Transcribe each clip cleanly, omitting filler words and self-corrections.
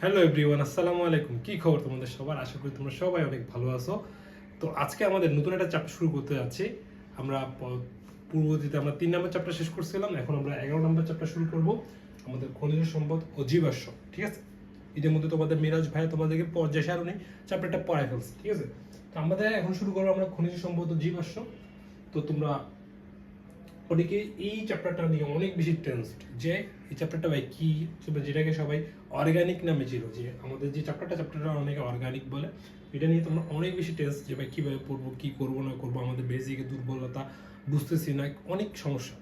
Hello everyone, আসসালামু আলাইকুম। কি খবর তোমাদের সবার? আশা করি তোমরা সবাই অনেক ভালো আছো। তো আজকে আমাদের নতুন একটা চ্যাপ্টার শুরু করতে যাচ্ছি। আমরা পূর্ববর্তীতে আমরা 3 নম্বর চ্যাপ্টার শেষ করছিলাম, এখন আমরা 11 নম্বর চ্যাপ্টার শুরু করব, আমাদের খনিজ সম্পদ ও জীবাশ্ম। ঠিক আছে, এর মধ্যে তোমাদের মিরাজ ভাই তোমাদেরকে পর্যায় সারণী চ্যাপ্টারটা পড়ায় ফেলছে। ঠিক আছে, তো আমাদের এখন শুরু করবো আমরা খনিজ সম্পদ ও জীবাশ্ম। তো তোমরা অনেকে এই চ্যাপ্টারটা নিয়ে অনেক বেশি টেনসড যে এই চ্যাপ্টারটা ভাই কি, যেটাকে সবাই অর্গানিক নামে ছিল, যে আমাদের যে চ্যাপ্টারটা অনেকে অর্গানিক বলে, এটা নিয়ে তোমরা অনেক বেশি টেন্স যে ভাই কীভাবে পড়বো, কী করবো না করবো, আমাদের বেসিকে দুর্বলতা বুঝতেছি না, অনেক সমস্যা।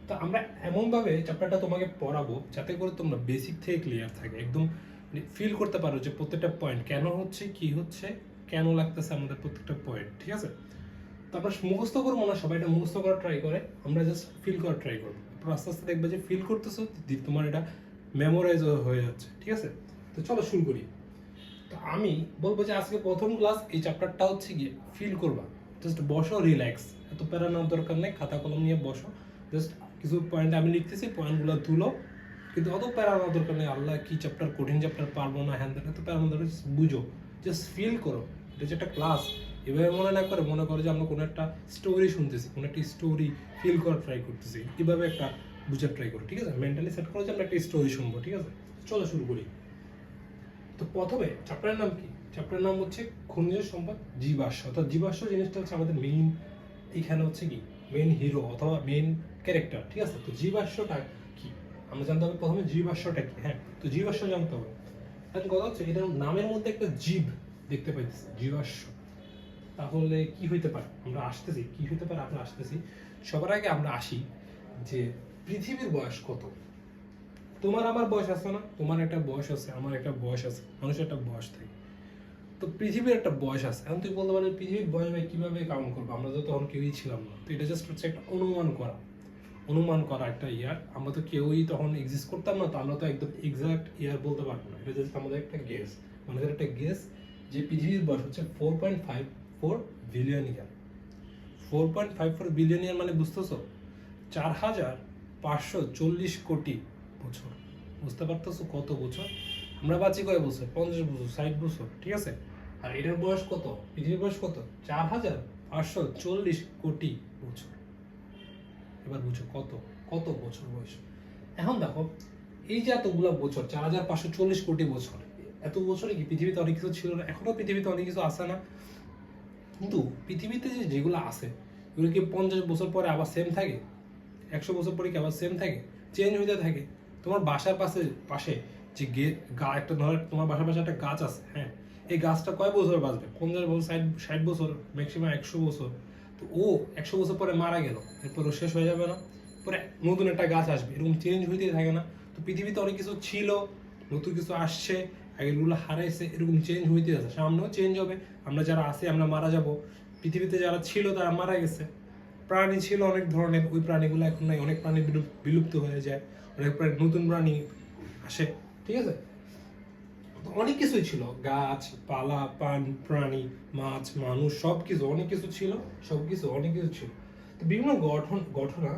তো আমরা এমনভাবে চ্যাপ্টারটা তোমাকে পড়াবো যাতে করে তোমরা বেসিক থেকে ক্লিয়ার থাকে, একদম ফিল করতে পারো যে প্রত্যেকটা পয়েন্ট কেন হচ্ছে, কি হচ্ছে, কেন লাগতেছে আমাদের প্রত্যেকটা পয়েন্ট। ঠিক আছে, তারপর মুখস্থ করবো না, সবাই এটা মুখস্থ করার ট্রাই করে, আমরা জাস্ট ফিল করার ট্রাই করবো। তারপর আস্তে আস্তে দেখবে যে ফিল করতেছো, তোমার এটা মেমোরাইজ হয়ে যাচ্ছে। ঠিক আছে, তো চলো শুরু করি। তো আমি বলবো যে আজকে প্রথম ক্লাস, এই চ্যাপ্টারটা হচ্ছে গিয়ে ফিল করবা। জাস্ট বসো, রিল্যাক্স, এত প্যারা নেওয়ার দরকার নেই, খাতা কলম নিয়ে বসো, জাস্ট কিছু পয়েন্ট আমি লিখতেছি, পয়েন্টগুলো তুলো, কিন্তু অত প্যারা নেওয়ার দরকার নেই। আল্লাহ কি চ্যাপ্টার, কঠিন চ্যাপ্টার, পারবো না, হ্যান এত প্যারা নেওয়ার দরকার, বুঝো, জাস্ট ফিল করো। এটা হচ্ছে একটা ক্লাস, এভাবে মনে করো যে আমরা কোনো একটা স্টোরি শুনতেছি, কোনো একটা স্টোরি ফিল করার ট্রাই করতেছি, এভাবে একটা বুঝার ট্রাই করো। ঠিক আছে, মেন্টালি সেট করো যে আমরা একটা স্টোরি শুনবো। ঠিক আছে, চলো শুরু করি। তো প্রথমে চ্যাপ্টারের নাম কি? চ্যাপ্টারের নাম হচ্ছে খনিজ সম্পদ জীবাশ্ম। অর্থাৎ জীবাশ্ম জিনিসটা হচ্ছে আমাদের মেইন, এখানে হচ্ছে কি মেইন হিরো অথবা মেইন ক্যারেক্টার। ঠিক আছে, তো জীবাশ্মটা কি আমরা জানতে হবে প্রথমে, জীবাশ্মটা কি। হ্যাঁ, তো জীবাশ্ম জানতে হবে। এখন কথা হচ্ছে এটার নামের মধ্যে একটা জীব দেখতে পাইতেছি, জীবাশ্ম। তাহলে কি হইতে পারে? আমরা আসতেছি, কি হইতে পারে আমরা আসতেছি। সবার আগে আমরা আসি যে পৃথিবীর বয়স কত। তোমার আমার বয়স আছে না, তোমার একটা বয়স আছে, আমার একটা বয়স আছে, মানুষের একটা বয়স থাকে। তো পৃথিবীর একটা বয়স আছে। এখন তুই বলতে পারবি পৃথিবীর বয়স ভাই কিভাবে কাউন্ট করবো, আমরা তো তখন কেউই ছিলাম না। তো এটা জাস্ট হচ্ছে একটা অনুমান করা একটা ইয়ার। আমরা তো কেউই তখন এক্সিস্ট করতাম না, তো আমরা তো একদম এক্সাক্ট ইয়ার বলতে পারবো না। এটা জাস্ট আমাদের একটা গেস, আমাদের একটা গেস যে পৃথিবীর বয়স হচ্ছে 4.54 বিলিয়ন ইয়ার। 4.54 বিলিয়ন ইয়ার মানে বুঝতেছো 4,540 কোটি বছর। বুঝতে পারতেছো কত বছর? আমরা বাঁচি কয় বছর? 50 বছর, 60 বছর। ঠিক আছে, আর এটার বয়স কত? পৃথিবীর বয়স কত? 4,540 কোটি বছর। এবার বুঝো কত কত বছর বয়স। এখন দেখো, এই যে এতগুলো বছর, 4,540 কোটি বছর, এত বছরে কি পৃথিবীতে অনেক কিছু ছিল না? এখনো পৃথিবীতে অনেক কিছু আছে না? কিন্তু পৃথিবীতে যেগুলো আছে এগুলো কি 50 বছর পরে আবার সেম থাকে? 100 বছর পরে কি আবার সেম থাকে? চেঞ্জ হইতে থাকে। তোমার বাসার পাশে পাশে যে একটা ধর, তোমার বাসার পাশে একটা গাছ আছে, হ্যাঁ, এই গাছটা কয় বছর বাঁচবে? 50 বছর, 60 বছর, ম্যাক্সিমাম 100 বছর। তো ও 100 বছর পরে মারা গেল, এরপর ও শেষ হয়ে যাবে না? পরে নতুন একটা গাছ আসবে, এরকম চেঞ্জ হইতেই থাকে না? তো পৃথিবীতে অনেক কিছু ছিল, নতুন কিছু আসছে, আগেরগুলো হারাইছে, এরকম চেঞ্জ হইতে আছে, সামনেও চেঞ্জ হবে। আমরা যারা আছি আমরা মারা যাব, পৃথিবীতে যারা ছিল তারা মারা গেছে। প্রাণী ছিল অনেক ধরনের, ওই প্রাণীগুলো এখন নাই, অনেক প্রাণী বিলুপ্ত হয়ে যায়, অনেক নতুন প্রাণী আসে। ঠিক আছে, তো অনেক কিছুই ছিল, গাছ পালা, প্রাণী, মাছ, মানুষ, সব কিছু, অনেক কিছু ছিল, অনেক কিছু ছিল। তো বিভিন্ন ঘটনা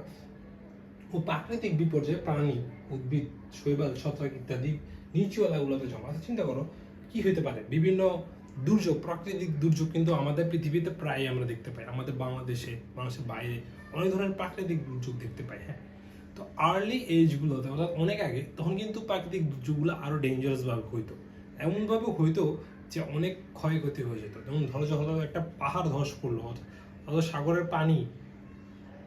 ও প্রাকৃতিক বিপর্যয়ে প্রাণী, উদ্ভিদ, শৈবাল, ছত্রাক ইত্যাদি নিচু এলাকাগুলোতে জমা। চিন্তা করো কি হইতে পারে। বিভিন্ন দুর্যোগ, প্রাকৃতিক দুর্যোগ কিন্তু আমাদের পৃথিবীতে প্রায় আমরা দেখতে পাই, আমাদের বাংলাদেশে, বাংলাদেশের বাইরে অনেক ধরনের প্রাকৃতিক দুর্যোগ দেখতে পাই। হ্যাঁ, তো আর্লি এজগুলোতে, অর্থাৎ অনেক আগে, তখন কিন্তু প্রাকৃতিক দুর্যোগগুলো আরো ডেঞ্জারাস ভাবে হইতো, এমনভাবে হইতো যে অনেক ক্ষয়ক্ষতি হয়ে যেত। যেমন ধরো যখন একটা পাহাড় ধস পড়লো, অথবা সাগরের পানি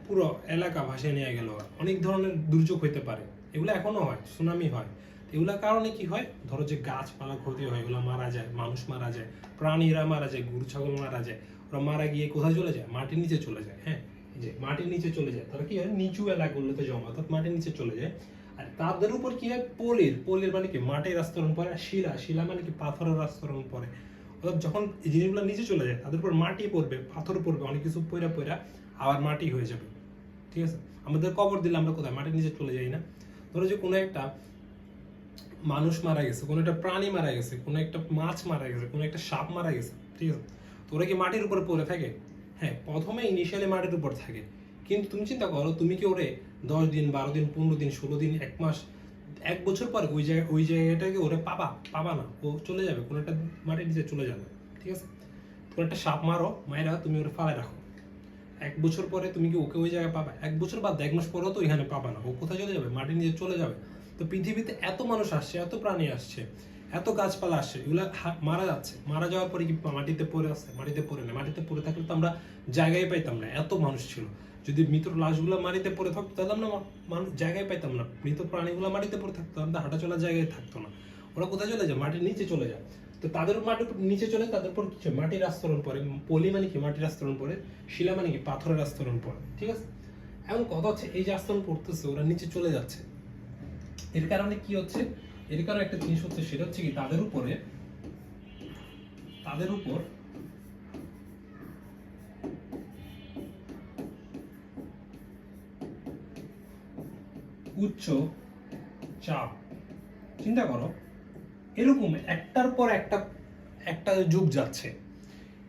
পুরো এলাকা ভাসিয়ে নিয়ে গেল, অনেক ধরনের দুর্যোগ হইতে পারে। এগুলো এখনো হয়, সুনামি হয়। এগুলোর কারণে কি হয়, ধরো যে গাছপালা ক্ষতি হয়, এগুলো মারা যায়, মানুষ মারা যায়, প্রাণীরা মারা যায়, গরু ছাগল মারা যায়। ওরা মারা গিয়ে কোথায় চলে যায়? মাটির নিচে চলে যায়। হ্যাঁ, যে মাটির নিচে চলে যায়, তারা কি হয়, নিচু এলাকাগুলোতে জমা, অর্থাৎ মাটির নিচে চলে যায়। আর তাদের উপর কি হয়, পলির মানে কি মাটির আস্তরণ পরে, শিলা মানে কি পাথরের আস্তরণ পরে। অর্থাৎ যখন এই জিনিসগুলো নিচে চলে যায়, তাদের উপর মাটি পড়বে, পাথর পড়বে, অনেক কিছু পয়রা আবার মাটি হয়ে যাবে। ঠিক আছে, আমাদের কবর দিলে আমরা কোথায়? মাটির নিচে চলে যাই না? ধরো যে কোনো একটা মানুষ মারা গেছে, কোনো একটা প্রাণী মারা গেছে, কোনো একটা মাছ মারা গেছে, কোনো একটা সাপ মারা গেছে, ঠিক আছে, তো ওরা কি মাটির উপরে পড়ে থাকে? হ্যাঁ, প্রথমে ইনিশিয়ালি মাটির উপর থাকে, কিন্তু তুমি চিন্তা করো, তুমি কি ওরে 10 দিন, 12 দিন, 15 দিন, 16 দিন, 1 মাস 1 বছর পরে ওই জায়গাটাকে ওরা পাবা না, ও চলে যাবে, কোনো একটা মাটির নিচে চলে যাবে, ঠিক আছে? কোনো একটা সাপ মারো, মায়েরা তুমি ওরা ফালায় রাখো, 1 বছর পরে তুমি কি ওকে ওই জায়গায় পাবা? 1 বছর বা 1 মাস পরেও তো এখানে পাবা না, ও কোথায় চলে যাবে? মাটির নিচে চলে যাবে। তো পৃথিবীতে এত মানুষ আসছে, এত প্রাণী আসছে, এত গাছপালা আসছে, এগুলা মারা যাচ্ছে, মারা যাওয়ার পরে কি মাটিতে পড়ে আছে? মাটিতে পড়ে না, মাটিতে পড়ে থাকলে তো আমরা জায়গায় পাইতাম না, এত মানুষ ছিল। যদি মৃত লাশগুলো মাটিতে পড়ে থাকতো তাহলে আমরা মানুষ জায়গায় পাইতাম না, মৃত প্রাণীগুলো মাটিতে পড়ে থাকতো, আমাদের হাঁটা চলার জায়গায় থাকতো না। ওরা কোথায় চলে যায়? মাটির নিচে চলে যায়। তো তাদের মাটির নিচে চলে, তাদের উপর কিছু মাটির আস্তরণ পড়ে। পলি মানে কি? মাটির আস্তরণ পড়ে। শিলা মানে কি? পাথরের আস্তরণ পড়ে, ঠিক আছে? এখন কথা হচ্ছে এই যে আস্তরণ পড়তেছে, ওরা নিচে চলে যাচ্ছে, এর কারণে কি হচ্ছে? এর কারণে একটা জিনিস হচ্ছে, সেটা হচ্ছে কি তাদের উপর উচ্চ চাপ। চিন্তা করো, এরকম একটার পর একটা যুগ যাচ্ছে,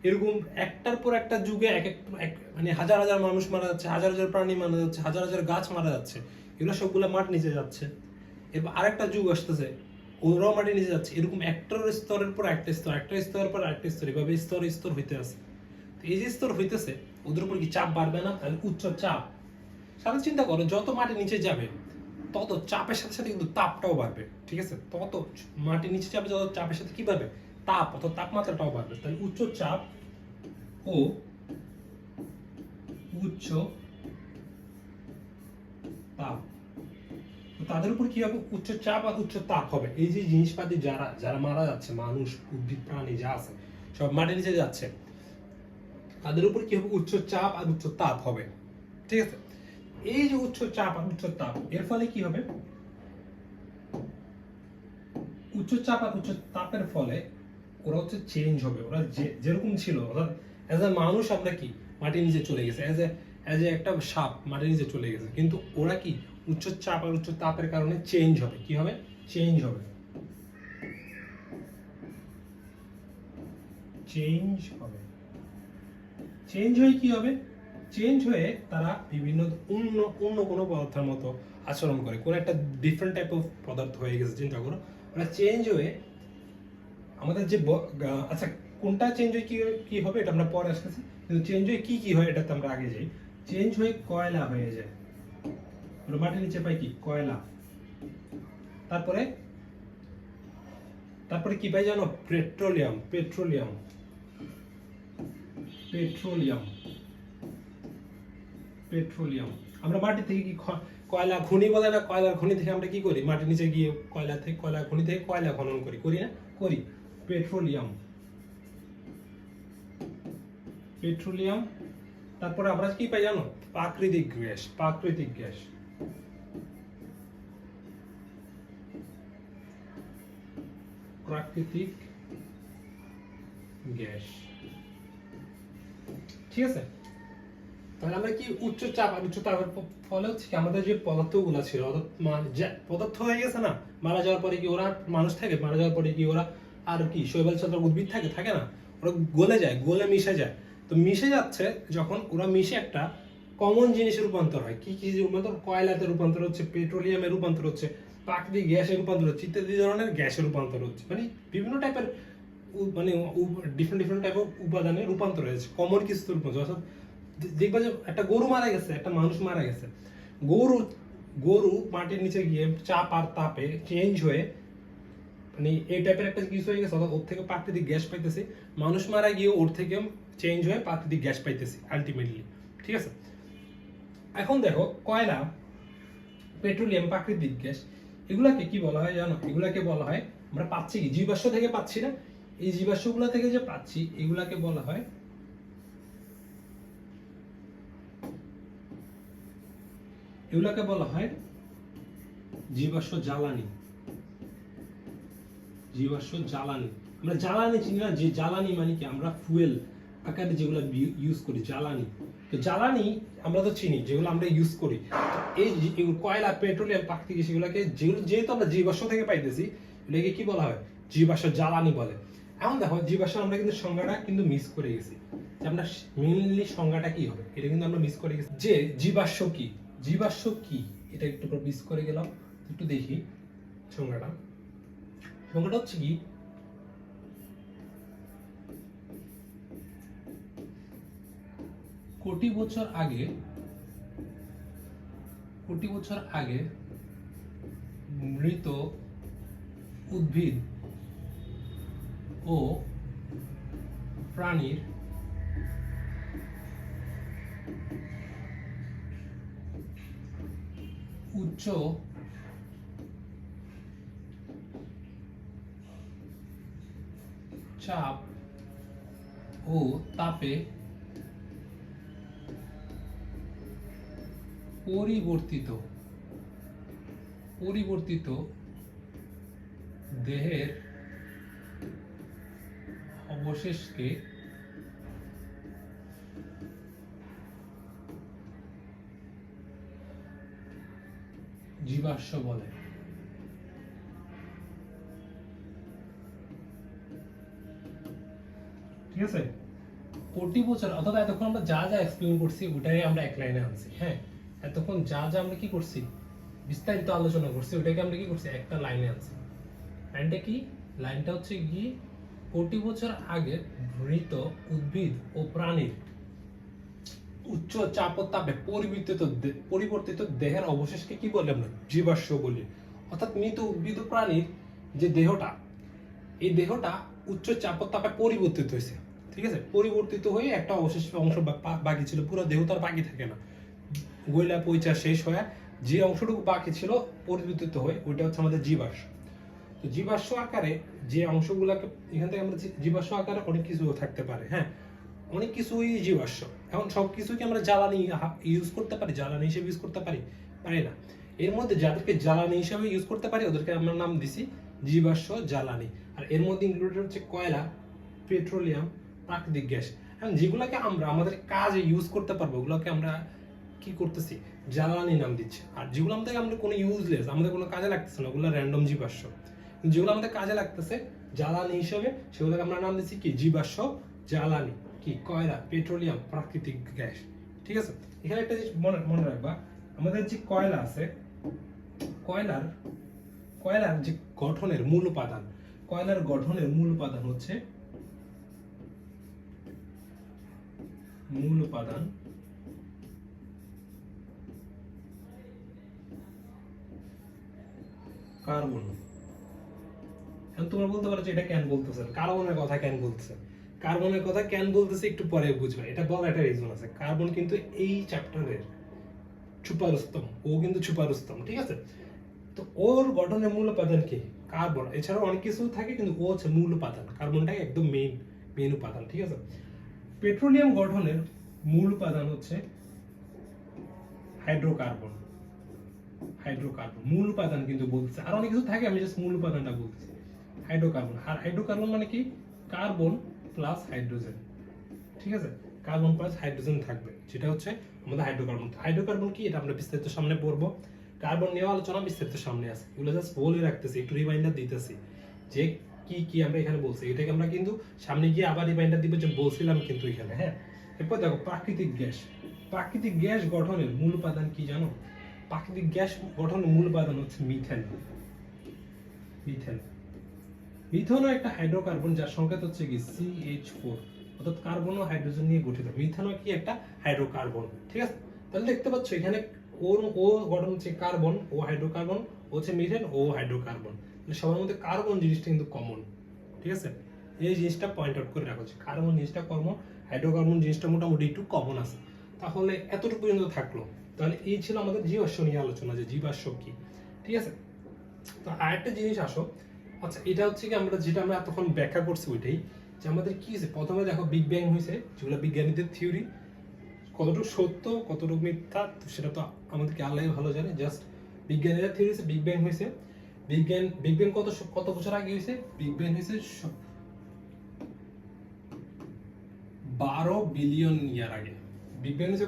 এরকম একটার পর একটা যুগে মানে হাজার হাজার মানুষ মারা যাচ্ছে, হাজার হাজার প্রাণী মারা যাচ্ছে, হাজার হাজার গাছ মারা যাচ্ছে, এগুলো সবগুলো মাঠ নিচে যাচ্ছে। এরপর আরেকটা যুগ আসতেছে, ওরাও মাটি নিচে যাচ্ছে। এরকম একটার স্তরের পর একটা স্তর, একটা স্তরের পর একটা স্তর, এভাবে স্তর হইতে আছে। এই যে স্তর হইতেছে, ওদের উপর কি চাপ বাড়বে না? তাহলে উচ্চ চাপ। সাথে চিন্তা করো, যত মাটি নিচে যাবে তত চাপের সাথে সাথে কিন্তু তাপটাও বাড়বে, ঠিক আছে? তত মাটি নিচে যাবে, যত চাপের সাথে কি বাড়বে? তাপ, অত তাপমাত্রাটাও বাড়বে। তাহলে উচ্চ চাপ ও উচ্চ তাপ, তাদের উপর কি হবে? উচ্চ চাপ আর উচ্চ তাপ হবে। এই যে জিনিসপাতি যারা মারা যাচ্ছে, মানুষ, উদ্ভিদ, প্রাণী যা আছে সব মাটির নিচে যাচ্ছে, তাদের উপর কি হবে? উচ্চ চাপ আর উচ্চ তাপ হবে, ঠিক আছে? এই যে উচ্চ চাপ আর উচ্চ তাপ, এর ফলে কি হবে? উচ্চ চাপ আর উচ্চ তাপের ফলে ওরা হচ্ছে চেঞ্জ হবে। ওরা যেরকম ছিল, অর্থাৎ এজ এ মানুষ আমরা কি মাটির নিচে চলে গেছে, এজ এ একটা সাপ মাটির নিচে চলে গেছে, কিন্তু ওরা কি উচ্চ চাপ আর উচ্চ তাপের কারণে চেঞ্জ হবে। কি হবে? চেঞ্জ হবে। চেঞ্জ হবে। চেঞ্জ হয়ে কি হবে? চেঞ্জ হয়ে তারা বিভিন্ন অন্য কোনো পদার্থের মতো আচরণ করে, কোন একটা ডিফারেন্ট টাইপ অফ পদার্থ হয়ে গেছে। চিন্তা করো, ওরা চেঞ্জ হয়ে আমাদের যে আচ্ছা, কোনটা চেঞ্জ হয়ে কি হবে এটা আমরা পরে আসতেছি, কিন্তু চেঞ্জ হয়ে কি হয় এটাতে আমরা আগে যাই। চেঞ্জ হয়ে কয়লা হয়ে যায়। আমরা মাটির নিচে পাই কি? কয়লা। তারপরে কি পাই জানো? পেট্রোলিয়াম। আমরা মাটি থেকে কি কয়লা খনি বলে না, কয়লার খনি থেকে আমরা কি করি? মাটির নিচে গিয়ে কয়লা খনি থেকে কয়লা খনন করি না? করি। পেট্রোলিয়াম। তারপরে আমরা কি পাই জানো? প্রাকৃতিক গ্যাস। প্রাকৃতিক গ্যাস, ঠিক আছে? তাহলে আমরা কি উচ্চ চাপ আর উচ্চ তাপের ফলে হচ্ছে কি আমাদের যে পদার্থগুলো ছিল, অর্থাৎ পদার্থ হয়ে গেছে না, মারা যাওয়ার পরে কি ওরা মানুষ থাকে? মারা যাওয়ার পরে কি ওরা আর কি শৈবাল ছত্রাক উদ্ভিদ থাকে না? ওরা গলে যায়, গলে মিশে যায়। তো মিশে যাচ্ছে যখন, ওরা মিশে একটা কমন জিনিসে রূপান্তর হয়। কি রূপান্তর? কয়লাতে রূপান্তর হচ্ছে, পেট্রোলিয়ামে রূপান্তর হচ্ছে, প্রাকৃতিক গ্যাসে রূপান্তর হচ্ছে, ইত্যাদি ধরনের গ্যাসে রূপান্তর হচ্ছে। মানে বিভিন্ন টাইপের মানে ডিফারেন্ট টাইপ অফ উপাদানে রূপান্তর হয়েছে, কমন কিছু রূপান্তর। অর্থাৎ দেখবা যে একটা গরু মারা গেছে, একটা মানুষ মারা গেছে, গরু মাটির নিচে গিয়ে চাপ আর তাপে চেঞ্জ হয়ে মানে এই টাইপের একটা কিছু হয়ে গেছে, ওর থেকে প্রাকৃতিক গ্যাস পাইতেছে। মানুষ মারা গিয়ে ওর থেকে চেঞ্জ হয়ে প্রাকৃতিক গ্যাস পাইতেছে আলটিমেটলি, ঠিক আছে? এখন দেখো, কয়লা, পেট্রোলিয়াম, প্রাকৃতিক গ্যাস, এগুলাকে কি বলা হয় জানো? এগুলাকে বলা হয়, আমরা পাচ্ছি কি জীবাশ্ম থেকে পাচ্ছি না, এই জীবাশ্মগুলো থেকে যে পাচ্ছি এগুলাকে বলা হয় জীবাশ্ম জ্বালানি। আমরা জ্বালানি চিনি না, যে জ্বালানি মানে কি? আমরা ফুয়েল আকারে যেগুলো ইউজ করি, জ্বালানি। তো জ্বালানি আমরা তো চিনি, যেগুলো আমরা ইউজ করি। এই কয়লা, পেট্রোলিয়াম, প্রাকৃতিক সেগুলোকে যেহেতু আমরা জীবাশ্ম থেকে পাইতেছি, এটাকে কি বলা হয়? জীবাশ্ম জ্বালানি বলে। এখন দেখো, জীবাশ্ম আমরা কিন্তু সংজ্ঞাটা কিন্তু মিস করে গেছি, যে আমরা মেইনলি সংজ্ঞাটা কি হবে এটা কিন্তু আমরা মিস করে গেছি। যে জীবাশ্ম কি এটা একটু মিস করে গেলাম। একটু দেখি, সংখ্যাটা সংখ্যাটা হচ্ছে কি কোটি বছর আগে মৃত উদ্ভিদ ও প্রাণীর উচ্চ চাপ ও তাপে পরিবর্তিত দেহের অবশেষকে জীবাশ্ম বলে। ঠিক আছে, কোটি বছর অর্থাৎ এতক্ষণ আমরা যা যা এক্সপ্লেন করছি ওটাই আমরা এক লাইনে আনছি। হ্যাঁ, এতক্ষণ যা যা আমরা কি করছি বিস্তারিত আলোচনা করছি ওটাকে আমরা কি করছি একটা লাইনে আনছি। লাইনটা কি? লাইনটা হচ্ছে কি কোটি বছর আগে মৃত উদ্ভিদ ও প্রাণীর উচ্চ চাপ ও তাপে পরিবর্তিত দেহের অবশেষকে কি বলি আমরা? জীবাশ্ম বলি। অর্থাৎ মৃত উদ্ভিদ ও প্রাণীর যে দেহটা, এই দেহটা উচ্চ চাপ ও তাপে পরিবর্তিত হয়েছে। ঠিক আছে, পরিবর্তিত হয়ে একটা অবশেষ অংশ বাকি ছিল, পুরো দেহ তো আর বাকি থাকে না, গইলা পয়চা শেষ হয়ে যে অংশটুকু বাকি ছিল পরিবর্তিত হয়ে ওইটা হচ্ছে আমাদের জীবাশ্ম। তো জীবাশ্ম আকারে যে অংশগুলোকে এখান থেকে আমরা জীবাশ্ম আকারে অনেক কিছু থাকতে পারে। হ্যাঁ, অনেক কিছুই জীবাশ্ম। এখন সব কিছুকে আমরা জ্বালানি ইউজ করতে পারি, জ্বালানি হিসেবে ইউজ করতে পারি না। এর মধ্যে যাদেরকে জ্বালানি হিসেবে ইউজ করতে পারি ওদেরকে আমরা নাম দিছি জীবাশ্ম জ্বালানি। আর এর মধ্যে ইনক্লুডেড হচ্ছে কয়লা, পেট্রোলিয়াম, প্রাকৃতিক গ্যাস। এখন যেগুলোকে আমরা আমাদের কাজে ইউজ করতে পারবো ওগুলোকে আমরা কি করতেছি? জ্বালানি নাম দিচ্ছি। আর যেগুলো আমাদের আমরা কোনো ইউজলেস, আমাদের কোনো কাজে লাগতেছে না, ওগুলো র্যান্ডম জীবাশ্ম। যেগুলো আমাদের কাজে লাগতেছে জ্বালানি হিসেবে সেগুলোকে আমরা নাম দিচ্ছি কি? জীবাশ্ম জ্বালানি। কি? কয়লা, পেট্রোলিয়াম, প্রাকৃতিক গ্যাস। ঠিক আছে, এখানে একটা জিনিস মনে রাখবা, আমাদের যে কয়লা আছে, কয়লার যে গঠনের মূল উপাদান, কয়লার গঠনের মূল উপাদান হচ্ছে কার্বন। এখন তোমরা বলতে পারো যে এটা কেন বলতেছে, কার্বনের কথা কেন বলতেছে? কার্বনের কথা কেন বলতেছে একটু পরে বুঝবে। এটা বলার একটা রিজন আছে। কার্বন কিন্তু এই চ্যাপ্টারের সুপারস্তম, ও কিন্তু সুপারস্তম। ঠিক আছে, তো ওর গঠনের মূল উপাদান কি? কার্বন। এছাড়াও অনেক কিছু থাকে কিন্তু ও হচ্ছে মূল উপাদান, কার্বনটাই একদম মেইন উপাদান। ঠিক আছে, পেট্রোলিয়াম গঠনের মূল উপাদান হচ্ছে হাইড্রোকার্বন। মূল উপাদান কিন্তু বলতেছে, আর অনেক কিছু থাকে, আমি জাস্ট মূল উপাদানটা বলতেছি। হাইড্রোকার্বন। আর হাইড্রোকার্বন মানে কি? Carbon plus hydrogen. ঠিক আছে, কার্বন প্লাস হাইড্রোজেন থাকবে, যেটা হচ্ছে আমাদের হাইড্রোকার্বন। হাইড্রোকার্বন কি এটা আমরা বিস্তারিত সামনে পড়বো। কার্বন নিয়ে আলোচনা বিস্তারিত সামনে আছে, এগুলো জাস্ট বলে রাখতেছি, একটু রিমাইন্ডার দিতেছি যে কি কি আমরা এখানে বলছি। এটাকে আমরা কিন্তু সামনে গিয়ে আবার রিমাইন্ডার দিব যে বলছিলাম কিন্তু এখানে। হ্যাঁ, এরপর দেখো প্রাকৃতিক গ্যাস গঠনের মূল উপাদান কি জানো? প্রাকৃতিক গ্যাস গঠনের মূল উপাদান হচ্ছে মিথেন। মিথেনও একটা হাইড্রোকার্বন যার সংকেত হচ্ছে কি CH4, অর্থাৎ কার্বন ও হাইড্রোজেন নিয়ে গঠিত। মিথেনও কি একটা হাইড্রোকার্বন। ঠিক আছে, তাহলে দেখতে পাচ্ছ এখানে ও গঠন হচ্ছে কার্বন, ও হাইড্রোকার্বন, ও হচ্ছে মিথেন, ও হাইড্রোকার্বন। মানে সবার মধ্যে কার্বন জিনিসটা কিন্তু কমন। ঠিক আছে, এই জিনিসটা পয়েন্ট আউট করে রাখা হচ্ছে, কার্বন জিনিসটা কমন, হাইড্রোকার্বন জিনিসটা মোটামুটি একটু কমন আছে। তাহলে এতটুকু পর্যন্ত থাকলো। তাহলে এই ছিল আমাদের জীবাশ্ম নিয়ে আলোচনা, যে জীবাশ্ম কি। ঠিক আছে, তো আরেকটা জিনিস আসো। আচ্ছা, এটা হচ্ছে কি আমরা যেটা আমরা এতক্ষণ ব্যাখ্যা করছি ওইটাই, যে আমাদের কি হয়েছে। প্রথমে দেখো বিগ ব্যাং হয়েছে, যেগুলো বিজ্ঞানীদের থিওরি, কতটুকু সত্য কতটুকু মিথ্যা সেটা তো আমাদেরকে আল্লাহ ভালো জানে। জাস্ট বিজ্ঞানীরা থিওরি হয়েছে বিগ ব্যাং হয়েছে। বিগ ব্যাং কত বছর আগে হয়েছে? বিগ ব্যাং হয়েছে 12 বিলিয়ন ইয়ার আগে। বিগ ব্যাং হয়েছে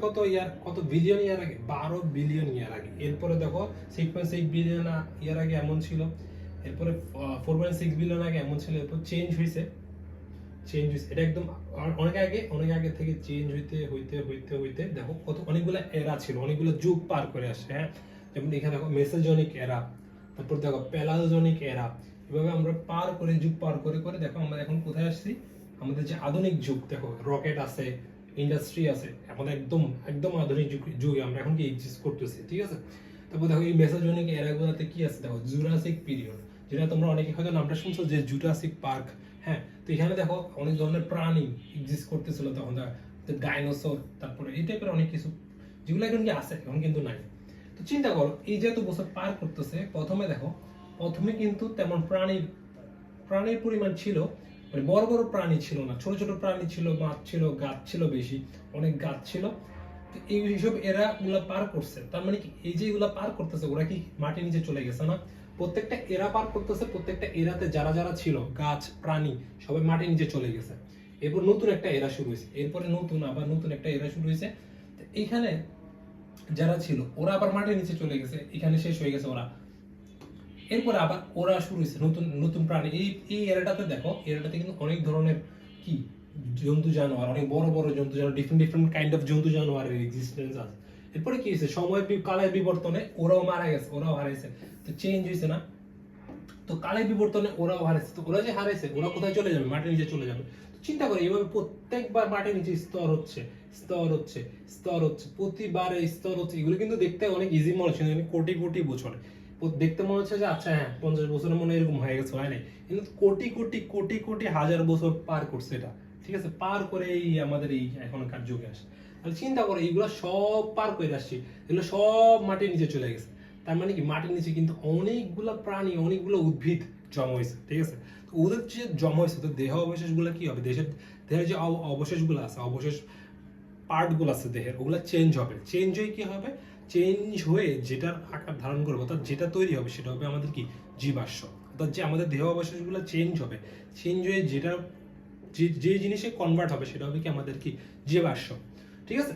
কত বিলিয়ন ইয়ার আগে? 12 বিলিয়ন ইয়ার আগে। এরপরে দেখো 6.6 বিলিয়ন ইয়ার আগে এমন ছিল, এরপরে 4.6 বিলিয়ন আগে এমন ছিল, এরপর চেঞ্জ হয়েছে। এটা একদম অনেক আগে থেকে চেঞ্জ হইতে দেখো কত অনেকগুলো এরা ছিল, অনেকগুলো যুগ পার করে আসে। হ্যাঁ, যেমন এখানে দেখো মেসোজনিক এরা, তারপর দেখো প্যালাজনিক এরা। এভাবে আমরা পার করে যুগ পার করে করে দেখো আমরা এখন কোথায় আসছি, আমাদের যে আধুনিক যুগ, দেখো রকেট আছে, ইন্ডাস্ট্রি আছে, আমাদের একদম একদম আধুনিক যুগে আমরা এখন কি এক্সিস্ট করতেছি, ঠিক আছে। তারপর দেখো এই মেসোজনিক এরাগুলোতে কি আছে, দেখো জুরাসিক পিরিয়ড, যেটা তোমরা অনেকে হয়তো নামটা শুনছো যে জুরাসিক পার্ক। হ্যাঁ, তো এখানে দেখো অনেক ধরনের প্রাণী এক্সিস্ট করতেছিল তখন, ডাইনোসর, তারপরে এই টাইপের অনেক কিছু যেগুলো এখন কি আছে, এখন কিন্তু নাই। তো চিন্তা করো এই যে এত বছর পার করতেছে, প্রথমে কিন্তু তেমন প্রাণীর পরিমাণ ছিল, মানে বড় বড় প্রাণী ছিল না, ছোট ছোট প্রাণী ছিল, মাছ ছিল, গাছ ছিল, বেশি অনেক গাছ ছিল। তো এই সব এরা গুলা পার করছে, তার মানে কি এই যে এগুলা পার করতেছে ওরা কি মাটির নিচে চলে গেছে না? প্রত্যেকটা এরা পার করতেছে, প্রত্যেকটা এরাতে যারা যারা ছিল গাছ প্রাণী সবাই মাটির নিচে চলে গেছে। এরপর নতুন একটা এরা শুরু হয়েছে, এরপরে নতুন একটা এরা শুরু হয়েছে। এইখানে যারা ছিল ওরা আবার মাটির নিচে চলে গেছে, এখানে শেষ হয়ে গেছে ওরা। এরপরে আবার ওরা শুরু হয়েছে নতুন নতুন প্রাণী। এই এরাটাতে দেখো, এরাটাতে কিন্তু অনেক ধরনের কি জন্তু জানোয়ার, অনেক বড় বড় জন্তু জানোয়ার, ডিফারেন্ট ডিফারেন্ট কাইন্ড অফ জন্তু জানোয়ারের এক্সিস্টেন্স আছে। এরপরে কি হয়েছে, কালের বিবর্তনে ওরাও মারা গেছে, ওরাও হারাইছে, তো চেঞ্জ হয়েছে না? তো কালের বিবর্তনে ওরাও হারাইছে, তো ওরা যে হারাইছে ওরা কোথায় চলে যাবে, মাটির নিচে চলে যাবে। তো চিন্তা করো এইভাবে প্রত্যেকবার মাটির নিচে স্তর হচ্ছে, প্রতিবারে স্তর হচ্ছে। এগুলো কিন্তু দেখতে অনেক ইজি মনে হচ্ছে, কোটি কোটি বছর দেখতে মনে হচ্ছে যে আচ্ছা হ্যাঁ 50 বছরের মনে এরকম হয়ে গেছে, হয় নাই, কিন্তু কোটি কোটি কোটি কোটি হাজার বছর পার করছে এটা, ঠিক আছে, পার করে এই আমাদের এই এখনকার যুগে আসে। তাহলে চিন্তা করো এইগুলো সব পার করে আসছি, এগুলো সব মাটির নিচে চলে গেছে। তার মানে কি মাটির নিচে কিন্তু অনেকগুলো প্রাণী, অনেকগুলো উদ্ভিদ জমা হয়েছে, ঠিক আছে। তো ওদের যে জমা হয়েছে, তো দেহ অবশেষগুলো কি হবে, দেহের যে অবশেষগুলো আছে, অবশেষ পার্টগুলো আছে দেহের, ওগুলো চেঞ্জ হবে। চেঞ্জ হয়ে কি হবে, চেঞ্জ হয়ে যেটার আকার ধারণ করবে, অর্থাৎ যেটা তৈরি হবে সেটা হবে আমাদের কি জীবাশ্ম। অর্থাৎ যে আমাদের দেহ অবশেষগুলো চেঞ্জ হবে, চেঞ্জ হয়ে যেটা যে জিনিসে কনভার্ট হবে সেটা হবে কি আমাদের কি জীবাশ্ম, ঠিক আছে।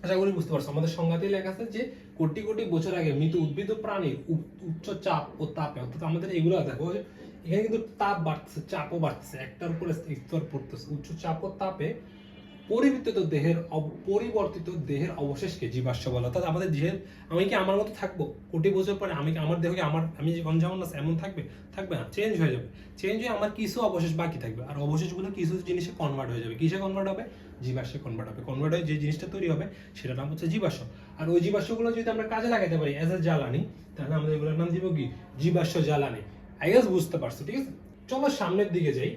আশা করি বুঝতে পারছো, আমাদের সংজ্ঞাতেই লেখা আছে যে কোটি কোটি বছর আগে মৃত উদ্ভিদ ও প্রাণীর উচ্চ চাপ ও তাপে, অর্থাৎ আমাদের এগুলো দেখো এখানে কিন্তু তাপ বাড়তেছে, চাপও বাড়তেছে, একটার উপরে স্তর পড়তেছে, উচ্চ চাপ ও তাপে পরিবর্তিত দেহের অবশেষকে জীবাশ্ম বলা। অর্থাৎ আমাদের দেহের, আমি কি আমার মতো থাকবো কোটি বছর পরে, আমি কি আমার দেহকে আমি যেমন আছে এমন থাকবে না, চেঞ্জ হয়ে যাবে। চেঞ্জ হয়ে আমার কিছু অবশেষ বাকি থাকবে, আর অবশেষগুলো কিছু জিনিসে কনভার্ট হয়ে যাবে। কিসে কনভার্ট হবে, জীবাশ্মে কনভার্ট হবে। কনভার্ট হয়ে যে জিনিসটা তৈরি হবে সেটার নাম হচ্ছে জীবাশ্ম। আর ওই জীবাশ্মগুলো যদি আমরা কাজে লাগাতে পারি এজ এ জ্বালানি, তাহলে আমরা এগুলোর নাম দিব কি, জীবাশ্ম জ্বালানি। আই গেস বুঝতে পারছো, ঠিক আছে। চলো সামনের দিকে যাই।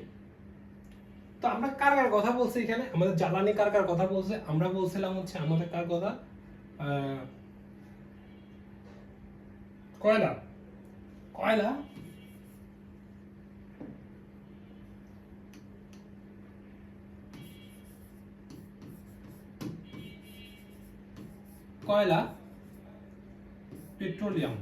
তো আমরা কার কার কথা বলছি এখানে, আমাদের জ্বালানি কার কার কথা বলছে, আমরা বলছিলাম হচ্ছে আমাদের কার কথা, কয়লা কয়লা কয়লা, পেট্রোলিয়াম।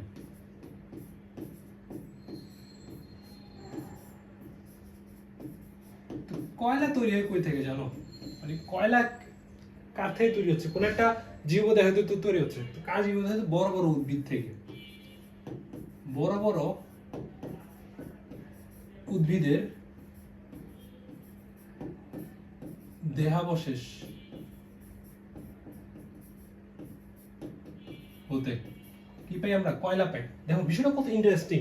কয়লা তৈরি হয় কই থেকে জানো, মানে কয়লা কার থেকে তৈরি হচ্ছে, কোন একটা জীবদেহ থেকে তৈরি হচ্ছে। তো কার জীবদেহ, বড় বড় উদ্ভিদ থেকে, বড় বড় উদ্ভিদের দেহাবশেষ হতে কি পাই আমরা, কয়লা পাই। দেখো বিষয়টা কত ইন্টারেস্টিং,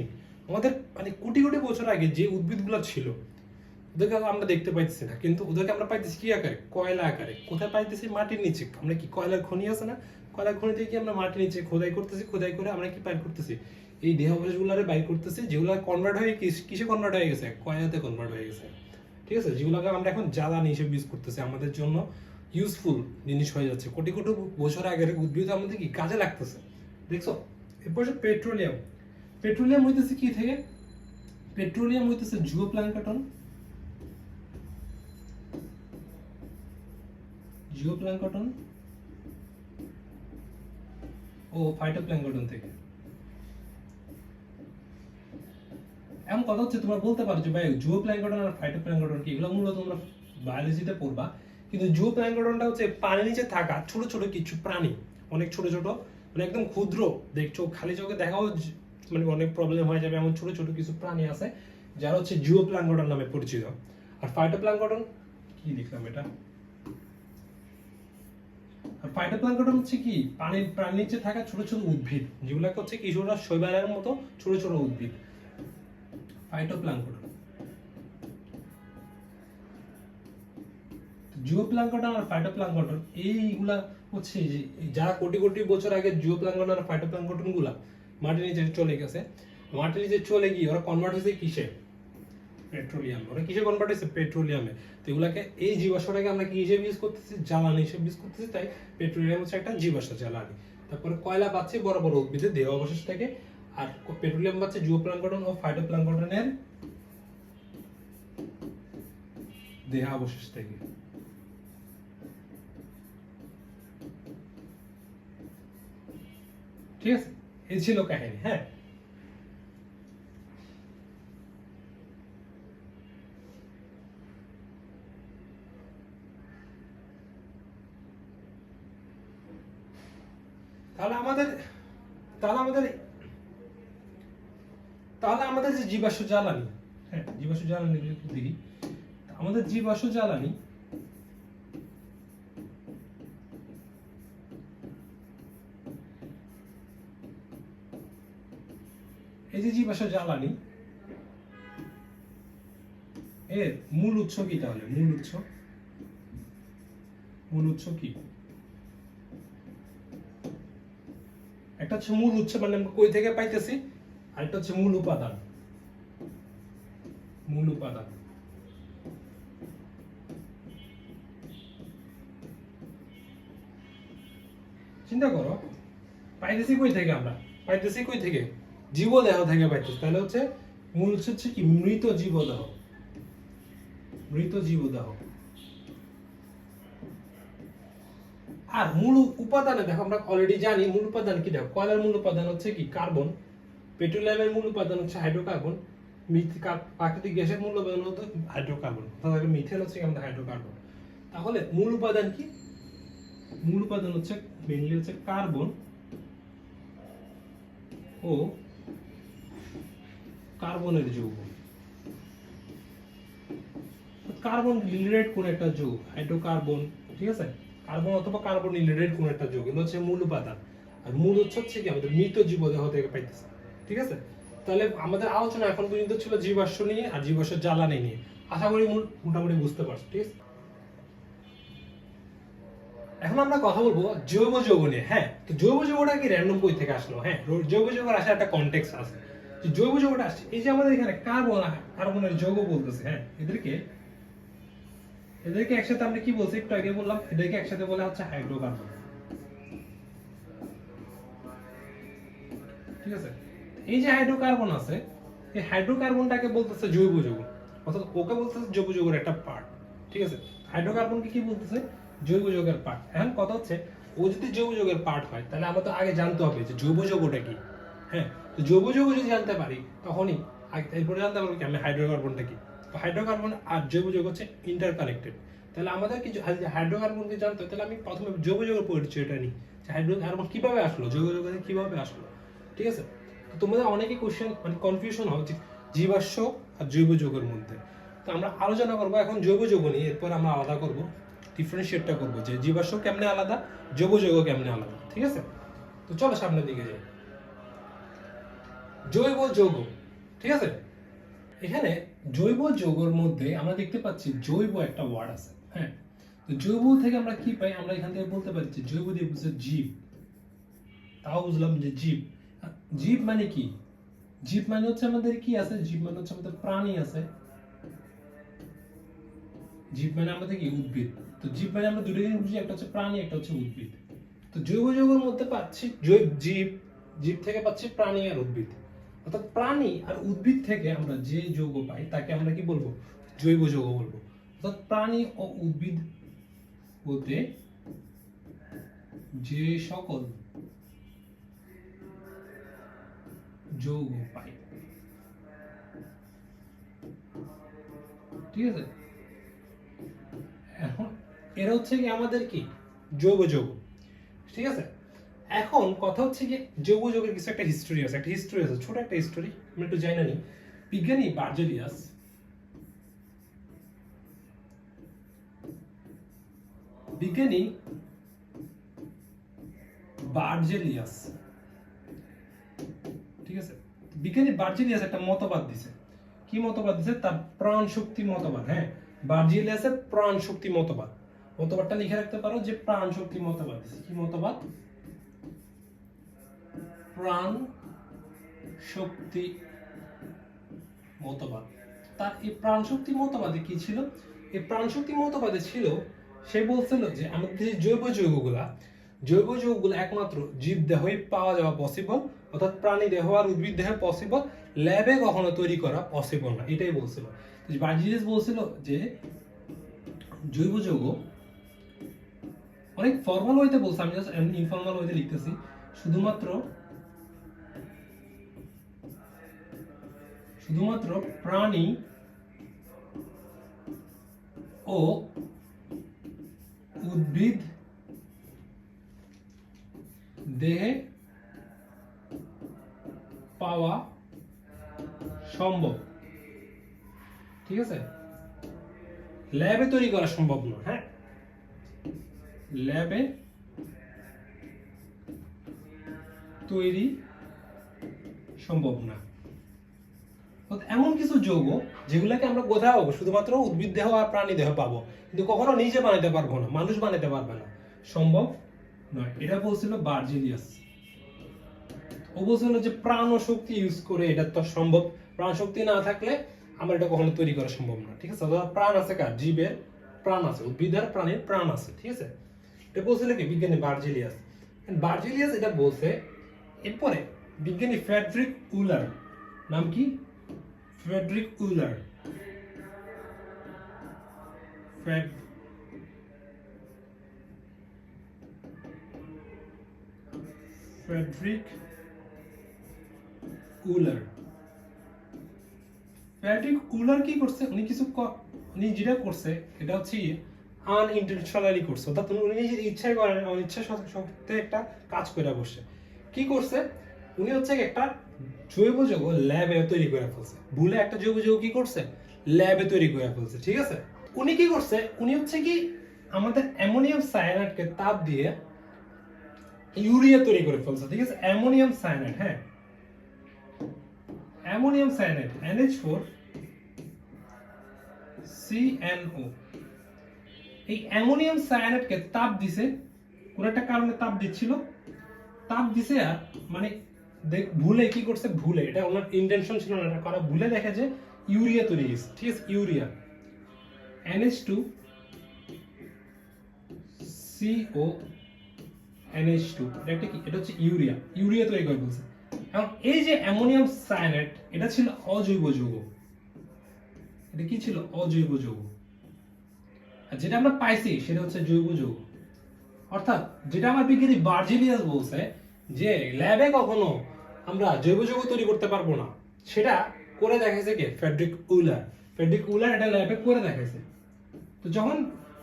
আমাদের মানে কোটি কোটি বছর আগে যে উদ্ভিদগুলো ছিল ওদেরকে আমরা দেখতে পাইতেছি না, কিন্তু ওদেরকে আমরা পাইতেছি কি আকারে, কয়লা আকারে। কোথায় পাইতেছি, মাটির নিচে। আমরা কি কয়লার খনি আছে না, কয়লার খনি থেকে আমরা মাটির নিচে খোদাই করতেছি, খোদাই করে আমরা কি বাইর করতেছি, এই দেহাবশেষগুলোরে বাইর করতেছি, যেগুলো কনভার্ট হয়ে কিসে কনভার্ট হয়ে গেছে, কয়লাতে কনভার্ট হয়ে গেছে, ঠিক আছে। যেগুলোকে আমরা এখন জ্বালানি হিসেবে ইউজ করতেছি, আমাদের জন্য ইউজফুল জিনিস হয়ে যাচ্ছে। কোটি কোটি বছর আগের উদ্ভিদ আমাদের কি কাজে লাগতেছে, দেখছো। এরপর পেট্রোলিয়াম। পেট্রোলিয়াম হইতেছে কি থেকে, পেট্রোলিয়াম হইতেছে জুওপ্ল্যাঙ্কটন, ও ফাইটোপ্ল্যাঙ্কটন থেকে। এমন কথা হচ্ছে, তোমরা বলতে পারো যে ভাই জুওপ্ল্যাঙ্কটন আর ফাইটোপ্ল্যাঙ্কটন কি, এগুলো মূলত তোমরা বায়োলজিতে পড়বা, কিন্তু জুওপ্ল্যাঙ্কটনটা হচ্ছে পানির নিচে থাকা ছোট ছোট কিছু প্রাণী, অনেক ছোট ছোট, মানে একদম ক্ষুদ্র, দেখছো খালি চোখে দেখাও মানে অনেক প্রবলেম হয়ে যাবে, এমন ছোট ছোট কিছু প্রাণী আছে যারা হচ্ছে জুওপ্ল্যাঙ্কটন নামে পরিচিত। আর ফাইটোপ্ল্যাঙ্কটন কি লিখলাম এটা, আর ফাইটোপ্ল্যাঙ্কটন হচ্ছে কি প্রাণীর নিচে থাকা ছোট ছোট উদ্ভিদ, যেগুলোকে হচ্ছে কিশোররা শৈবালের মতো ছোট ছোট উদ্ভিদ, ফাইটোপ্ল্যাঙ্কটন। জিওপ্ল্যাঙ্কটন আর ফাইটোপ্ল্যাঙ্কটন এইগুলা হচ্ছে যে যারা কোটি কোটি বছর আগে জিওপ্ল্যাঙ্কটন আর ফাইটোপ্ল্যাঙ্কটন গুলা মাটির নিচে চলে গেছে, মাটির নিচে চলে গিয়ে ওরা কনভার্ট হয়েছে কিসে? পেট্রোলিয়াম। ওরা কিসে কনভার্ট হয়েছে? পেট্রোলিয়ামে। তো এগুলাকে এই জীবাশ্মটাকে আমরা কি হিসেবে ইউজ করতেছি? জ্বালানি হিসেবে ইউজ করতেছি। তাই পেট্রোলিয়াম হচ্ছে একটা জীবাশ্ম জ্বালানি। তারপরে কয়লা পাচ্ছে বড় বড় উদ্ভিদের দেহ অবশেষ থেকে, আর পেট্রোলিয়াম পাচ্ছে জিওপ্ল্যাঙ্কটন ও ফাইটোপ্ল্যাঙ্কটনের দেহ অবশেষ থেকে। ঠিক আছে, এই ছিল কাহিনী। হ্যাঁ, তাহলে আমাদের তাহলে আমাদের তাহলে আমাদের যে জীবাশ্ম জ্বালানি, হ্যাঁ জীবাশ্ম জ্বালানি দেখি, আমাদের জীবাশ্ম জ্বালানি এই যে জীবাশ্ম জ্বালানি এর মূল উৎস কি? তাহলে মূল উৎস কি? একটা হচ্ছে মূল উৎস, মানে আমরা কই থেকে পাইতেছি, আর একটা হচ্ছে মূল উপাদান। চিন্তা করো, পাইতেছি কই থেকে? আমরা পাইতেছি কই থেকে? জীবদেহ থেকে পাইতেছি। তাহলে হচ্ছে মূল উৎস হচ্ছে কি? মৃত জীবদেহ। আর মূল উপাদানে দেখো, আমরা অলরেডি জানি মূল উপাদান কি। দেখো, কয়লার মূল উপাদান হচ্ছে কি? কার্বন। পেট্রোলিয়ামের মূল উপাদান হচ্ছে হাইড্রোকার্বন। প্রাকৃতিক গ্যাসের মূল উপাদান হচ্ছে হাইড্রোকার্বন, তাহলে মিথেন হচ্ছে আমাদের হাইড্রোকার্বন। তাহলে মূল উপাদান কি? মূল উপাদান হচ্ছে মেইনলি হচ্ছে কার্বন ও কার্বনের যৌগ। কার্বন রিলেটেড কোন একটা যৌগ, হাইড্রোকার্বন। ঠিক আছে, কার্বন অথবা কার্বন রিলেটেড কোন একটা যৌগ, এগুলো হচ্ছে মূল উপাদান। আর মূল হচ্ছে কি? আমাদের মৃত জীবদেহ থেকে পাইতেছে। ঠিক আছে, তাহলে আমাদের আলোচনা এখন পর্যন্ত ছিল জীবাশ্ম নিয়ে আর জীবাশ্ম জ্বালানি নিয়ে। আশা করি মোটামুটি বুঝতে পারছো। ঠিক আছে, এখন আমরা কথা বলবো জৈব যৌগ নিয়ে। হ্যাঁ, তো জৈব যৌগটা কি র্যান্ডম কই থেকে আসলো? হ্যাঁ, জৈব যৌগের আসার একটা কনটেক্সট আছে। যে জৈব যৌগটা আসছে, এই যে আমাদের এখানে কার্বনের যৌগ বলতেছে। হ্যাঁ, এদেরকে একসাথে আমরা কি বলছি? একটু আগে বললাম, এদেরকে একসাথে বলা হচ্ছে হাইড্রোকার্বন। ঠিক আছে, এই যে হাইড্রোকার্বন আছে, এই হাইড্রোকার্বনটাকে বলতেছে জৈব যৌগ, অর্থাৎ ওকে বলতেছে জৈব যৌগের একটা পার্ট। ঠিক আছে, হাইড্রোকার্বনকে কি বলতেছে? জৈব যৌগের পার্ট। এখন কথা হচ্ছে, ও যদি জৈব যৌগের পার্ট হয়, তাহলে আমাদের আগে জানতে হবে যে জৈব যৌগটা কি। হ্যাঁ, তো জৈব যৌগ যদি জানতে পারি, তখনই এরপরে জানতে পারবো কি আমি হাইড্রোকার্বনটা কি। তো হাইড্রোকার্বন আর জৈব যৌগ হচ্ছে ইন্টারকানেক্টেড। তাহলে আমাদের কিছু হাইড্রোকার্বনকে জানতে হয়, তাহলে আমি প্রথমে জৈব যৌগের পরিচয়টা নিই, যে হাইড্রোকার্বন কিভাবে আসলো, জৈব যৌগ কিভাবে আসলো। ঠিক আছে, তো তোমাদের অনেকে কোশ্চেন মানে কনফিউশন হয় জীবাশ্ম আর জৈব যৌগের মধ্যে। তো আমরা আলোচনা করবো এখন জৈব যৌগ নিয়ে, এরপর আমরা আলাদা করবো, ডিফারেন্সিয়েটটা করবো যে জীবাশ্ম কেমনে আলাদা, জৈব যৌগ কেমনে আলাদা। ঠিক আছে, তো চলো সামনের দিকে যাই। জৈব যৌগ। ঠিক আছে, এখানে জৈব যৌগের মধ্যে আমরা দেখতে পাচ্ছি জৈব একটা ওয়ার্ড আছে। হ্যাঁ, তো জৈব থেকে আমরা কি পাই? আমরা এখান থেকে বলতে পারি যে জৈব দিয়ে বুঝছে জীব। তাও বুঝলাম যে জীব। জীব মানে কি? জীব মানে হচ্ছে আমাদের কি আছে? জীব মানে হচ্ছে আমাদের প্রাণী আছে। জীব মানে আমাদের কি? উদ্ভিদ। তো জীব মানে আমরা দুটো জিনিস বুঝি, একটা হচ্ছে প্রাণী, একটা হচ্ছে উদ্ভিদ। তো জৈব যৌগের মধ্যে পাচ্ছি জীব থেকে পাচ্ছি প্রাণী আর উদ্ভিদ। অর্থাৎ প্রাণী আর উদ্ভিদ থেকে আমরা যে যৌগ পাই তাকে আমরা কি বলবো? জৈব যৌগ বলবো। অর্থাৎ প্রাণী ও উদ্ভিদ বলতে যে সকল যৌগ পাই, ঠিক আছে, এখন এরা হচ্ছে কি আমাদের কি? জৈব যৌগ। ঠিক আছে, এখন কথা হচ্ছে কি জৈব যৌগের কিছু একটা হিস্টোরি আছে, ছোট একটা হিস্টোরি আমরা একটু জানি না নি। বিজ্ঞানী বার্জেলিয়াস, ঠিক আছে? বিজ্ঞানী বার্জেলিয়াস একটা মতবাদ দিছে। কি মতবাদ দিছে? তার প্রাণ শক্তি মতবাদ। হ্যাঁ, বার্জেলিয়াসের প্রাণ শক্তি মতবাদ। মতবাদটা লিখে রাখতে পারো যে প্রাণ শক্তি মতবাদ দিছে। কি মতবাদ? প্রাণ শক্তি মতবাদ। তার এই প্রাণ শক্তি মতবাদে কি ছিল? এই প্রাণ শক্তি মতবাদে ছিল, সে বলছিল যে আমাদের যে জৈব যৌগগুলো একমাত্র জীব দেহে পাওয়া যাওয়া পসিবল, অর্থাৎ প্রাণী দেহ আর উদ্ভিদ দেহে পসিবল, ল্যাবে কখনো তৈরি করা পসিবল না। এটাই বলছিল। বার্জেলিয়াস বলছিল যে জৈব যৌগ, অনেক ফর্মাল ওয়েতে বলছে, আমি জাস্ট ইনফর্মাল ওয়েতে লিখতেছি, শুধুমাত্র প্রাণী ও উদ্ভিদ দেহে পাওয়া সম্ভব, ঠিক আছে? ল্যাবে তৈরি করা সম্ভব নয়। হ্যাঁ, ল্যাবে তৈরি সম্ভব না। এমন কিছু যৌগ যেগুলোকে আমরা কোথাও পাবো? শুধুমাত্র উদ্ভিদ দেহ আর প্রাণী দেহ পাবো, কিন্তু কখনো নিজে বানাতে পারবো না, মানুষ বানাতে পারবে না, সম্ভব নয়। এটা বলছিল বার্জেলিয়াস। ও বলছিল যে প্রাণ ও শক্তি ইউজ করে এটা তো সম্ভব, প্রাণ শক্তি না থাকলে আমরা এটা কখনো তৈরি করা সম্ভব না, ঠিক আছে? প্রাণ আছে কার? জীবের প্রাণ আছে, উদ্ভিদের প্রাণীর প্রাণ আছে, ঠিক আছে? এটা বলছিল কি? বিজ্ঞানী বার্জেলিয়াস এটা বলছে। এরপরে বিজ্ঞানী ফ্রেডরিক উলার, নাম কি? ফ্রেডরিক উলার। ফ্রেডরিক উলার কি করছে? উনি যেটা করছে এটা হচ্ছে আনইনটেনশনালি করছে, অর্থাৎ উনি নিজের ইচ্ছাই করেন, অনিচ্ছা সত্ত্বে একটা কাজ করে বসে। কি করছে? উনি হচ্ছে একটা জৈব যৌগ ল্যাবে তৈরি করে ফেলছে। ভুলে একটা জৈব যৌগ কি করছে? ল্যাবে তৈরি করে ফেলছে, ঠিক আছে? উনি কি করছে? উনি হচ্ছে কি আমাদের অ্যামোনিয়াম সায়ানাইডকে তাপ দিয়ে ইউরিয়া তৈরি করে ফেলছে, ঠিক আছে? অ্যামোনিয়াম সায়ানাইড, হ্যাঁ, অ্যামোনিয়াম সায়ানাইড NH4 CNO। এই অ্যামোনিয়াম সায়ানাইডকে তাপ দিছে, কোন একটা কারণে তাপ দিচ্ছিল, তাপ দিছে আর মানে ভুলে কি করছে? ভুলে, এটা ওনার ইন্টেনশন ছিল না এটা করা, ভুলে দেখে যে ইউরিয়া তৈরি হয়েছে, ঠিক আছে? ইউরিয়া NH2 CO NH2, এটা কি? এটা হচ্ছে ইউরিয়া তৈরি করে ফেলছে। এখন এই যে অ্যামোনিয়াম সায়ানাইড, এটা ছিল অজৈব যৌগ। এটা কি ছিল? অজৈব যৌগ। আর যেটা আমরা পাইছি সেটা হচ্ছে জৈব যৌগ। অর্থাৎ যেটা আমার বিজ্ঞানী বার্জেলিয়াস বলছে যে ল্যাবে কখনো আমরা জৈব যৌগ তৈরি করতে পারবো না, সেটা করে দেখাইছে কে? ফ্রেডরিক উলার এটা ল্যাবে করে দেখাইছে। তো যখন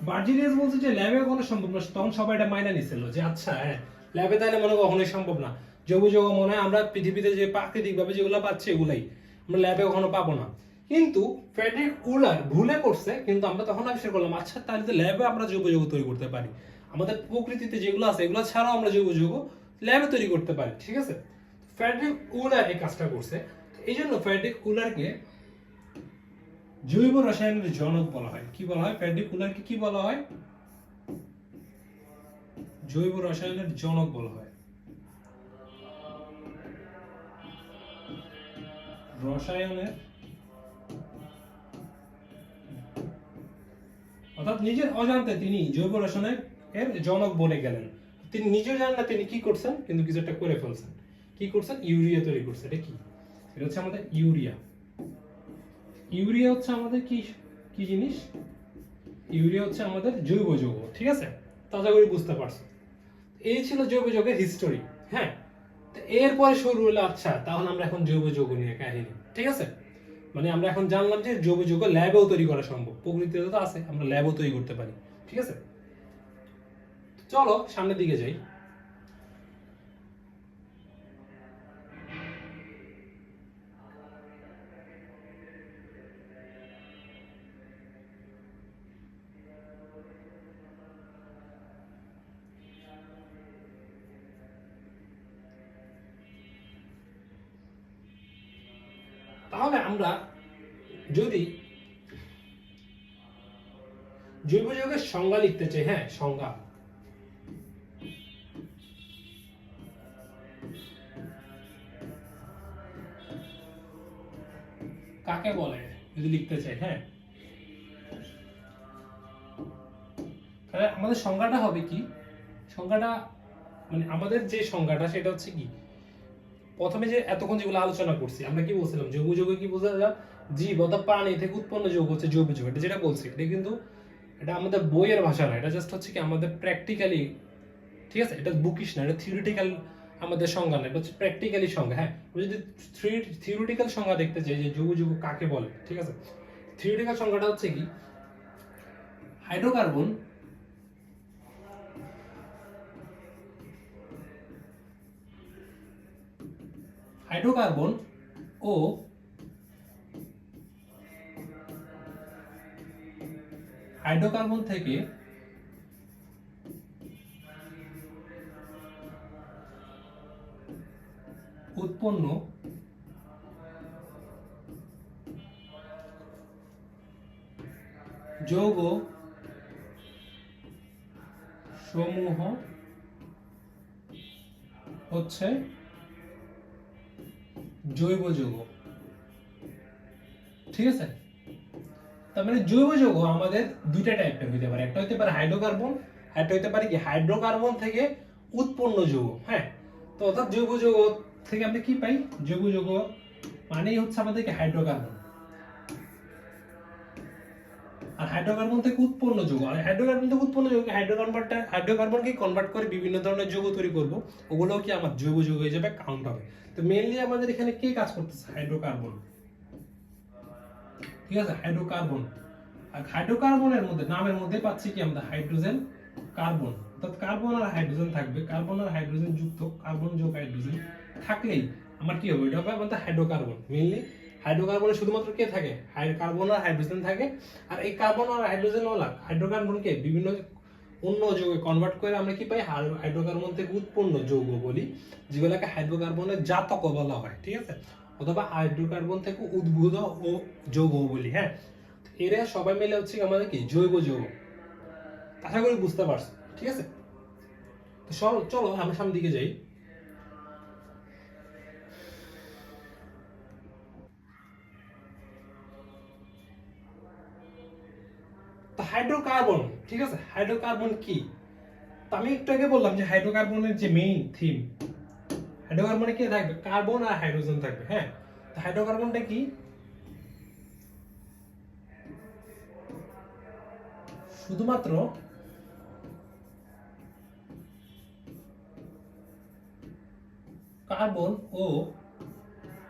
বার্জেলিয়াস বলছে যে ল্যাবে কখনো সম্ভব না, তখন সবাই এটা মাইনা নিছিল যে আচ্ছা, হ্যাঁ, ল্যাবে তাহলে মনে কখনোই সম্ভব না, জৈব যৌগ মনে হয় আমরা পৃথিবীতে যে প্রাকৃতিক ভাবে যেগুলো পাচ্ছি এগুলাই আমরা ল্যাবে কখনো পাবো না। কিন্তু ফ্রেডরিক উলার ভুলে করছে, কিন্তু আমরা তখন আবিষ্কার করলাম আচ্ছা তাহলে তো ল্যাবে আমরা জৈব যৌগ তৈরি করতে পারি, আমাদের প্রকৃতিতে যেগুলো আছে এগুলো ছাড়াও আমরা জৈব যৌগ ল্যাবে তৈরি করতে পারি, ঠিক আছে? ফ্রেডরিক উলার এই কাজটা করছে। এই জন্য ফ্রেডরিক উলারকে জৈব রসায়নের জনক বলা হয়। কি বলা হয়? ফ্রেডরিক উলারকে কি বলা হয়? জৈব রসায়নের জনক বলা হয়। রসায়নের, অর্থাৎ নিজের অজান্তে তিনি জৈব রসায়নের জনক বলে গেলেন। তিনি নিজেও জানেন না তিনি কি করছেন, কিন্তু কিছু একটা করে ফেলছেন। কি করছেন? ইউরিয়া তৈরি করছে। এটা কি? এটা হচ্ছে আমাদের ইউরিয়া। ইউরিয়া হচ্ছে আমাদের কি কি জিনিস? ইউরিয়া হচ্ছে আমাদের জৈব যৌগ, ঠিক আছে? তাজা করে বুঝতে পারছো। এই ছিল জৈব যৌগের হিস্টোরি। হ্যাঁ, তো এরপরে শুরু হলো আচ্ছা তাহলে আমরা এখন জৈব যৌগ নিয়ে কাহিনী, ঠিক আছে? মানে আমরা এখন জানলাম যে জৈব যৌগ ল্যাবেও তৈরি করা সম্ভব, প্রকৃতিতে তো আছে, আমরা ল্যাবেও তৈরি করতে পারি, ঠিক আছে? চলো সামনের দিকে যাই। তাহলে আমরা যদি জৈব যৌগের সংজ্ঞা লিখতে চাই, হ্যাঁ সংজ্ঞা, কাকে বলে যদি লিখতে চাই, হ্যাঁ তাহলে আমাদের সংজ্ঞাটা হবে কি, সংজ্ঞাটা মানে আমাদের যে সংজ্ঞাটা সেটা হচ্ছে কি, প্রথমে যে এতক্ষণ যেগুলো আলোচনা করছি আমরা কি বলছিলাম, জৈব যৌগ কি বোঝালাম, জীব অর্থাৎ প্রাণী থেকে উৎপন্ন যৌগ হচ্ছে জৈব যৌগ, এটা যেটা বলছি এটা কিন্তু এটা আমাদের বইয়ের ভাষা না, এটা জাস্ট হচ্ছে কি আমাদের প্র্যাকটিক্যালি, ঠিক আছে, এটা বুকিশ না, এটা থিওরিটিক্যাল আমাদের সংজ্ঞা না, এটা হচ্ছে প্র্যাকটিক্যালি সংজ্ঞা। হ্যাঁ যদি থিওরিটিক্যাল সংজ্ঞা দেখতে চাই যে জৈব যৌগ কাকে বলে, ঠিক আছে, থিওরিটিক্যাল সংজ্ঞাটা হচ্ছে কি, হাইড্রোকার্বন হাইড্রোকার্বন ও হাইড্রোকার্বন থেকে উৎপন্ন যৌগ সমূহ হচ্ছে জৈব যৌগ, ঠিক আছে। তার মানে জৈব যৌগ আমাদের দুইটা টাইপের হইতে পারে, একটা হইতে পারে হাইড্রোকার্বন, একটা হইতে পারে কি হাইড্রোকার্বন থেকে উৎপন্ন যৌগ। হ্যাঁ তো অর্থাৎ জৈব যৌগ থেকে আমরা কি পাই, জৈব যৌগ মানেই হচ্ছে আমাদের কি হাইড্রোকার্বন, আর হাইড্রোকার্বন থেকে উৎপন্ন যৌগ, আর হাইড্রোকার্বন থেকে উৎপন্ন যৌগ হাইড্রোকার্বনকে কনভার্ট করে বিভিন্ন ধরনের যৌগ তৈরি করব, ওগুলোও কি আমার জৈব যৌগ হিসেবে কাউন্ট হবে। তো মেইনলি আমাদের এখানে কে কাজ করতেছে, হাইড্রোকার্বন, ঠিক আছে, হাইড্রোকার্বন। আর হাইড্রোকার্বনের মধ্যে নামের মধ্যে পাচ্ছি কি আমরা হাইড্রোজেন কার্বন, অর্থাৎ কার্বন আর হাইড্রোজেন থাকবে, কার্বন আর হাইড্রোজেন যুক্ত, কার্বন যোগ হাইড্রোজেন থাকলেই আমার কি হবে, এটা হবে আমাদের হাইড্রোকার্বন। মেইনলি হাইড্রোকার্বনে শুধুমাত্র কে থাকে, কার্বন আর হাইড্রোজেন থাকে, আর এই কার্বন আর হাইড্রোজেন ওলা হাইড্রোকার্বনকে বিভিন্ন অন্য যৌগে কনভার্ট করে আমরা কি পাই, হাইড্রোকার্বন থেকে উৎপন্ন যৌগ বলি, যেগুলোকে হাইড্রোকার্বনের জাতক বলা হয়, ঠিক আছে, অথবা হাইড্রোকার্বন থেকে উদ্ভূত ও যৌগ বলি। হ্যাঁ এরা সবাই মিলে হচ্ছে আমাদের কি জৈব যৌগ, আশা করি বুঝতে পারছো, ঠিক আছে। তো চলো আমরা সামনের দিকে যাই। তো হাইড্রোকার্বন, ঠিক আছে, হাইড্রোকার্বন কি, তো আমি একটু আগে বললাম যে হাইড্রোকার্বনের যে মেইন থিম, হাইড্রোকার্বনে কি থাকবে, কার্বন আর হাইড্রোজেন থাকবে। হ্যাঁ তো হাইড্রোকার্বনটা কি, শুধুমাত্র কার্বন ও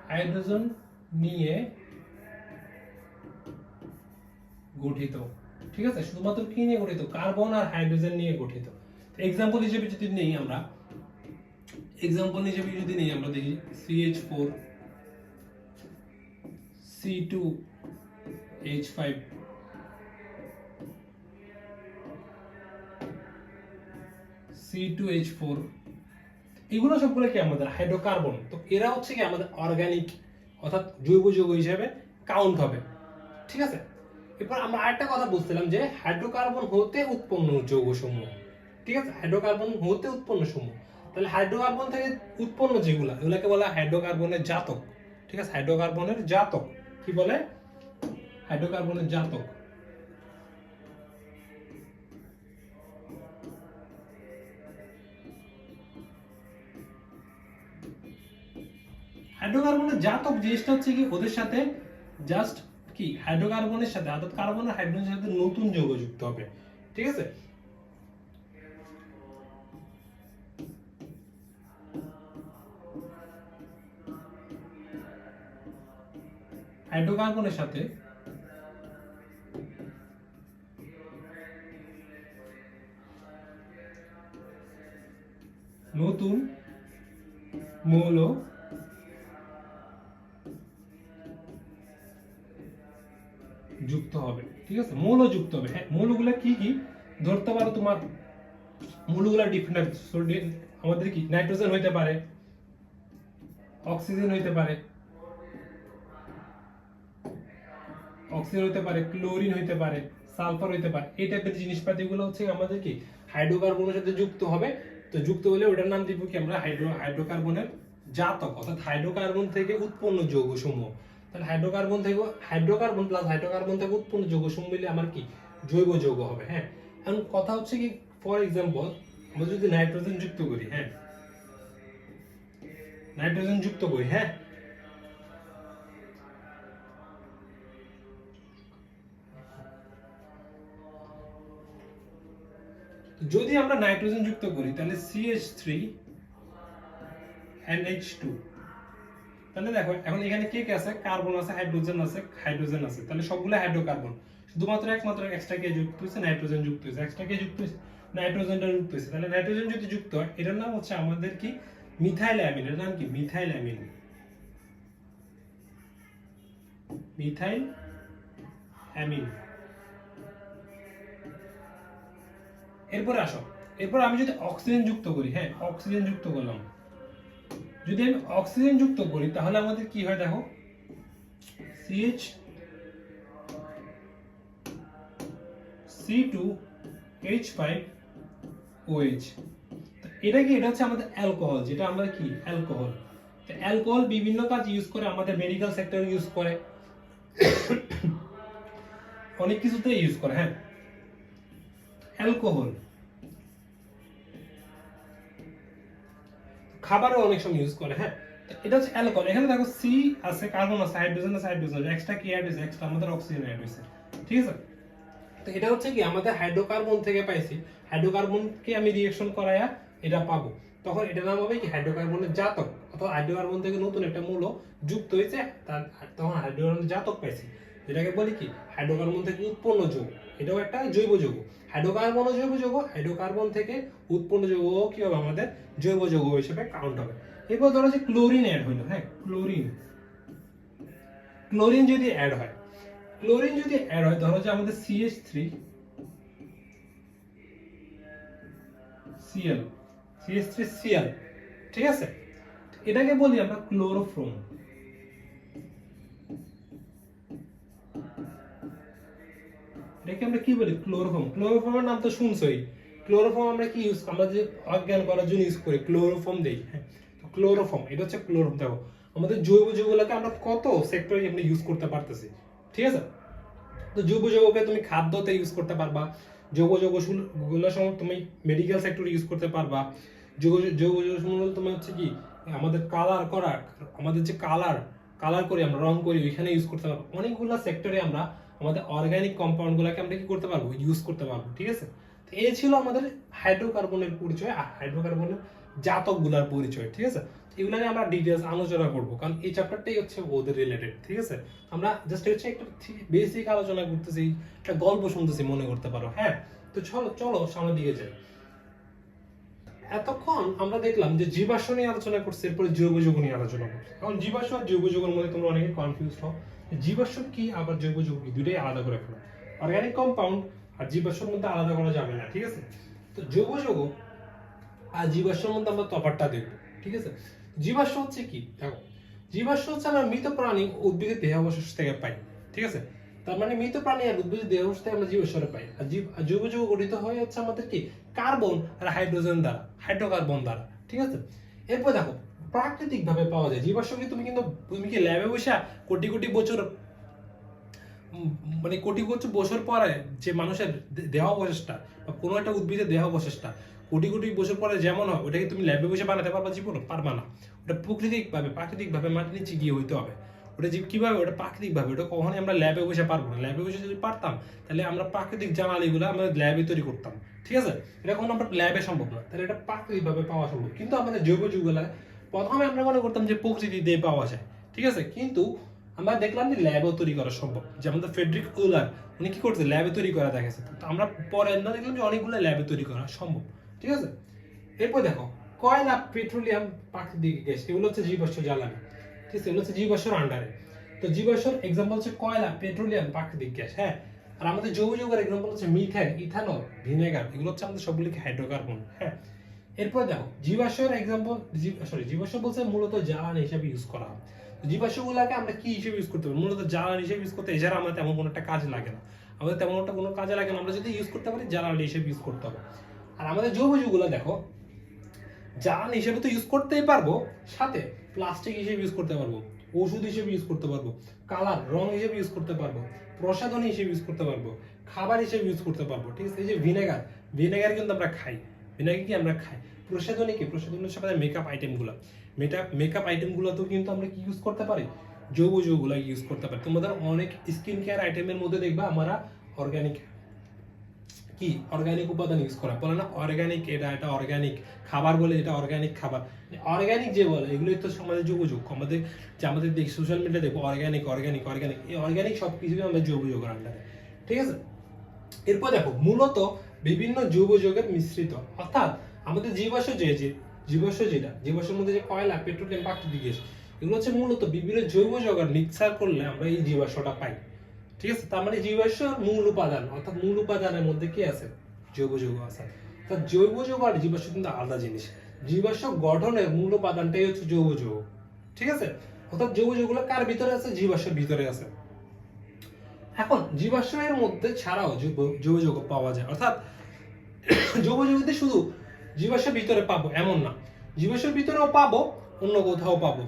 হাইড্রোজেন নিয়ে গঠিত, ঠিক আছে, শুধুমাত্র কি নিয়ে গঠিত, কার্বন আর হাইড্রোজেন নিয়ে গঠিত। এক্সাম্পল হিসেবে যদি নেই আমরা, দেখি CH4 C2H5 C2H4, এগুলো সবগুলো কি আমাদের হাইড্রোকার্বন। তো এরা হচ্ছে কি আমাদের অর্গানিক অর্থাৎ জৈব যৌগ হিসেবে কাউন্ট হবে, ঠিক আছে। এরপর আমরা আরেকটা কথা বুঝছিলাম যে হাইড্রোকার্বন হতে উৎপন্ন যৌগ সমূহ, ঠিক আছে, হাইড্রোকার্বন হতে উৎপন্ন সমূহ, তাহলে হাইড্রোকার্বন থেকে উৎপন্ন যেগুলা এগুলাকে বলা হয় হাইড্রোকার্বনের জাতক, ঠিক আছে, হাইড্রোকার্বনের জাতক কি বলে, হাইড্রোকার্বনের জাতক। হাইড্রোকার্বনের জাতক জিনিসটা হচ্ছে কি ওদের সাথে জাস্ট কি হাইড্রোকার্বনের সাথে অর্থাৎ কার্বন আর হাইড্রোজেনের সাথে নতুন যৌগ যুক্ত হবে, ঠিক আছে। হাইড্রোকার্বনের সাথে নতুন মৌল যুক্ত হবে, ঠিক আছে, মৌল যুক্ত হবে। হ্যাঁ মৌলগুলো কি কি ধরতে পারো, তোমার মৌলগুলো ডিফারেন্ট, আমাদের কি নাইট্রোজেন হইতে পারে, অক্সিজেন হইতে পারে, অক্সিজেন হতে পারে, ক্লোরিন হতে পারে, সালফার হতে পারে, এই টাইপের জিনিসপাতিগুলো হচ্ছে আমাদের কি হাইড্রোকার্বনের সাথে যুক্ত হবে। তো যুক্ত হলে ওটার নাম দিব কি আমরা হাইড্রোকার্বনের জাতক, অর্থাৎ হাইড্রোকার্বন থেকে উৎপন্ন যৌগসমূহ। তাহলে হাইড্রোকার্বন প্লাস হাইড্রোকার্বন থেকে উৎপন্ন যৌগসমূহ মিলে আমার কি জৈব যৌগ হবে। হ্যাঁ, এখন কথা হচ্ছে কি, ফর এক্সাম্পল আমরা যদি নাইট্রোজেন যুক্ত করি, হ্যাঁ নাইট্রোজেন যুক্ত করি, হ্যাঁ যদি আমরা নাইট্রোজেন যুক্ত করি তাহলে CH3NH2, তাহলে দেখো এখন এখানে কে কে আছে, কার্বন আছে, হাইড্রোজেন আছে, তাহলে সবগুলো হাইড্রোকার্বন, শুধুমাত্র একমাত্র এক্সট্রা কে যুক্ত হয়েছে, নাইট্রোজেন যুক্ত হয়েছে, এক্সট্রা কে যুক্ত হয়েছে, নাইট্রোজেনটা যুক্ত হয়েছে। তাহলে নাইট্রোজেন যদি যুক্ত হয় এটার নাম হচ্ছে আমাদের কি মিথাইল অ্যামিন, এর নাম কি মিথাইল অ্যামিন, মিথাইল অ্যামিন। এরপরে আসো, এরপর আমি যদি অক্সিজেন যুক্ত করি, হ্যাঁ অক্সিজেন যুক্ত করলাম, যদি আমি অক্সিজেন যুক্ত করি তাহলে আমাদের কি হয় দেখো, CH3H5OH। এটা কি, এটা হচ্ছে আমাদের অ্যালকোহল, যেটা আমরা কি অ্যালকোহল। তো অ্যালকোহল বিভিন্ন কাজ ইউজ করে, আমাদের মেডিকেল সেক্টরে ইউজ করে, অনেক কিছুতে ইউজ করে। হ্যাঁ, অ্যালকোহল খাবারও অনেক সময় ইউজ করে। হ্যাঁ, এটা হচ্ছে অ্যালকোহল। এখানে দেখো সি আছে, কার্বন আছে, হাইড্রোজেন আছে, এক্সট্রা কি অ্যাড হয়েছে, এক্সট্রা আমাদের অক্সিজেন অ্যাড হয়েছে, ঠিক আছে। তো এটা হচ্ছে কি আমাদের হাইড্রোকার্বন থেকে পাইছি, হাইড্রোকার্বনকে আমি রিঅ্যাকশন করায়া এটা পাবো, তখন এটার নাম হবে কি হাইড্রোকার্বনের জাতক, অথবা হাইড্রোকার্বন থেকে নতুন একটা মৌল যুক্ত হয়েছে, তখন হাইড্রোকার্বনের জাতক পাইছি, যেটাকে বলি কি হাইড্রোকার্বন থেকে উৎপন্ন যৌগ। এটাও একটা জৈব যৌগ, হাইড্রোকার্বন ও জৈব যৌগ, হাইড্রোকার্বন থেকে উৎপন্ন যৌগ কি হবে আমাদের জৈব যৌগ হিসেবে কাউন্ট হবে। এরপর ধরো যে ক্লোরিন অ্যাড হইলো, হ্যাঁ ক্লোরিন যদি অ্যাড হয়, ধরো যে আমাদের CH3Cl, ঠিক আছে, এটাকে বলি আমরা ক্লোরোফর্ম। এটাকে আমরা কি বলি ক্লোরোফর্ম। ক্লোরোফর্মের নাম তো শুনছোই, ক্লোরোফর্ম আমরা কি ইউজ, আমরা যে অজ্ঞান করার জন্য ইউজ করি ক্লোরোফর্ম দেই। হ্যাঁ, তো ক্লোরোফর্ম এটা হচ্ছে ক্লোরোফর্ম। দেখো আমাদের জৈব যৌগগুলোকে আমরা কত সেক্টরে আমরা ইউজ করতে পারতেছি, ঠিক আছে। তো জৈব যৌগকে তুমি খাদ্যতে ইউজ করতে পারবা, জৈব যৌগগুলো সময় তুমি মেডিকেল সেক্টরে ইউজ করতে পারবা, জৈব যৌগগুলো তুমি হচ্ছে কি আমাদের কালার করা, আমাদের যে কালার করি আমরা, রং করি, ওইখানে ইউজ করতে পারবো। অনেকগুলো সেক্টরে আমরা আমাদের অর্গানিক কম্পাউন্ড গুলাকে আমরা কি করতে পারবো, ইউজ করতে পারবো, ঠিক আছে। তো এই ছিল আমাদের হাইড্রোকার্বনের পরিচয়, হাইড্রোকার্বনের জাতক গুলার পরিচয়, ঠিক আছে। এগুলো নিয়ে আমরা ডিটেইলস আলোচনা করব, কারণ এই চ্যাপ্টারটাই হচ্ছে ওদের রিলেটেড, ঠিক আছে। আমরা জাস্ট হচ্ছে একটা বেসিক আলোচনা করতেছি, একটা গল্প শুনতেছি মনে করতে পারো। হ্যাঁ, তো চলো সামনের দিকে যাই। এতক্ষণ আমরা দেখলাম যে জীবাশ্ম নিয়ে আলোচনা করছি, এরপরে জৈব যৌগ নিয়ে আলোচনা করছি। কারণ জীবাশ্ম আর জৈব যৌগের মধ্যে তোমরা অনেকে কনফিউজ হও, জীবাশ্ম কি আবার জৈব যৌগ কি, দুটোই আলাদা করে ফেলো। অর্গানিক কম্পাউন্ড আর জীবাশ্মের মধ্যে আলাদা করা যাবে না, ঠিক আছে। তো জৈব যৌগ আর জীবাশ্মের মধ্যে আমরা তফাৎটা দেখব, ঠিক আছে। জীবাশ্ম হচ্ছে কি, দেখো জীবাশ্ম হচ্ছে আমরা মৃত প্রাণী উদ্ভিদের দেহাবশেষ থেকে পাই, ঠিক আছে। তার মানে মৃত প্রাণী আর উদ্ভিদের দেহাবশেষ থেকে আমরা জীবাশ্ম পাই। আর জৈব যৌগ গঠিত হয় হচ্ছে আমাদের কি কার্বন আর হাইড্রোজেন দ্বারা, হাইড্রোকার্বন দ্বারা, ঠিক আছে। এরপর দেখো প্রাকৃতিক ভাবে পাওয়া যায় জীবাশ্ম কি, তুমি কি ল্যাবে বসে কোটি কোটি বছর মানে কোটি কোটি বছর পরে যে মানুষের দেহাবশেষটা বা কোনো একটা উদ্ভিদের দেহাবশেষটা কোটি কোটি বছর পরে যেমন হয়, ওটাকে তুমি ল্যাবে বসে বানাতে পারবা জীবন, পারবা না। ওটা প্রাকৃতিক ভাবে মাটির নিচে গিয়ে হইতে হবে। ওটা কিভাবে, ওটা প্রাকৃতিক ভাবে, ওটা কখনোই আমরা ল্যাবে বসে পারবো না। ল্যাবে বসে যদি পারতাম তাহলে আমরা প্রাকৃতিক জানালিগুলো আমরা ল্যাবে তৈরি করতাম, ঠিক আছে। এটা কখনো আমরা ল্যাবে সম্ভব না, তাহলে এটা প্রাকৃতিক ভাবে পাওয়া সম্ভব। কিন্তু আমাদের জৈব যৌগগুলা প্রথমে আমরা মনে করতাম যে প্রকৃতি দিয়ে পাওয়া যায়, ঠিক আছে। কিন্তু আমরা দেখলাম যে ল্যাবেও তৈরি করা সম্ভব, যেমন ফ্রেডরিক উলার উনি কি করছে, ল্যাবে তৈরি করা দেখেছে। তো আমরা পরে না দেখলাম যে অনেকগুলো ল্যাবে তৈরি করা সম্ভব, ঠিক আছে। এরপর দেখো কয়লা, পেট্রোলিয়াম, প্রাকৃতিক গ্যাস, এগুলো হচ্ছে জীবাশ্ম জ্বালানি, ঠিক আছে, এগুলো হচ্ছে জীবাশ্মের আন্ডারে। তো জীবাশ্মের এক্সাম্পল হচ্ছে কয়লা, পেট্রোলিয়াম, প্রাকৃতিক গ্যাস। হ্যাঁ, আর আমাদের জৈব যৌগের এক্সাম্পল হচ্ছে মিথেন, ইথানল, ভিনেগার, এগুলো হচ্ছে আমাদের সবগুলো হাইড্রোকার্বন। হ্যাঁ, এরপর দেখো জীবাশ্মের এক্সাম্পল, জীবাশ্ম বলছে মূলত জ্বালানি হিসেবে ইউজ করা হয়। জীবাশ্মগুলোকে আমরা কি হিসেবে ইউজ করতে পারি? মূলত জ্বালানি হিসেবে ইউজ করতে, এছাড়া আমাদের তেমন কোনো একটা কাজে লাগে না। আমাদের তেমন একটা কোনো কাজে লাগে না, আমরা যদি ইউজ করতে পারি জ্বালানি হিসেবে ইউজ করতে হবে। আর আমাদের জৈব যৌগগুলো দেখো, জ্বালানি হিসেবে তো ইউজ করতেই পারবো, সাথে প্লাস্টিক হিসেবে ইউজ করতে পারবো, ওষুধ হিসেবে ইউজ করতে পারবো, কালার রং হিসেবে ইউজ করতে পারবো, প্রসাধনী হিসেবে ইউজ করতে পারবো, খাবার হিসেবে ইউজ করতে পারবো। ঠিক আছে, এই যে ভিনেগার, ভিনেগার কিন্তু আমরা খাই, ভিনেগার কি আমরা খাই। প্রসাধনী কি? প্রসাধনীর সাথে মেকআপ আইটেমগুলো, মেকআপ আইটেমগুলোতেও কিন্তু আমরা কি ইউজ করতে পারি? জৈব যৌগগুলো ইউজ করতে পারি। তোমাদের অনেক স্কিন কেয়ার আইটেমের মধ্যে দেখবা আমরা অর্গানিক কি অর্গানিক উপাদান ইউজ করা, বলে না অর্গানিক, এটা অর্গানিক খাবার বলে, এটা অর্গানিক খাবার। অর্গানিক যে বলে এগুলোই তো আমাদের জৈব যৌগ। আমাদের যে আমাদের দেখ সোশ্যাল মিডিয়া দেখবো অর্গানিক অর্গানিক অর্গানিক, এই অর্গানিক সব কিছুই আমাদের জৈব যৌগের আন্ডারে। ঠিক আছে, এরপর দেখো মূলত বিভিন্ন জৈব যৌগের মিশ্রিত, অর্থাৎ আমাদের জীবাশ্ম জীবাশ্মের মধ্যে যে কয়লা, পেট্রোলিয়াম, প্রাকৃতিক গ্যাস, এগুলো হচ্ছে মূলত বিভিন্ন জৈব যৌগের মিক্সার করলে আমরা এই জীবাশ্মটা পাই। ঠিক আছে, তার মানে জীবাশ্মের মূল উপাদান, অর্থাৎ মূল উপাদানের মধ্যে কি আছে? জৈব যৌগ আছে। অর্থাৎ জৈব যৌগ আর জীবাশ্ম কিন্তু আলাদা জিনিস। জীবাশ্ম গঠনের মূল উপাদানটাই হচ্ছে জৈব যৌগ। ঠিক আছে, অর্থাৎ জৈব যৌগগুলো কার ভিতরে আছে? জীবাশ্মের ভিতরে আছে। এখন জীবাশ্মের মধ্যে ছাড়াও জৈব যৌগ পাওয়া যায়, অর্থাৎ জৈব যৌগতে শুধু জীবাশ্মের ভিতরে পাবো এমন না, জীবাশ্মের ভিতরেও পাবো, অন্য কোথাও পাবো।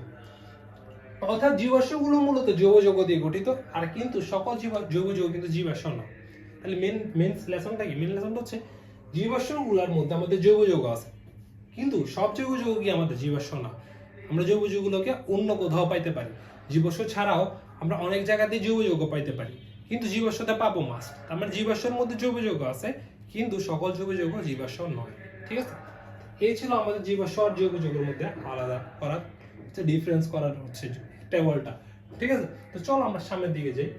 অর্থাৎ জীবাশ্মগুলো মূলত জৈব যৌগ দিয়ে গঠিত, আর কিন্তু সকল জৈব যৌগ কিন্তু জীবাশ্ম না। তাহলে মেন লেসনটা কি? মেন লেসনটা হচ্ছে জীবাশ্মগুলোর মধ্যে আমাদের জৈব যৌগ আছে, কিন্তু সব জৈব যৌগ কি আমাদের জীবাশ্ম না। আমরা জৈব যৌগগুলোকে অন্য কোথাও পাইতে পারি। জীবাশ্ম ছাড়াও আমরা অনেক জায়গাতেই জৈব যৌগ পাইতে পারি, কিন্তু জীবাশ্মতে পাবো মাস্ট। তার মানে জীবাশ্মের মধ্যে জৈব যৌগ আছে, কিন্তু সকল জৈব যৌগ জীবাশ্ম নয়। ঠিক আছে, এই ছিল আমাদের জীবাশ্ম আর জৈব যৌগের মধ্যে আলাদা করার, ডিফারেন্স করার হচ্ছে টেবলটা। ঠিক আছে, তো চলো আমরা সামনের দিকে যাই।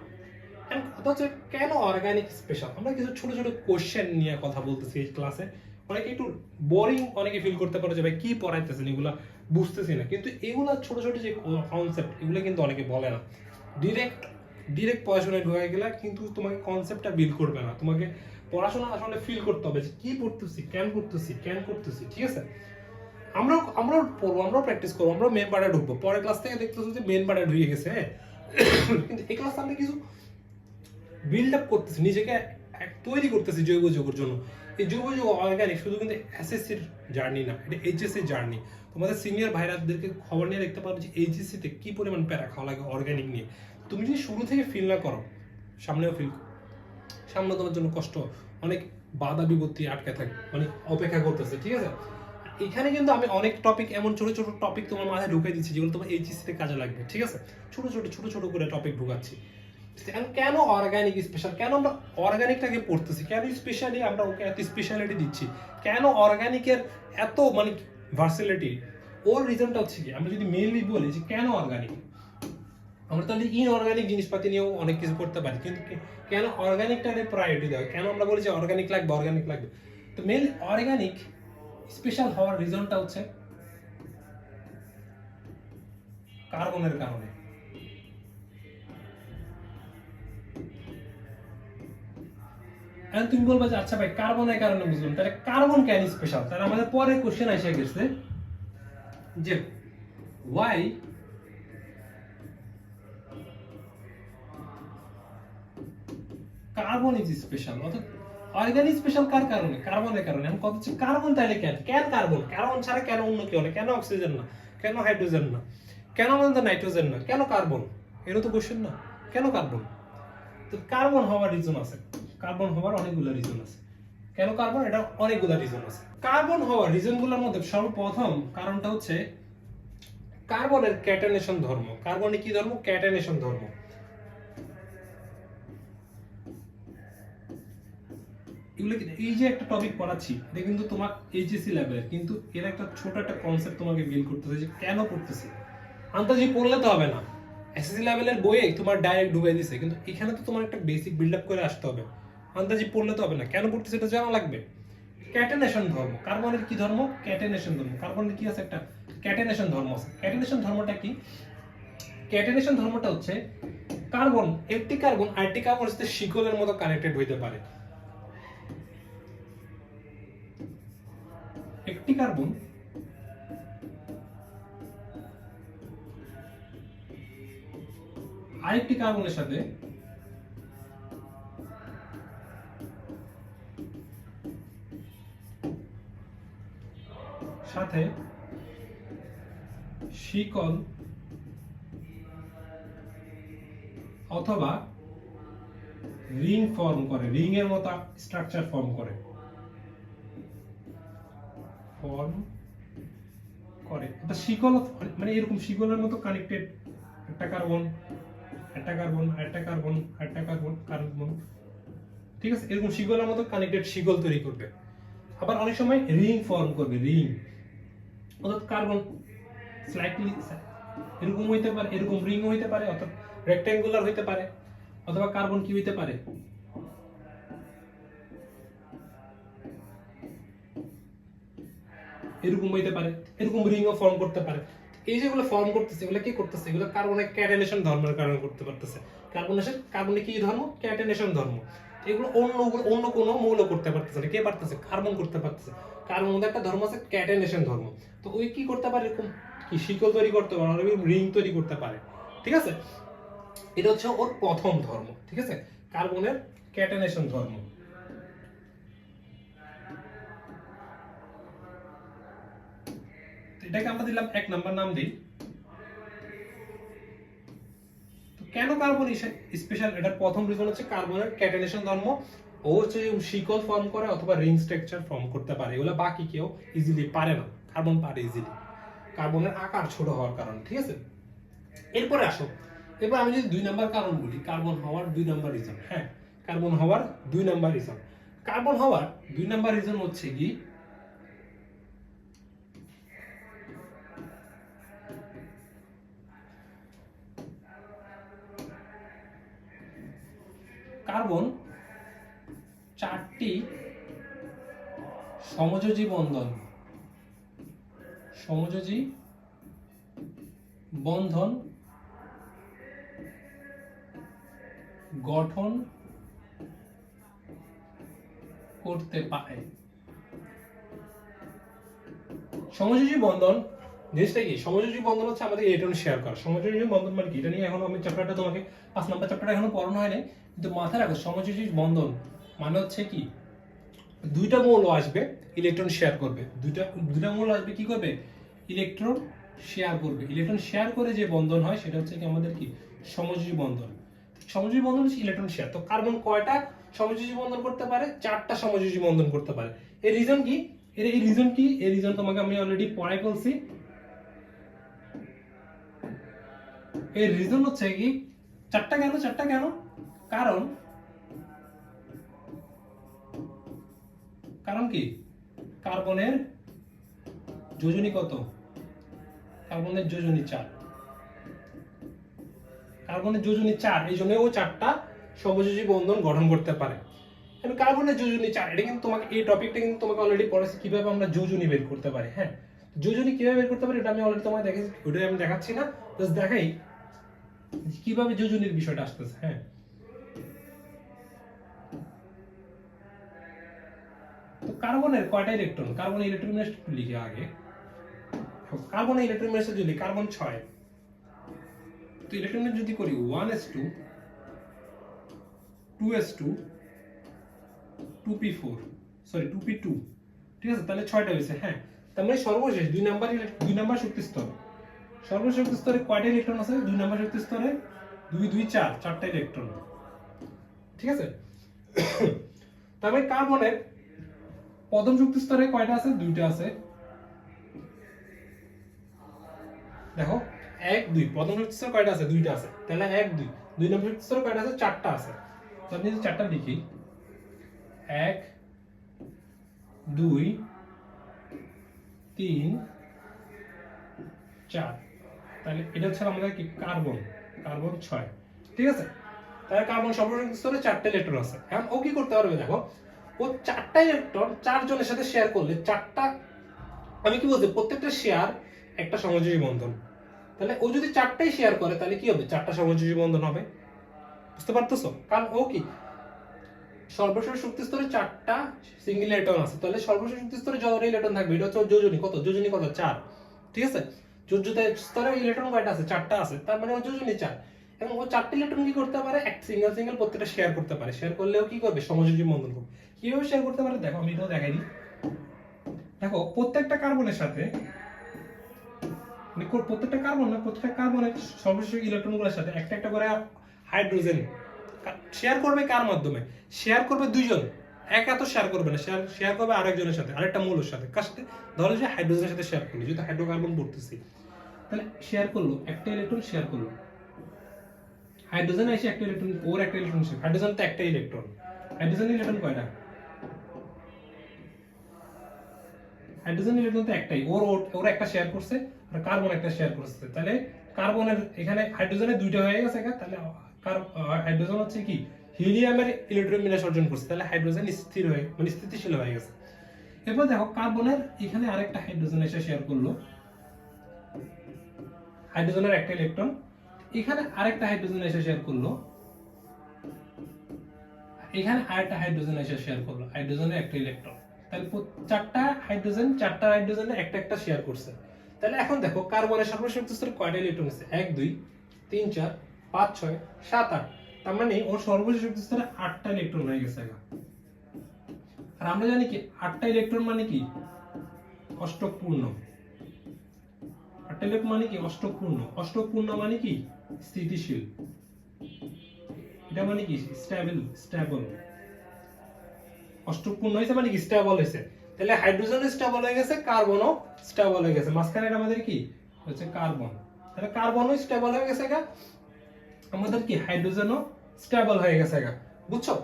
কথা হচ্ছে কেন অর্গানিক স্পেশাল। আমরা কিছু ছোট ছোট কোশ্চেন নিয়ে কথা বলতেছি এই ক্লাসে। অনেকে একটু বোরিং, অনেকে ফিল করতে পারে যে ভাই কি পড়াইতেছেন, এগুলা বুঝতেছি না। কিন্তু এগুলা ছোট ছোট যে কনসেপ্ট, এগুলো কিন্তু অনেকে বলে না। ডিরেক্ট পড়াশোনায় ঢুকে গেলে কিন্তু তোমাকে কনসেপ্টটা বিল্ড করবে না। তোমাকে পড়াশোনা আসলে ফিল করতে হবে যে কি পড়তেছি, কেন করতেছি। ঠিক আছে, আমরাও পড়বো, আমরাও প্র্যাকটিস করবো, আমরাও মেন পার্টে ঢুকবো। পরের ক্লাস থেকে দেখতেছো যে মেন পার্টে ঢুকে গেছে, হ্যাঁ। কিন্তু এই ক্লাসে আমরা কিছু বিল্ড আপ করতেছি, নিজেকে তৈরি করতেছি জৈব যৌগের জন্য। এই জৈব যৌগ অর্গানিক শুধু কিন্তু এসএসসির জার্নি না, এটা এইচএসসির জার্নি। তোমাদের সিনিয়র ভাইরাদেরকে খবর নিয়ে দেখতে পারো যে এইচএসসিতে কি পরিমাণ প্যারা খাওয়া লাগে অর্গানিক নিয়ে। তুমি যদি শুরু থেকে ফিল না করো, সামনে তোমার জন্য কষ্ট, অনেক বাধা বিপত্তি আটকে থাকে, মানে অপেক্ষা করতেছে। ঠিক আছে, এখানে কিন্তু আমি অনেক টপিক, এমন ছোট ছোট টপিক তোমার মাথায় ঢুকে দিচ্ছি যেগুলো তোমার এইচএসসি তে কাজে লাগবে। ঠিক আছে, ছোট ছোট করে টপিক ঢুকাচ্ছি। কেন অর্গানিক স্পেশাল, কেন আমরা অর্গানিকটাকে পড়তেছি, কেন স্পেশালি আমরা ওকে এত স্পেশালিটি দিচ্ছি, কেন অর্গানিকের এত মানে ভার্সিলিটি, ওর রিজনটা হচ্ছে কি? আমরা যদি মেইনলি বলি যে কেন অর্গানিক, আমরা তাহলে ইনঅর্গানিক জিনিসপাতি নিয়েও অনেক কিছু করতে পারি, কিন্তু কেন অর্গানিকটাকে প্রায়োরিটি দেওয়া, কেন আমরা বলি যে অর্গানিক লাগবে। তো মেইন অর্গানিক স্পেশাল হওয়ার রিজনটা হচ্ছে কার্বনের কারণে। তুমি বলবা যে আচ্ছা ভাই কার্বনের কারণে বুঝলাম, তাহলে কার্বন কেন স্পেশাল? তাহলে আমাদের পরে কোশ্চেন এসে গেছে যে ওয়াই কার্বন ইজ স্পেশাল। অর্থাৎ অর্গানিক স্পেশাল কার কারণে? কার্বনের কারণে। এখন কথা হচ্ছে কার্বন তাহলে কেন কার্বন ছাড়া কেন অন্য কেউ না? কেন অক্সিজেন না? কেন হাইড্রোজেন না? কেন আমাদের নাইট্রোজেন না? কেন কার্বন? এটা তো কোশ্চেন না, কেন কার্বন? তো কার্বন হওয়ার রিজন আছে, কার্বন হওয়ার অনেকগুলো রিজন আছে। কেন কার্বন? এটা অনেকগুলো রিজন আছে। কার্বন হওয়ার রিজনগুলোর মধ্যে সর্বপ্রথম কারণটা হচ্ছে কার্বনের ক্যাটানেশন ধর্ম। কার্বনের কি ধর্ম? ক্যাটানেশন ধর্ম। এগুলো এই যে একটা টপিক পড়াচ্ছি, এটা কিন্তু তোমার এইচএসসি লেভেলের, কিন্তু এর একটা ছোট একটা কনসেপ্ট তোমাকে বিল করতে হবে যে কেন পড়তেছি। আন্দাজি পড়লে তো হবে না, এসএসসি লেভেলের বইয়ে তোমার ডাইরেক্ট ঢুকাই দিছে, কিন্তু এখানে তো তোমার একটা বেসিক বিল্ড আপ করে আসতে হবে। আন্দাজি পড়লে তো হবে না, কেন পড়তেছে এটা জানা লাগবে। ক্যাটেনেশন ধর্ম, কার্বনের কি ধর্ম? ক্যাটেনেশন ধর্ম। কার্বনের কি আছে? একটা ক্যাটেনেশন ধর্ম আছে। ক্যাটেনেশন ধর্মটা কি? ক্যাটেনেশন ধর্মটা হচ্ছে কার্বন, একটি কার্বন আরেকটি কার্বনের সাথে শিকলের মতো কানেক্টেড হইতে পারে। একটি কার্বন আরেকটি কার্বনের সাথে শিকল অথবা রিং ফর্ম করে, রিং এর মতো স্ট্রাকচার ফর্ম করে এটা শিকল, মানে এরকম শিকলের মতো কানেক্টেড, একটা কার্বন একটা কার্বন একটা কার্বন একটা কার্বন কার্বন, ঠিক আছে, এরকম শিকলের মতো কানেক্টেড শিকল তৈরি করবে। আবার অনেক সময় রিং ফর্ম করবে, রিং, অর্থাৎ কার্বন স্লাইটলি এরকম হইতে পারে, এরকম রিং হইতে পারে, অর্থাৎ রেক্ট্যাঙ্গুলার হইতে পারে, অথবা কার্বন কি হইতে পারে, এরকম হইতে পারে, এরকম রিংও ফর্ম করতে পারে। এই যেগুলো ফর্ম করতেছে এগুলো কি করতেছে, এগুলো কার্বনের ক্যাটানেশন ধর্মের কারণে করতে পারতেছে। কার্বনের কি ধর্ম, ক্যাটানেশন ধর্ম। এগুলো অন্য কোনো মৌল করতে পারতেছে না, কে পারতেছে, কার্বন করতে পারতেছে। কার্বনের মধ্যে একটা ধর্ম আছে ক্যাটানেশন ধর্ম, তো ওই কি করতে পারে, এরকম কি শিকল তৈরি করতে পারে, রিং তৈরি করতে পারে, ঠিক আছে। এটা হচ্ছে ওর প্রথম ধর্ম, ঠিক আছে, কার্বনের ক্যাটানেশন ধর্ম। এটাকে আমরা দিলাম 1 নাম্বার নাম দিই। তো কেন কার্বন স্পেশাল, এটার প্রথম রিজন হচ্ছে কার্বনের ক্যাটানেশন ধর্ম। ও হচ্ছে শিকল ফর্ম করে অথবা রিং স্ট্রাকচার ফর্ম করতে পারে, এগুলো বাকি কেউ ইজিলি পারে না, কার্বন পারে ইজিলি, কার্বনের আকার ছোট হওয়ার কারণে, ঠিক আছে। এরপরে আসো, এবার আমি যদি 2 নাম্বার কারণ বলি, কার্বন হওয়ার 2 নাম্বার রিজন, হ্যাঁ, কার্বন হওয়ার 2 নাম্বার রিজন, কার্বন হওয়ার 2 নাম্বার রিজন হচ্ছে কি, কার্বন 4টি সমযোজী বন্ধন গঠন করতে পারে। সমযোজী বন্ধন জিনিসটা কি, সমযোজী বন্ধন হচ্ছে আমাদের ইলেকট্রন শেয়ার করা। সমযোজী বন্ধন মানে কি, এটা নিয়ে এখনো আমি চ্যাপ্টারটা তোমাকে 5 নাম্বার চ্যাপ্টারটা এখনো পড়ানো হয় নাই, কিন্তু মাথায় রাখো সমযোজী বন্ধন মানে হচ্ছে কি, দুইটা মৌল আসবে ইলেকট্রন শেয়ার করবে, দুইটা মৌল আসবে কি করবে, ইলেকট্রন শেয়ার করবে। ইলেকট্রন শেয়ার করে যে বন্ধন হয় সেটা হচ্ছে কি আমাদের কি, সমযোজী বন্ধন। সমযোজী বন্ধন হচ্ছে ইলেকট্রন শেয়ার। তো কার্বন কয়টা সমযোজী বন্ধন করতে পারে, 4টা সমযোজী বন্ধন করতে পারে। এর রিজন কি, এই রিজন তোমাকে আমি অলরেডি পড়াই বলছি। এর রিজন হচ্ছে কি, 4টা কেন, কারণ কি, কার্বনের যোজনী কত, কার্বনের যোজনী 4, এই জন্য ও 4টা সমযোজী বন্ধন গঠন করতে পারে। কার্বনের যোজনী 4, এটা কিন্তু তোমাকে, এই টপিকটা কিন্তু তোমাকে অলরেডি পড়াচ্ছি কিভাবে আমরা যোজনী বের করতে পারি। হ্যাঁ, যোজনী কিভাবে বের করতে পারি এটা আমি অলরেডি তোমাকে দেখাচ্ছি, ওটা আমি দেখাচ্ছি না, জাস্ট দেখাই কিভাবে যোজনীর বিষয়টা আসতেছে। হ্যাঁ, তো কার্বনের কয়টা ইলেকট্রন, কার্বনের ইলেকট্রন লিখে আগে, কার্বনের ইলেকট্রন যদি কার্বন 6, তো ইলেকট্রন যদি করি 1s2 2s2 2p4 sorry 2p2, ঠিক আছে, তাহলে 6টা হয়েছে। হ্যাঁ, তার মানে সর্বশেষ 2 নাম্বার শক্তি স্তর, সর্বশেষ শক্তি স্তরে কয়টা ইলেকট্রন আছে, 2 নাম্বার শক্তি স্তরে 2 2 4, 4টা ইলেকট্রন, ঠিক আছে। তার মানে কার্বনের প্রথম শক্তি স্তরে কয়টা আছে, 2টা আছে, দেখো 1 2, প্রথম শক্তি স্তরে কয়টা আছে, 2টা আছে, তাহলে 1 2, 2 নম্বর শক্তি স্তরে কয়টা আছে, 4টা আছে। তো আমি যদি 4টা লিখি, 1 2 3 4, তাহলে এটা হচ্ছে আমাদের কি, কার্বন 6, ঠিক আছে। তাহলে কার্বন সর্বশেষ স্তরে 4টা ইলেকট্রন আছে। এখন ও কি করতে পারবে, দেখো ও 4টা ইলেকট্রন 4 জনের সাথে শেয়ার করলে 4টা, আমি কি বলছি, প্রত্যেকটা শেয়ার একটা সমযোজী বন্ধন। তাহলে ও যদি 4টাই শেয়ার করে তাহলে কি হবে, 4টা সমযোজী বন্ধন হবে, বুঝতে পারতেছো। কারণ ও কি, সর্বশেষ শক্তি স্তরে 4টা সিঙ্গেল ইলেকট্রন আছে, তাহলে সর্বশেষ শক্তি স্তরে যতটা ইলেকট্রন থাকবে এটা হচ্ছে যোজনী কত, 4, ঠিক আছে। যোজ্যতা স্তরে ইলেকট্রন কয়টা আছে, 4টা আছে, তার মানে যোজনী 4। এবং ও চারটি ইলেকট্রন কি করতে পারে, এক সিঙ্গেল সিঙ্গেল প্রত্যেকটা শেয়ার করতে পারে। শেয়ার করলেও কি করবে, সমযোজী বন্ধন করবে। কিভাবে শেয়ার করতে পারে দেখো, আমি এটাও দেখাই দিই। দেখো প্রত্যেকটা কার্বনের সাথে, প্রত্যেকটা কার্বন না, প্রত্যেকটা কার্বনের সর্বশেষ ইলেকট্রনগুলোর সাথে একটা একটা করে হাইড্রোজেন শেয়ার করবে। কার মাধ্যমে শেয়ার করবে? দুইজন। একা তো শেয়ার করবে না, শেয়ার করবে আরেকজনের সাথে, আরেকটা মৌলের সাথে। কার সাথে? ধরো যে হাইড্রোজেনের সাথে শেয়ার করলো, যেহেতু হাইড্রোকার্বন পড়তেছি, তাহলে শেয়ার করলো, একটা ইলেকট্রন শেয়ার করলো। হাইড্রোজেন এসে একটা ইলেকট্রন, ওর একটা ইলেকট্রন শেয়ার। হাইড্রোজেন তো একটা ইলেকট্রন। হাইড্রোজেন ইলেকট্রন কয়টা? হাইড্রোজেন ইলেকট্রন তো একটাই, ওর একটা শেয়ার করছে, আর কার্বন একটা শেয়ার করছে। তাহলে কার্বনের এখানে হাইড্রোজেনের দুইটা হয়ে গেছে। তাহলে হাইড্রোজেন হচ্ছে কি, হিলিয়ামের ইলেকট্রন বিন্যাস অর্জন করছে। তাহলে হাইড্রোজেন স্থির হয়ে, মানে স্থিতিশীল হয়ে গেছে। এরপর দেখো কার্বনের এখানে আরেকটা হাইড্রোজেন এসে শেয়ার করলো, হাইড্রোজেনের একটা ইলেকট্রন। এখানে আরেকটা হাইড্রোজেন এসে শেয়ার করলো, এখানে আরেকটা হাইড্রোজেন এসে শেয়ার করলো, হাইড্রোজেনের একটা ইলেকট্রন। তাহলে চারটা হাইড্রোজেন একটা একটা শেয়ার করছে। তাহলে এখন দেখো কার্বনের সর্বশক্তি স্তরে কয়টা ইলেকট্রন আছে? 1 2 3 4 5 6 7 8। তার মানে ওর সর্বশেষ শক্তি স্তরে 8টা ইলেকট্রন হয়ে গেছে। আর আমরা জানি কি 8টা ইলেকট্রন মানে কি, অষ্টক পূর্ণ। 8টা ইলেকট্রন মানে কি, অষ্টক পূর্ণ। অষ্টক পূর্ণ মানে কি, স্থিতিশীল। এটা মানে কি, স্টেবল। অষ্টক পূর্ণ হয়েছে মানে কি, স্টেবল হয়েছে। তাহলে হাইড্রোজেন স্টেবল হয়ে গেছে, কার্বনও স্টেবল হয়ে গেছে। মাঝখানে আমাদের কি হচ্ছে, কার্বন। তাহলে কার্বনও স্টেবল হয়ে গেছে, আমাদের কি হাইড্রোজেনও স্টেবল হয়ে গেছে। বুঝছো?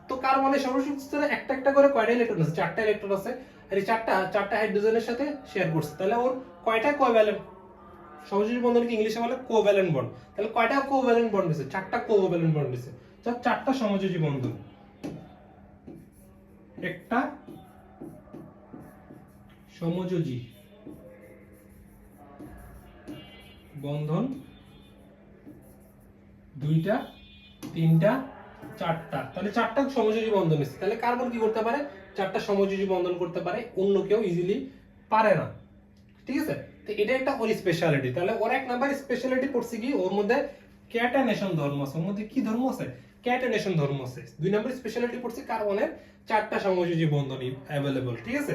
তো কার্বনের সর্বশেষ স্তরে একটা একটা করে কয়টা ইলেকট্রন আছে? 4টা ইলেকট্রন আছে। আর এই চারটা হাইড্রোজেনের সাথে শেয়ার করছে। তাহলে ওর কয়টা কোভ্যালেন্ট, সহযোগী বন্ধনকে ইংলিশে বলে কোভ্যালেন্ট বন্ড। তাহলে কয়টা কোভ্যালেন্ট বন্ড আছে? 4টা কোভ্যালেন্ট বন্ড আছে। 4টা সমযোজী বন্ধন। একটা সমযোজী বন্ধন, দুইটা, তিনটা, 4টা। তাহলে 4টা সমযোজী বন্ধন আছে। তাহলে কার্বন কি করতে পারে? 4টা সমযোজী বন্ধন করতে পারে, অন্য কেউ ইজিলি পারে না। ঠিক আছে? তো এটা একটা ওর স্পেশালিটি। তাহলে ওর এক নাম্বার স্পেশালিটি পড়ছে কি, ওর মধ্যে ক্যাটানেশন ধর্ম আছে। ওর মধ্যে কি ধর্ম আছে? ক্যাটানেশন ধর্ম আছে। 2 নাম্বার স্পেশালিটি পড়ছে কার্বনের 4টা সমযোজী বন্ধনই अवेलेबल। ঠিক আছে?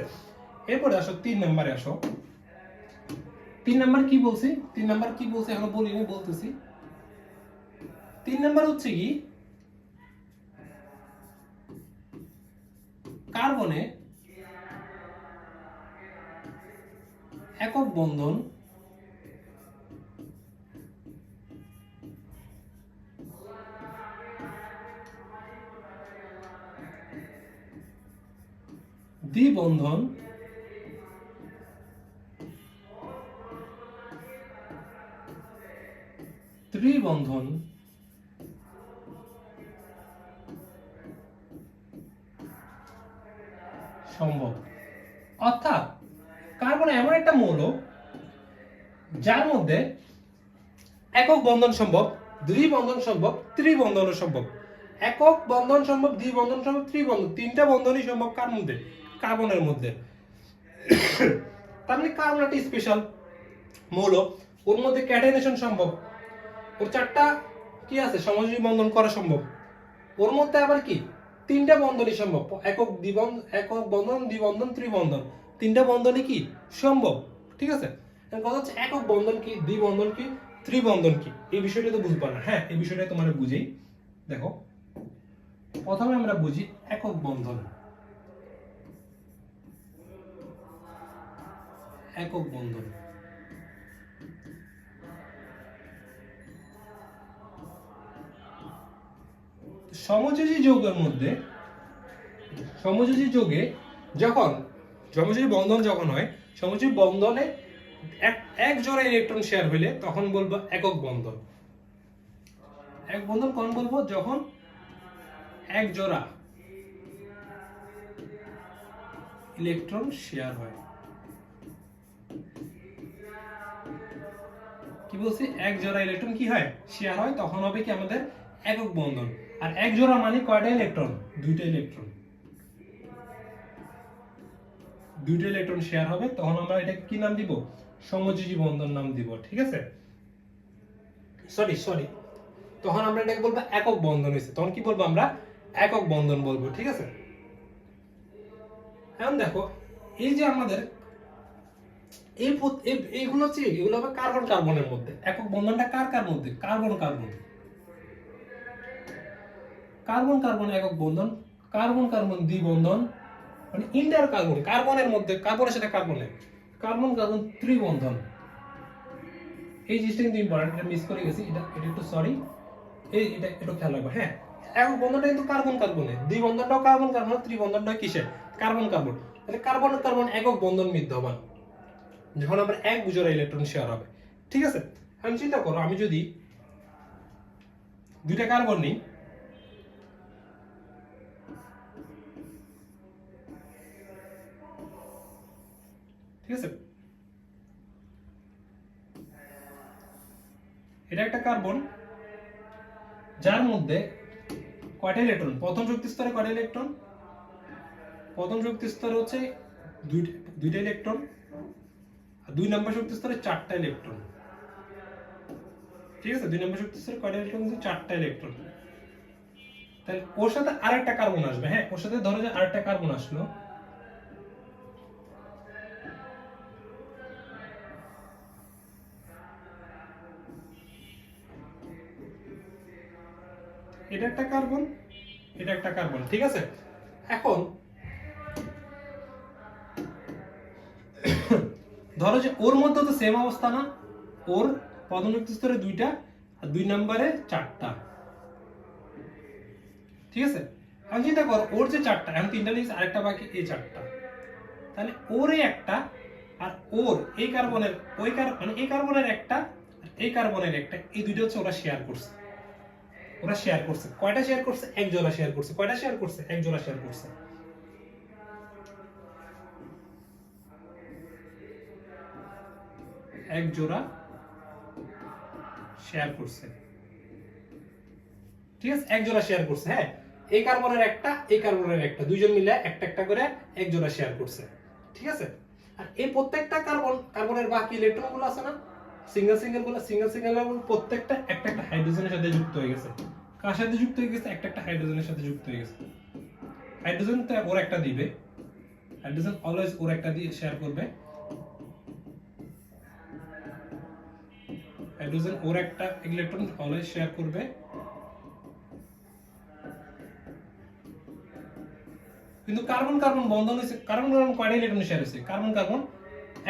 এরপরে আসো 3 নম্বরে আসো। 3 নাম্বার কি বলছি? 3 নাম্বার কি বলছি এখনো বলিনি, বলতেছি। 3 নাম্বার হচ্ছে কি, কার্বনে একক বন্ধন দ্বিবন্ধন ত্রিবন্ধন সম্ভব। অর্থাৎ কার্বন এমন একটা মৌল যার মধ্যে একক বন্ধন সম্ভব, দ্বিবন্ধন সম্ভব, ত্রিবন্ধন সম্ভব। একক বন্ধন সম্ভব, দ্বিবন্ধন সম্ভব, ত্রিবন্ধন, 3টা বন্ধনই সম্ভব। কার মধ্যে? কার্বনের মধ্যে। তার মানে কার্বন একটা স্পেশাল মৌল, ওর মধ্যে ক্যাটানেশন সম্ভব। ওর 4টা কি আছে, সমযোজী বন্ধন করা সম্ভব। ওর মধ্যে আবার কি 3টা বন্ধনই সম্ভব, একক বন্ধন, দ্বিবন্ধন, ত্রিবন্ধন, 3টা বন্ধনই কি সম্ভব। ঠিক আছে? কথা হচ্ছে একক বন্ধন কি, দ্বিবন্ধন কি, ত্রিবন্ধন কি, এই বিষয়টা তো বুঝবা না। হ্যাঁ, এই বিষয়টা তোমার বুঝেই। দেখো প্রথমে আমরা বুঝি একক বন্ধন। একক বন্ধন সমযোজী যৌগের মধ্যে, সমযোজী যৌগে যখন সমযোজী বন্ধন যখন হয়, সমযোজী বন্ধনে এক জোড়া ইলেকট্রন শেয়ার হইলে তখন বলবো একক বন্ধন। এক বন্ধন কোন বলবো? যখন এক জোড়া ইলেকট্রন শেয়ার হয়। কি বলছি? এক জোড়া ইলেকট্রন কি হয়, শেয়ার হয়, তখন হবে কি আমাদের একক বন্ধন। আর এক জোড়া মানে কয়টা ইলেকট্রন? 2টা ইলেকট্রন। 2টা ইলেকট্রন শেয়ার হবে, তখন আমরা এটা কি নাম দিব? সমযোজী বন্ধন নাম দিব। ঠিক আছে? সরি তখন আমরা এটাকে বলবো একক বন্ধন হয়েছে, তখন কি বলবো আমরা একক বন্ধন বলবো, ঠিক আছে। এখন দেখো এই যে আমাদের এইগুলো হচ্ছে এগুলো হবে কার্বন কার্বনের মধ্যে, একক বন্ধনটা কার কার মধ্যে, কার্বন কার্বন, কার্বন কার্বন একক বন্ধন, কার্বন কার্বন দ্বিবন্ধন, মানে ইন্টার কার্বন, কার্বনের মধ্যে কার্বনের সাথে কার্বনের, কার্বন কার্বন ত্রিবন্ধন। এই জিনিসটা কিন্তু ইম্পর্টেন্ট, এটা মিস করে গেছি, এটা একটু সরি, এটা একটু খেয়াল রাখবো। হ্যাঁ, একক বন্ধনটা কিন্তু কার্বন কার্বনের, দ্বিবন্ধনটাও কার্বন কার্বন, ত্রিবন্ধনটা কিসের, কার্বন কার্বন। তাহলে কার্বন কার্বন একক বন্ধন বিদ্যমান যখন আমরা এক জোড়া ইলেকট্রন শেয়ার হবে, ঠিক আছে। এখন চিন্তা করো, আমি যদি দুইটা কার্বন নিই, ঠিক আছে, এটা একটা কার্বন যার মধ্যে কয়টা ইলেকট্রন, প্রথম শক্তি স্তরে কয়টা ইলেকট্রন, প্রথম শক্তি স্তরে হচ্ছে দুইটা ইলেকট্রন, আর 2 নম্বর শক্তি স্তরে 4টা ইলেকট্রন, ঠিক আছে। 2 নম্বর শক্তি স্তরে কয়টা ইলেকট্রন, 4টা ইলেকট্রন। তাহলে ওর সাথে আরেকটা কার্বন আসবে, হ্যাঁ, ওর সাথে ধরো যে আরেকটা কার্বন আসলো, এটা একটা কার্বন, এটা একটা কার্বন, ঠিক আছে। এখন ধরো যে ওর মধ্যে তো সেম অবস্থা না, ওর প্রথম শক্তি স্তরে 2টা আর 2 নম্বরে 4টা, ঠিক আছে। এখন চিন্তা কর, ওর যে 4টা, এখন 3টা লিখছে, আরেকটা বাকি, এই 4টা, তাহলে ওর একটা আর ওর এই কার্বনের ওই মানে এই কার্বনের একটা আর এই কার্বনের একটা, এই দুইটা হচ্ছে ওরা শেয়ার করছে, ওরা শেয়ার করছে, কয়টা শেয়ার করছে, এক জোড়া শেয়ার করছে, কয়টা শেয়ার করছে, এক জোড়া শেয়ার করছে, এক জোড়া শেয়ার করছে, ঠিক আছে, এক জোড়া শেয়ার করছে। হ্যাঁ, এই কার্বনের একটা, এই কার্বনের একটা, দুইজন মিলে একটা একটা করে এক জোড়া শেয়ার করছে, ঠিক আছে। আর এই প্রত্যেকটা কার্বনের বাকি ইলেকট্রন গুলো আছে না, সিঙ্গেল সিঙ্গেল প্রত্যেকটা একটা একটা হাইড্রোজেনের সাথে যুক্ত হয়ে গেছে। কার সাথে যুক্ত হয়ে গেছে, একটা একটা হাইড্রোজেনের সাথে যুক্ত হয়ে গেছে। হাইড্রোজেন তো ওর একটা দিবে, হাইড্রোজেন অলওয়েজ ওর একটা দিয়ে শেয়ার করবে, হাইড্রোজেন ওর একটা ইলেকট্রন অলওয়েজ শেয়ার করবে। কিন্তু কার্বন কার্বন বন্ধন হয়েছে, কার্বন কার্বন কয়টা ইলেকট্রন শেয়ার হয়েছে, কার্বন কার্বন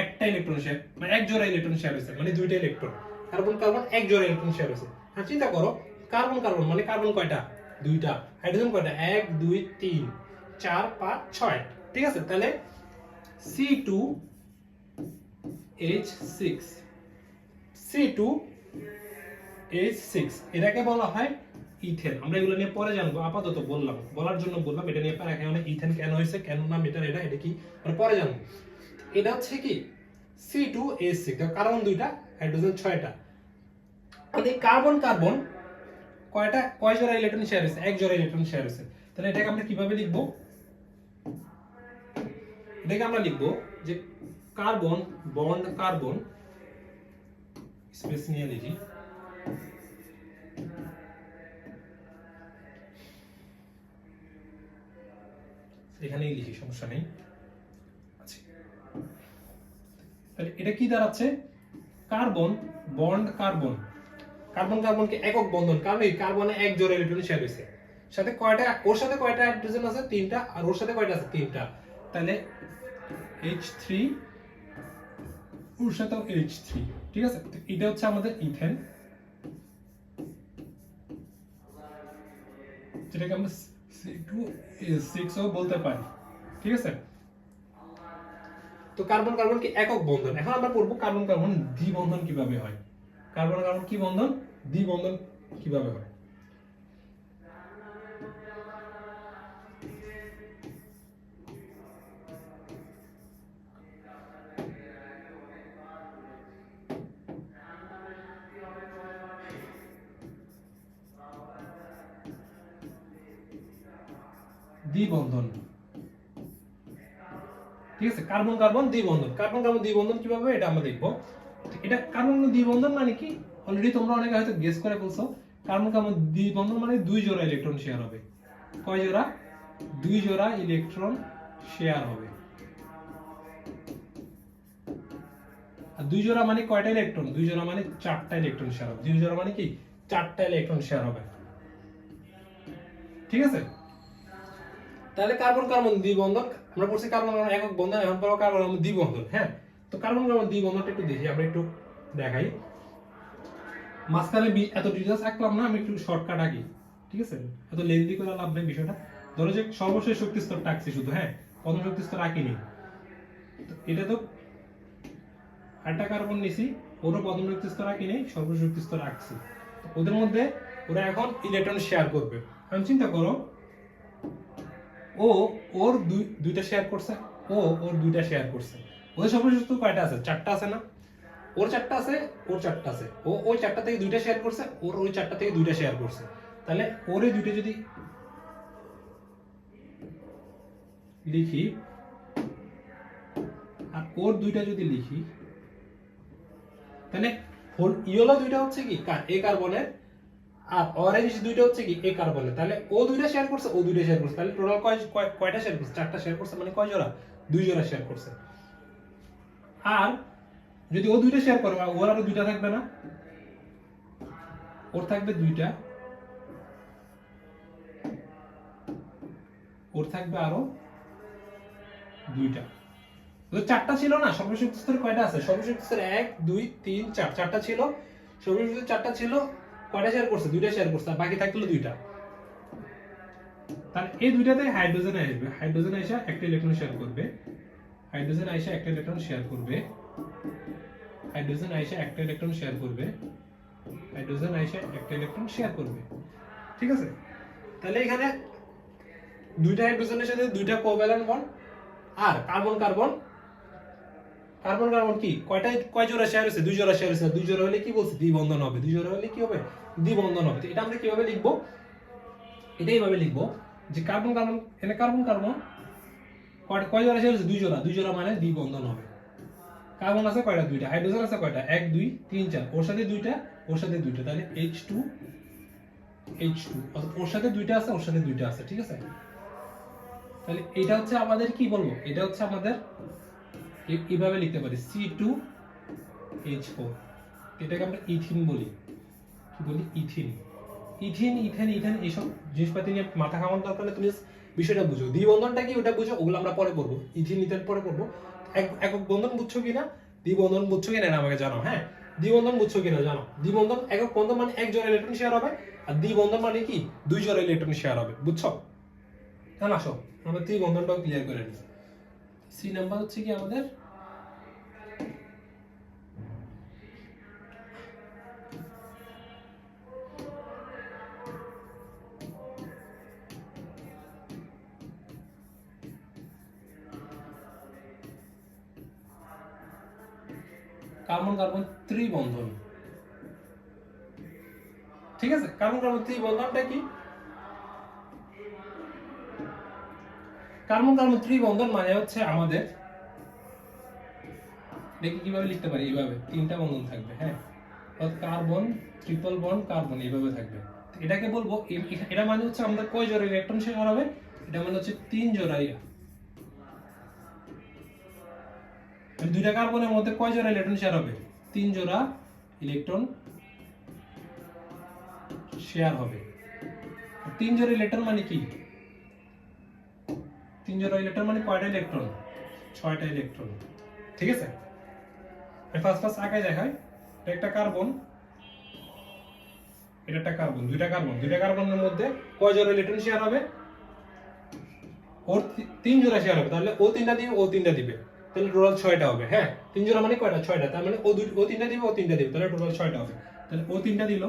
একটা ইলেকট্রন শেয়ার, মানে এক জোড়া ইলেকট্রন শেয়ার হয়েছে, মানে দুইটা ইলেকট্রন, কার্বন কার্বন এক জোড়া ইলেকট্রন শেয়ার হয়েছে। আর চিন্তা করো, কার্বন কার্বন মানে কার্বন কয়টা, দুইটা, হাইড্রোজেন কয়টা, 1 2 3 4 5 6, ঠিক আছে। তাহলে C2H6, C2H6 এটাকে বলা হয় ইথেন। আমরা এগুলো নিয়ে পরে জানবো, আপাতত বলার জন্য বললাম, এটা নিয়ে পরে এখানে ইথেন কেন হয়েছে, কেন নাম এটা কি মানে পরে জানবো। এটা হচ্ছে কি C2H6, কার্বন দুইটা, হাইড্রোজেন 6টা। মানে কার্বন কার্বন কয় জোড়া ইলেকট্রন শেয়ার হয়েছে, এক জোড়া ইলেকট্রন শেয়ার হয়েছে। তাহলে এটাকে আমরা কিভাবে লিখবো, এটাকে আমরা লিখবো যে কার্বন বন্ড কার্বন, স্পেস নিয়ে লিখি, এখানেই লিখি, সমস্যা নেই। আচ্ছা, তাহলে এটা কি দাঁড়াচ্ছে, কার্বন বন্ড কার্বন, কার্বন কার্বনকে একক বন্ধন, কারণ এই কার্বনে এক জোড়া ইলেকট্রন শেয়ার হয়েছে, সাথে কয়টা, ওর সাথে কয়টা হাইড্রোজেন আছে, 3টা, আর ওর সাথে কয়টা আছে, 3টা, তাহলে H3, ওর সাথেও H3, ঠিক আছে। এটা হচ্ছে আমাদের ইথেন, যেটাকে আমরা C2H6 ও বলতে পারি, ঠিক আছে। তো কার্বন কার্বন কি একক বন্ধন। এখন আমরা পড়বো কার্বন কার্বন দ্বিবন্ধন কিভাবে হয়, কার্বন কার্বন কি বন্ধন, দ্বিবন্ধন কিভাবে হয়। দ্বিবন্ধন, ঠিক আছে, কার্বন কার্বন দ্বিবন্ধন, কার্বন কার্বন দ্বিবন্ধন কিভাবে এটা আমরা দেখবো। এটা কার্বন দ্বিবন্ধন মানে কি, অলরেডি তোমরা অনেকে হয়তো গেস করে বলছো, কার্বন কার্বন দ্বিবন্ধন মানে দুই জোড়া ইলেকট্রন শেয়ার হবে। কয় জোড়া? দুই জোড়া ইলেকট্রন শেয়ার হবে। আর দুই জোড়া মানে কয়টা ইলেকট্রন? দুই জোড়া মানে চারটা ইলেকট্রন শেয়ার হবে। দুই জোড়া মানে কি? চারটা ইলেকট্রন শেয়ার হবে। ঠিক আছে? তাহলে কার্বন কার্বন দ্বিবন্ধন আমরা পড়ছি, কার্বন কার্বন একক বন্ধন, এখন পড়ব কার্বন কার্বন দ্বিবন্ধন। হ্যাঁ, তো কার্বন কার্বন দ্বিবন্ধনটা একটু দেখি, আমরা একটু দেখাই। মাঝখানে এত ডিটেইলস আঁকলাম না, আমি একটু শর্টকাট আঁকি। ঠিক আছে, এত লেন্দি করে লাভ নেই বিষয়টা। ধরো যে সর্বশেষ শক্তি স্তরটা আঁকছি শুধু, হ্যাঁ, প্রথম শক্তি স্তর আঁকিনি। এটা তো আরেকটা কার্বন নিছি, ওরও প্রথম শক্তি স্তর আঁকিনি, সর্বশেষ শক্তি স্তর আঁকছি। ওদের মধ্যে ওরা এখন ইলেকট্রন শেয়ার করবে। এখন চিন্তা করো, ও ওর দুইটা শেয়ার করছে, ও ওর দুইটা শেয়ার করছে। ওদের সর্বশেষ স্তর কয়টা আছে? চারটা আছে না? ওর চারটা আছে, ওর চারটা আছে। ও ওই চারটা থেকে দুইটা শেয়ার করছে, ওর ওই চারটা থেকে দুইটা শেয়ার করছে। তাহলে ওর এই দুইটা যদি লিখি আর ওর দুইটা যদি লিখি, তাহলে ইয়েলো দুইটা হচ্ছে কি এ কার্বনের, আর অরেঞ্জ দুইটা হচ্ছে কি এ কার্বনের। তাহলে ও দুইটা শেয়ার করছে, ও দুইটা শেয়ার করছে। তাহলে টোটাল কয়টা শেয়ার করছে? চারটা শেয়ার করছে। মানে কয় জোড়া? দুই জোড়া শেয়ার করছে। আর যদি ও দুইটা শেয়ার করে, ওর আরো দুইটা থাকবে না? ওর থাকবে দুইটা, ওর থাকবে আরো দুইটা। তো চারটা ছিল না? সর্বশেষ স্তরে কয়টা আছে? সর্বশেষ স্তরে 1 2 3 4, চারটা ছিল। সর্বশেষ চারটা ছিল, কয়টা শেয়ার করছে? দুইটা শেয়ার করছে, আর বাকি থাকলো দুইটা। তাহলে এই দুইটাতে হাইড্রোজেন আসবে, হাইড্রোজেন আইসা একটা ইলেকট্রন শেয়ার করবে, হাইড্রোজেন আইসা একটা ইলেকট্রন শেয়ার করবে, হাইড্রোজেন আইসা একটা ইলেকট্রন শেয়ার করবে, হাইড্রোজেন আইসা একটা ইলেকট্রন শেয়ার করবে। ঠিক আছে, তাহলে এখানে দুইটা হাইড্রোজেনের সাথে দুইটা কোভ্যালেন্ট বন্ড। আর কার্বন কার্বন, কার্বন কার্বন কি কয় জোড়া শেয়ার হয়েছে? দুই জোড়া শেয়ার হয়েছে। দুই জোড়া হলে কি বলছি? দ্বিবন্ধন হবে। দুই জোড়া হলে কি হবে? দ্বিবন্ধন হবে। তো এটা আমরা কিভাবে লিখবো? এটা এইভাবে লিখবো যে কার্বন কার্বন, এখানে কার্বন কার্বন কয় জোড়া শেয়ার হয়েছে? দুই জোড়া। দুই জোড়া মানে দ্বিবন্ধন হবে। কার্বন আছে কয়টা? দুইটা। হাইড্রোজেন আছে কয়টা? 1 2 3 4, ওর সাথে দুইটা, ওর সাথে দুইটা। তাহলে H2 H2, ওর সাথে দুইটা আছে, ওর সাথে দুইটা আছে। ঠিক আছে, তাহলে এটা হচ্ছে আমাদের কি বলবো? এটা হচ্ছে আমাদের এইভাবে লিখতে পারি C2H4। এটাকে আমরা ইথিন বলি। কি বলি? ইথিন। ইথিন ইথেন ইথেন এইসব জিনিসপাতি নিয়ে মাথা ঘামানোর দরকার নেই, তুমি বিষয়টা বুঝো। দ্বিবন্ধনটা কি ওটা বুঝো, ওগুলো আমরা পরে পড়বো। ইথিন ইথেন পরে পড়বো। একক বন্ধন বুঝছো কিনা, দ্বিবন্ধন বুঝছো কিনা এটা আমাকে জানো। হ্যাঁ, দ্বিবন্ধন বুঝছো কিনা জানো। দ্বিবন্ধন, একক বন্ধন মানে এক জোড়া ইলেকট্রন শেয়ার হবে, আর দ্বিবন্ধন মানে কি? দুই জোড়া ইলেকট্রন শেয়ার হবে। বুঝছো? তাহলে আসো আমরা দ্বিবন্ধনটাও ক্লিয়ার করে নিই। সি নাম্বার হচ্ছে কি আমাদের কার্বন কার্বন ত্রিবন্ধন। ঠিক আছে, কার্বন কার্বন ত্রিবন্ধনটা কি? কার্বন কার্বন ত্রিবন্ধন মানে হচ্ছে আমাদের, দেখি কিভাবে লিখতে পারি। এইভাবে তিনটা বন্ধন থাকবে। হ্যাঁ, কার্বন ট্রিপল বন্ড কার্বন এইভাবে থাকবে। এটাকে বলবো, এটা মানে হচ্ছে আমাদের কয় জোড়া ইলেকট্রন শেয়ার হবে? এটা মানে হচ্ছে তিন জোড়া। দুইটা কার্বনের মধ্যে কয় জোড়া ইলেকট্রন শেয়ার হবে? তিন জোড়া ইলেকট্রন শেয়ার হবে। তিন জোড়া ইলেকট্রন মানে কি? তিন জোড়া ইলেকট্রন মানে কয়টা ইলেকট্রন? 6টা ইলেকট্রন। ঠিক আছে, ফার্স্ট আঁকায় দেখায়। এটা একটা কার্বন, এটা একটা কার্বন, দুইটা কার্বন। দুইটা কার্বনের মধ্যে কয় জোড়া ইলেকট্রন শেয়ার হবে? ওর তিন জোড়া শেয়ার হবে। তাহলে ও তিনটা দিবে, ও তিনটা দিবে, তাহলে টোটাল 6টা হবে। হ্যাঁ, তিন জোড়া মানে কয়টা? 6টা। তার মানে ও তিনটা দিবে, ও তিনটা দিবে, তাহলে টোটাল 6টা হবে। তাহলে ও তিনটা দিল,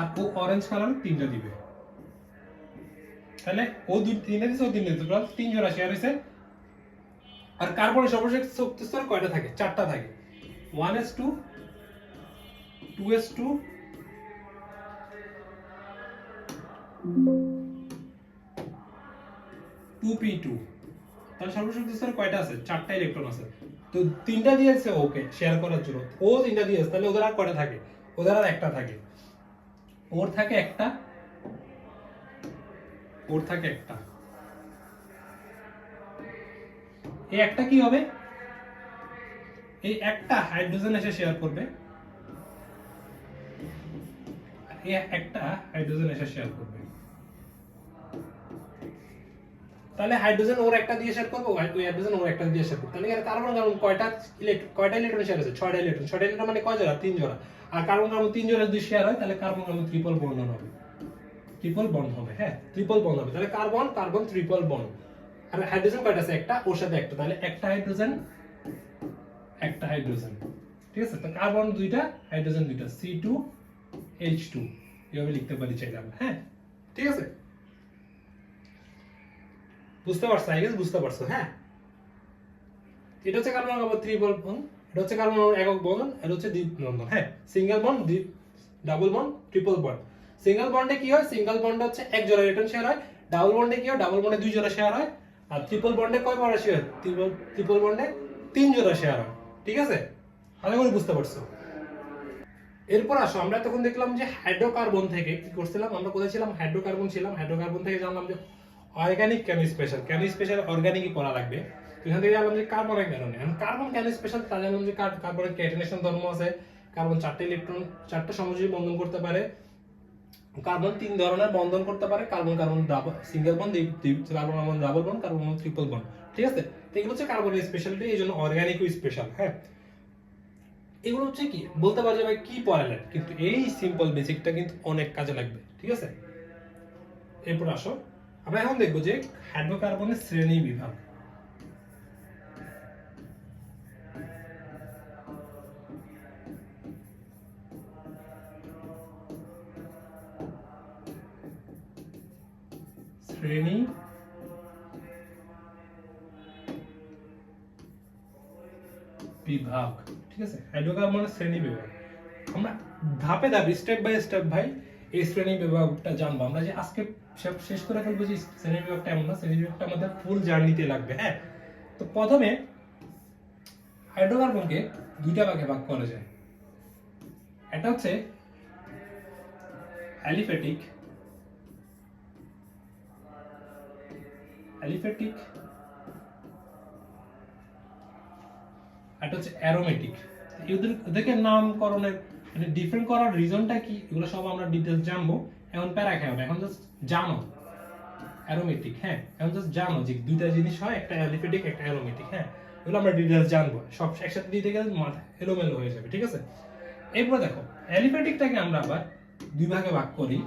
আর ও অরেঞ্জ কালার তিনটা দিবে। তাহলে ও তিনটা দিছে, ও তিনটা দিছে, টোটাল তিন জোড়া শেয়ার হয়েছে। আর কার্বনের সর্বশেষ শক্তি স্তর কয়টা থাকে? 4টা থাকে। 1s2 2s2 2p2। তাহলে সর্বশেষ শক্তি স্তরে কয়টা আছে? 4টা ইলেকট্রন আছে। তো তিনটা দিয়েছে ওকে শেয়ার করার জন্য, ও তিনটা দিয়েছে, তাহলে ওদের আর কয়টা থাকে? ওদের আর একটা থাকে, ওর থাকে একটা, ওর থাকে একটা। এই একটা কি হবে? এই একটা হাইড্রোজেন এসে শেয়ার করবে, এই একটা হাইড্রোজেন এসে শেয়ার করবে। তাহলে হাইড্রোজেন ওর একটা দিয়ে শেয়ার করবে, ওই হাইড্রোজেন ওর একটা দিয়ে শেয়ার করবে। তাহলে কার্বন কার্বন কয়টা ইলেকট্রন শেয়ার আছে? 6টা ইলেকট্রন। 6টা ইলেকট্রন মানে কয় জোড়া? 3 জোড়া। আর কার্বন কার্বন 3 জোড়া যদি শেয়ার হয় তাহলে কার্বন কার্বন ট্রিপল বন্ড হবে, ট্রিপল বন্ড হবে। হ্যাঁ, ট্রিপল বন্ড হবে। তাহলে কার্বন কার্বন ট্রিপল বন্ড। আর হাইড্রোজেন কয়টা আছে? একটা, ওর সাথে একটা, তাহলে একটা হাইড্রোজেন, একটা হাইড্রোজেন। ঠিক আছে, তো কার্বন দুইটা, হাইড্রোজেন দুইটা, C2H2 এভাবে লিখতে পারি চাইলে আমরা। হ্যাঁ, ঠিক আছে, বুঝতে পারছো? আই গেস বুঝতে পারছো। হ্যাঁ, এটা হচ্ছে কার্বন কার্বন ট্রিপল বন্ড, এটা হচ্ছে কার্বন একক বন্ধন, এটা হচ্ছে দ্বি বন্ধন। হ্যাঁ, single bond, double bond, triple bond. Single বন্ডে কি হয়? সিঙ্গেল বন্ডে হচ্ছে এক জোড়া ইলেকট্রন শেয়ার হয়। ডাবল বন্ডে কি হয়? ডাবল বন্ডে দুই জোড়া শেয়ার হয়। আর ট্রিপল বন্ডে কয় জোড়া শেয়ার? ট্রিপল বন্ডে 3 জোড়া শেয়ার হয়। ঠিক আছে, আশা করি বুঝতে পারছো। এরপর আসো, আমরা তখন দেখলাম যে হাইড্রোকার্বন থেকে কি করছিলাম, আমরা কোথায় ছিলাম? হাইড্রোকার্বন ছিলাম। হাইড্রোকার্বন থেকে জানলাম যে অর্গানিক কেন স্পেশাল, কেন স্পেশাল অর্গানিকই পড়া লাগবে। এখান থেকে জানলাম যে কার্বনের কেন নেই। কার্বন কেন স্পেশাল তা জানলাম যে কার্বনের ক্যাটাইনেশন ধর্ম আছে। কার্বন 4টা ইলেকট্রন, 4টা সমযোজী বন্ধন করতে পারে। কার্বন 3 ধরনের বন্ধন করতে পারে, carbon carbon double, single bond, carbon carbon double bond, carbon triple bond. ঠিক আছে, তো এগুলো হচ্ছে কার্বনের স্পেশালিটি, এইজন্য অর্গানিকও স্পেশাল। হ্যাঁ, এগুলো হচ্ছে কি বলতে পারা যাবে কি পড়ালেন, কিন্তু এই সিম্পল বেসিকটা কিন্তু অনেক কাজে লাগবে। ঠিক আছে, এরপর আসো, আমরা এখন দেখবো যে হাইড্রোকার্বনের শ্রেণী বিভাগ। শ্রেণী বিভাগ, ঠিক আছে, হাইড্রোকার্বনের শ্রেণী বিভাগ। আমরা ধাপে ধাপে স্টেপ বাই স্টেপ ভাই এই শ্রেণী বিভাগটা জানবো। আমরা যে আজকে সব শেষ করে ফেলবো যে শ্রেণী বিভাগটা, এমন না, শ্রেণী বিভাগটা আমাদের ফুল জার্নিতে লাগবে। হ্যাঁ, তো প্রথমে হাইড্রোকার্বনকে দুইটা ভাগে ভাগ করা যায়। একটা হচ্ছে অ্যালিফ্যাটিক, অ্যালিফ্যাটিক, একটা হচ্ছে অ্যারোমেটিক। এদেরকে নামকরণের মানে ডিফারেন্ট করার রিজনটা কি, এগুলো সব আমরা ডিটেইলস জানবো। এখন প্যারা খাও না, এখন জাস্ট জানো অ্যারোমেটিক। হ্যাঁ, এখন জাস্ট জানো যে দুইটা জিনিস হয়, একটা অ্যালিফ্যাটিক, একটা অ্যারোমেটিক। হ্যাঁ, এগুলো আমরা ডিটেইলস জানবো, সব একসাথে দিতে গেলে মাথা এলোমেলো হয়ে যাবে। ঠিক আছে, এরপর দেখো অ্যালিফ্যাটিকটাকে আমরা আবার দুই ভাগে ভাগ করি।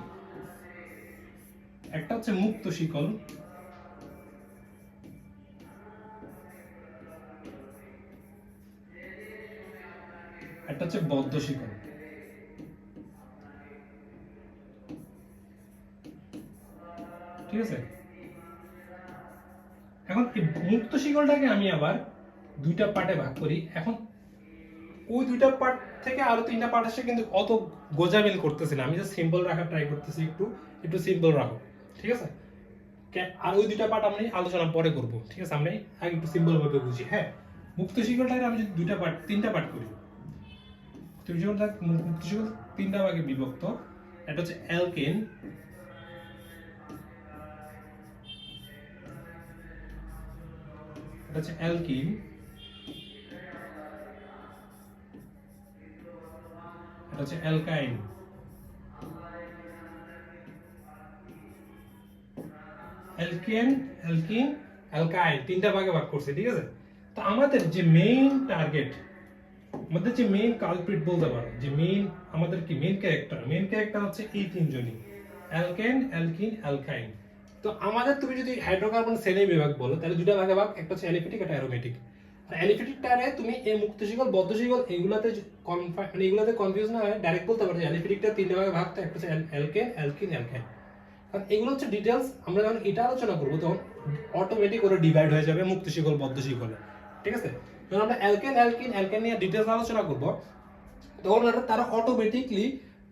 একটা হচ্ছে মুক্ত শিকল, একটা হচ্ছে বদ্ধ শিকল। ঠিক আছে, এখন এই মুক্ত শিকলটাকে আমি আবার দুইটা পার্টে ভাগ করি। এখন ওই দুইটা পার্ট থেকে আরো 3টা পার্ট আসে, কিন্তু অত গোজামিল করতেছি না, আমি জাস্ট সিম্পল রাখার ট্রাই করতেছি। একটু একটু সিম্পল রাখো। ঠিক আছে, আর ওই দুইটা পার্ট আমি আলোচনা পরে করব। ঠিক আছে, আমরা আগে একটু সিম্পল ভাবে বুঝি। হ্যাঁ, মুক্ত শিকলটাকে আমি যদি দুইটা পার্ট, 3টা পার্ট করি, মুক্ত শিকল 3টা ভাগে বিভক্ত। এটা হচ্ছে অ্যালকেন, এটা হচ্ছে অ্যালকিন, এটা হচ্ছে অ্যালকাইন। অ্যালকেন, অ্যালকিন, অ্যালকাইন 3টা ভাগে ভাগ করছে। ঠিক আছে, তো আমাদের যে মেইন টার্গেট, আমাদের যে মেইন কালপ্রিট বলতে পারো, যে মেইন আমাদের কি মেইন ক্যারেক্টার হচ্ছে এই তিনজনই, অ্যালকেন, অ্যালকিন, অ্যালকাইন। তো আমাদের তুমি যদি হাইড্রোকার্বন শ্রেণী বিভাগ বলো, তাহলে দুটো ভাগে ভাগ, একটা হচ্ছে অ্যালিফ্যাটিক, একটা অ্যারোমেটিক। আর অ্যালিফ্যাটিকটারে তুমি এই মুক্ত শিকল, বদ্ধ শিকল এগুলাতে মানে এগুলাতে কনফিউজ না হয় ডাইরেক্ট বলতে পারো যে অ্যালিফ্যাটিকটা 3টা ভাগে ভাগ, তো একটা হচ্ছে অ্যালকেন, অ্যালকিন, অ্যালকাইন। কারণ এগুলো হচ্ছে ডিটেইলস, আমরা যখন এটা আলোচনা করবো তখন অটোমেটিক ওরা ডিভাইড হয়ে যাবে মুক্ত শিকল, বদ্ধ শিকলে। ঠিক আছে, যখন আমরা অ্যালকেন, অ্যালকিন, অ্যালকাইন নিয়ে ডিটেইলস আলোচনা করব, তখন তারা অটোমেটিকলি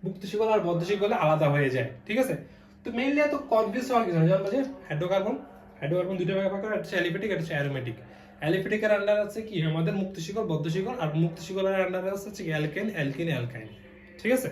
মুক্ত শিকল আর বদ্ধ শিকলে আলাদা হয়ে যায়। ঠিক আছে, তো মেইনলি এত কনফিউজ হওয়ার কিছু না, জানবো যে হাইড্রোকার্বন দুইটা ভাগে ভাগ করে, একটা অ্যালিফ্যাটিক, একটা অ্যারোমেটিক। অ্যালিফেটিকের আন্ডারে আছে কি আমাদের মুক্তশিকল বদ্ধশিকল, আর মুক্তশিকলের আন্ডারে আছে কি অ্যালকেন অ্যালকিন অ্যালকাইন। ঠিক আছে,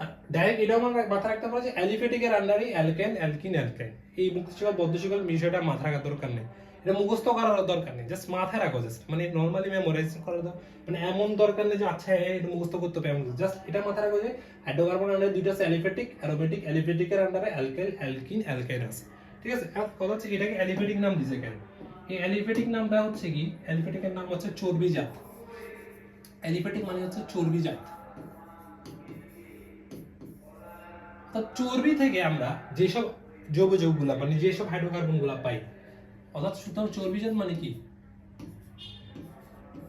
আর ডাইরেক্ট এটা আমরা মাথা রাখতে পারো যে অ্যালিফেটিকের আন্ডারে অ্যালকেন অ্যালকিন অ্যালকাইন। এই মুক্তশিকল বদ্ধশিকল বিষয়টা মাথা রাখার দরকার নেই, এটা মুখস্থ করার দরকার নেই, জাস্ট মাথায় রাখো, জাস্ট মানে নরমালি মেমোরাইজ করার মানে এমন দরকার নেই যে আচ্ছা এটা মুখস্থ করতে হবে এমন, জাস্ট এটা মাথায় রাখো যে হাইড্রোকার্বনের আন্ডারে দুইটা আছে অ্যালিফেটিক অ্যারোমেটিক, অ্যালিফেটিকের আন্ডারে অ্যালকেন অ্যালকিন অ্যালকাইন আছে। ঠিক আছে, এখন কথা হচ্ছে এটাকে অ্যালিফেটিক নাম দিয়েছে কেন? এই অ্যালিফেটিক নামটা হচ্ছে কি, অ্যালিফেটিকের নাম হচ্ছে চর্বিজাত। অ্যালিফেটিক মানে হচ্ছে চর্বিজাত। তো চর্বি থেকে আমরা যেসব জৈব যৌগগুলা মানে যেসব হাইড্রোকার্বন গুলা পাই, অর্থাৎ সুতরাং চর্বিজাত মানে কি,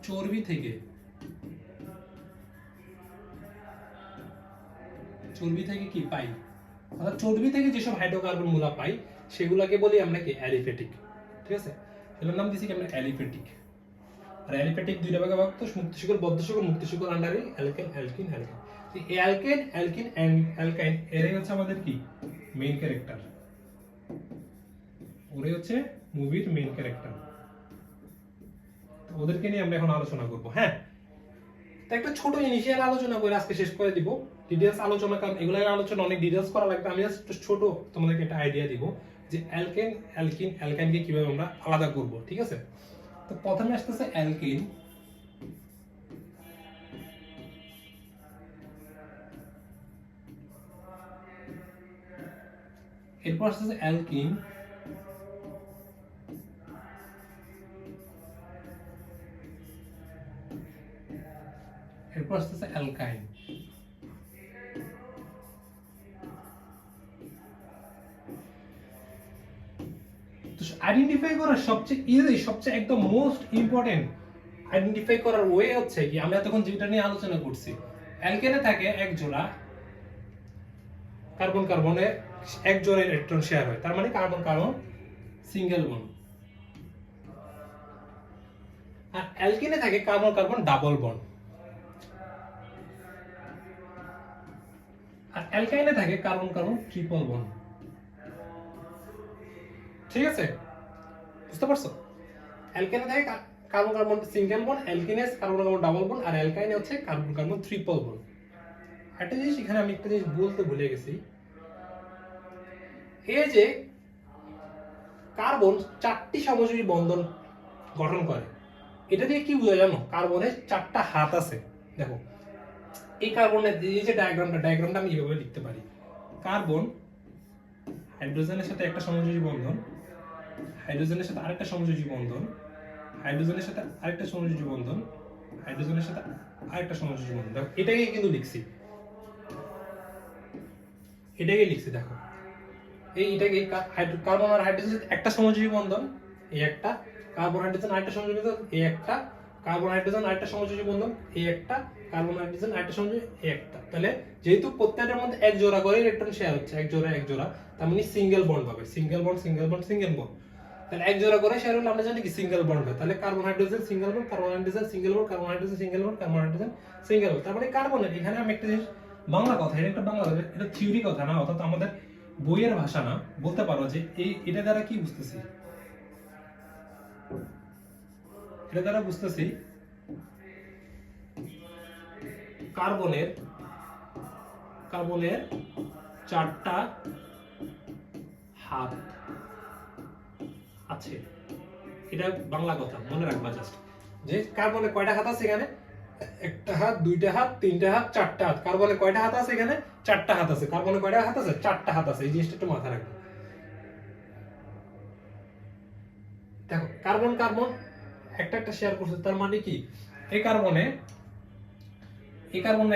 চর্বি থেকে কি পাই, অর্থাৎ চর্বি থেকে যেসব হাইড্রোকার্বন গুলা পাই সেগুলাকে বলি আমরা কি অ্যালিফেটিক। ঠিক আছে, এটার নাম দিয়েছি কি আমরা অ্যালিফেটিক। আর অ্যালিফেটিক দুইটা ভাগে ভাগ, তো মুক্তশিকল বদ্ধশিকল, মুক্তশিকল আন্ডারে অ্যালকেন অ্যালকিন অ্যালকাইন। এই অ্যালকেন অ্যালকিন অ্যালকাইন এরাই হচ্ছে আমাদের কি মেইন ক্যারেক্টার, ওরাই হচ্ছে মুভির মেইন ক্যারেক্টার। ওদেরকে নিয়ে আমরা এখন আলোচনা করব। হ্যাঁ, তো একটা ছোট ইনিশিয়াল আলোচনা করে আজকে শেষ করে দিব, ডিটেইলস আলোচনা, কারণ এগুলোর আলোচনা অনেক ডিটেইলস করা লাগবে। আমি জাস্ট ছোট তোমাদেরকে একটা আইডিয়া দিব যে অ্যালকেন অ্যালকিন অ্যালকাইনকে কিভাবে আমরা আলাদা করব। ঠিক আছে, তো প্রথমে আসতেছে অ্যালকিন, এরপর আসতেছে অ্যালকিন, এরপর আসতেছে অ্যালকাইন। তো আইডেন্টিফাই করার সবচেয়ে ইজি, সবচেয়ে একদম মোস্ট ইম্পর্টেন্ট আইডেন্টিফাই করার ওয়ে হচ্ছে কি, আমরা তখন যেটা নিয়ে আলোচনা করছি, অ্যালকেনে থাকে এক জোড়া কার্বন কার্বনে এক জোড়া ইলেকট্রন শেয়ার হয়, তার মানে কার্বন কার্বন সিঙ্গেল বন্ড। আর অ্যালকেনে থাকে কার্বন কার্বন ডাবল বন্ড, আর অ্যালকাইনে থাকে কার্বন কার্বন ট্রিপল বন্ড। ঠিক আছে, বুঝতে পারছো? অ্যালকেনে থাকে কার্বন কার্বন সিঙ্গেল বন্ড, অ্যালকিনে কার্বন কার্বন ডাবল বন্ড, আর অ্যালকাইনে হচ্ছে কার্বন কার্বন ট্রিপল বন্ড। একটা জিনিস এখানে আমি একটা জিনিস বলতে ভুলে গেছি, এই যে কার্বন 4টি সমযোজী বন্ধন গঠন করে, এটা দিয়ে কি বোঝা জানো? কার্বনের 4টা হাত আছে। দেখো এই কার্বনের এই যে ডায়াগ্রামটা আমি এইভাবে লিখতে পারি, কার্বন হাইড্রোজেনের সাথে একটা সমযোজী বন্ধন, হাইড্রোজেনের সাথে আরেকটা সমযোজী বন্ধন, হাইড্রোজেনের সাথে আরেকটা সমযোজী বন্ধন, হাইড্রোজেনের সাথে আরেকটা সমযোজী বন্ধন। দেখো এটাকে কিন্তু লিখছি, এটাকে লিখছি। দেখো এইটাকে কার্বন আর হাইড্রোজেন একটা সমযোজী বন্ধন, এই একটা কার্বন হাইড্রোজেন আরেকটা সমযোজী বন্ধন, এই একটা কার্বন হাইড্রোজেন আরেকটা সমযোজী বন্ধন, এই একটা কার্বন হাইড্রোজেন আরেকটা সমযোজী, এই একটা। তাহলে যেহেতু প্রত্যেকটার মধ্যে এক জোড়া করে ইলেকট্রন শেয়ার হচ্ছে, এক জোড়া, তার মানে সিঙ্গেল বন্ড পাবে, single bond single bond single bond. তাহলে এক জোড়া করে শেয়ার হলে আমরা জানি কি সিঙ্গেল বন্ড হয়। তাহলে carbon hydrogen single bond, carbon hydrogen single bond, carbon hydrogen single bond, carbon hydrogen single bond. তার মানে কার্বনের এখানে আমি একটা জিনিস বাংলা কথা, এটা একটা বাংলা কথা, এটা থিওরি কথা না, অর্থাৎ আমাদের বইয়ের ভাষা না। বলতে পারো যে এটা দ্বারা কি বুঝতেছি, এটা দ্বারা বুঝতেছি কার্বনের 4টা হাত আছে, এটা বাংলা কথা মনে রাখবা জাস্ট, যে কার্বনের কয়টা হাত আছে এখানে, একটা হাত, দুইটা হাত, তিনটা হাত, 4টা হাত। কার্বনে কয়টা হাত আছে এখানে? 4টা হাত আছে। কার্বনে কয়টা হাত আছে? 4টা হাত আছে। এই জিনিসটা একটু মাথায় রাখবে। দেখো কার্বন কার্বন একটা শেয়ার করছে, তার মানে কি এই কার্বনে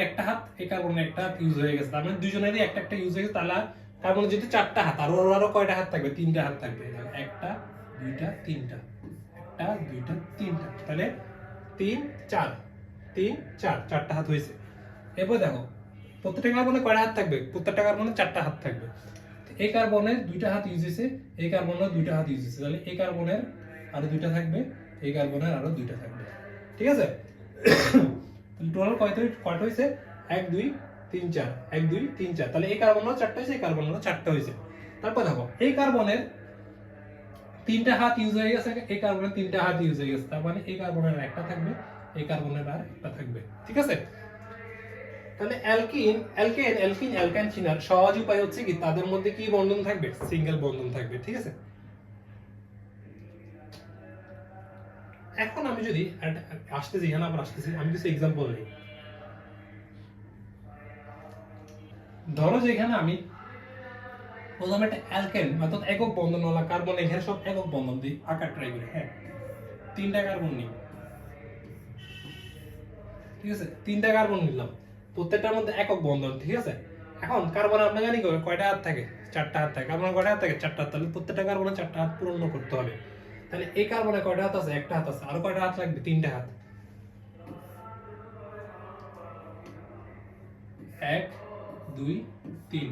একটা হাত, এই কার্বনে একটা হাত ইউজ হয়ে গেছে, তার মানে দুইজনেরই একটা ইউজ হয়ে গেছে। তাহলে কার্বনে যদি 4টা হাত, আর ওর আরো কয়টা হাত থাকবে? 3টা হাত থাকবে। একটা, দুইটা, তিনটা, একটা, দুইটা, তিনটা, তাহলে 3 4 3 4, 4টা হাত হয়েছে। এরপর দেখো প্রত্যেকটা কার্বনে কয়টা হাত থাকবে? প্রত্যেকটা কার্বনে 4টা হাত থাকবে। এই কার্বনের 2টা হাত ইউজ হয়েছে, এই কার্বনের 2টা হাত ইউজ হয়েছে, তাহলে এই কার্বনের আরো 2টা থাকবে, এই কার্বনের আরো 2টা থাকবে। ঠিক আছে, টোটাল কয়টা হয়েছে? 1 2 3 4, 1 2 3 4, তাহলে এই কার্বনেরও 4টা হয়েছে, এই কার্বনেরও 4টা হয়েছে। তারপর দেখো এই কার্বনের তিনটা হাত ইউজ হয়ে গেছে, এই কার্বনের তিনটা হাত ইউজ হয়ে গেছে, তার মানে এই কার্বনের একটা থাকবে, এই কার্বনের আর একটা থাকবে। ঠিক আছে, তাহলে অ্যালকিন অ্যালকেন অ্যালকিন অ্যালকাইন চিনার সহজ উপায় হচ্ছে কি তাদের মধ্যে কি বন্ধন থাকবে, সিঙ্গেল বন্ধন থাকবে। ঠিক আছে, এখন আমি যদি আসতেছি এখানে আবার আসতেছি, আমি কিছু এক্সাম্পল নিই। ধরো যে এখানে আমি প্রথমে একটা অ্যালকেন অর্থাৎ একক বন্ধনওয়ালা কার্বন, এখানে সব একক বন্ধন দিই, আকার ট্রাই করি। হ্যাঁ, তিনটা কার্বন নিই। ঠিক আছে, তিনটা কার্বন নিলাম, প্রত্যেকটার মধ্যে একক বন্ধন। ঠিক আছে, এখন কার্বন আমরা জানি কয়টা হাত থাকে, চারটা হাত থাকে। কার্বনের কয়টা হাত থাকে, চারটা হাত। তাহলে প্রত্যেকটা কার্বনে চারটা হাত পূরণ করতে হবে। তাহলে এই কার্বনে কয়টা হাত আছে, একটা হাত আছে। আরো কয়টা হাত লাগবে, তিনটা হাত। এক, দুই, তিন।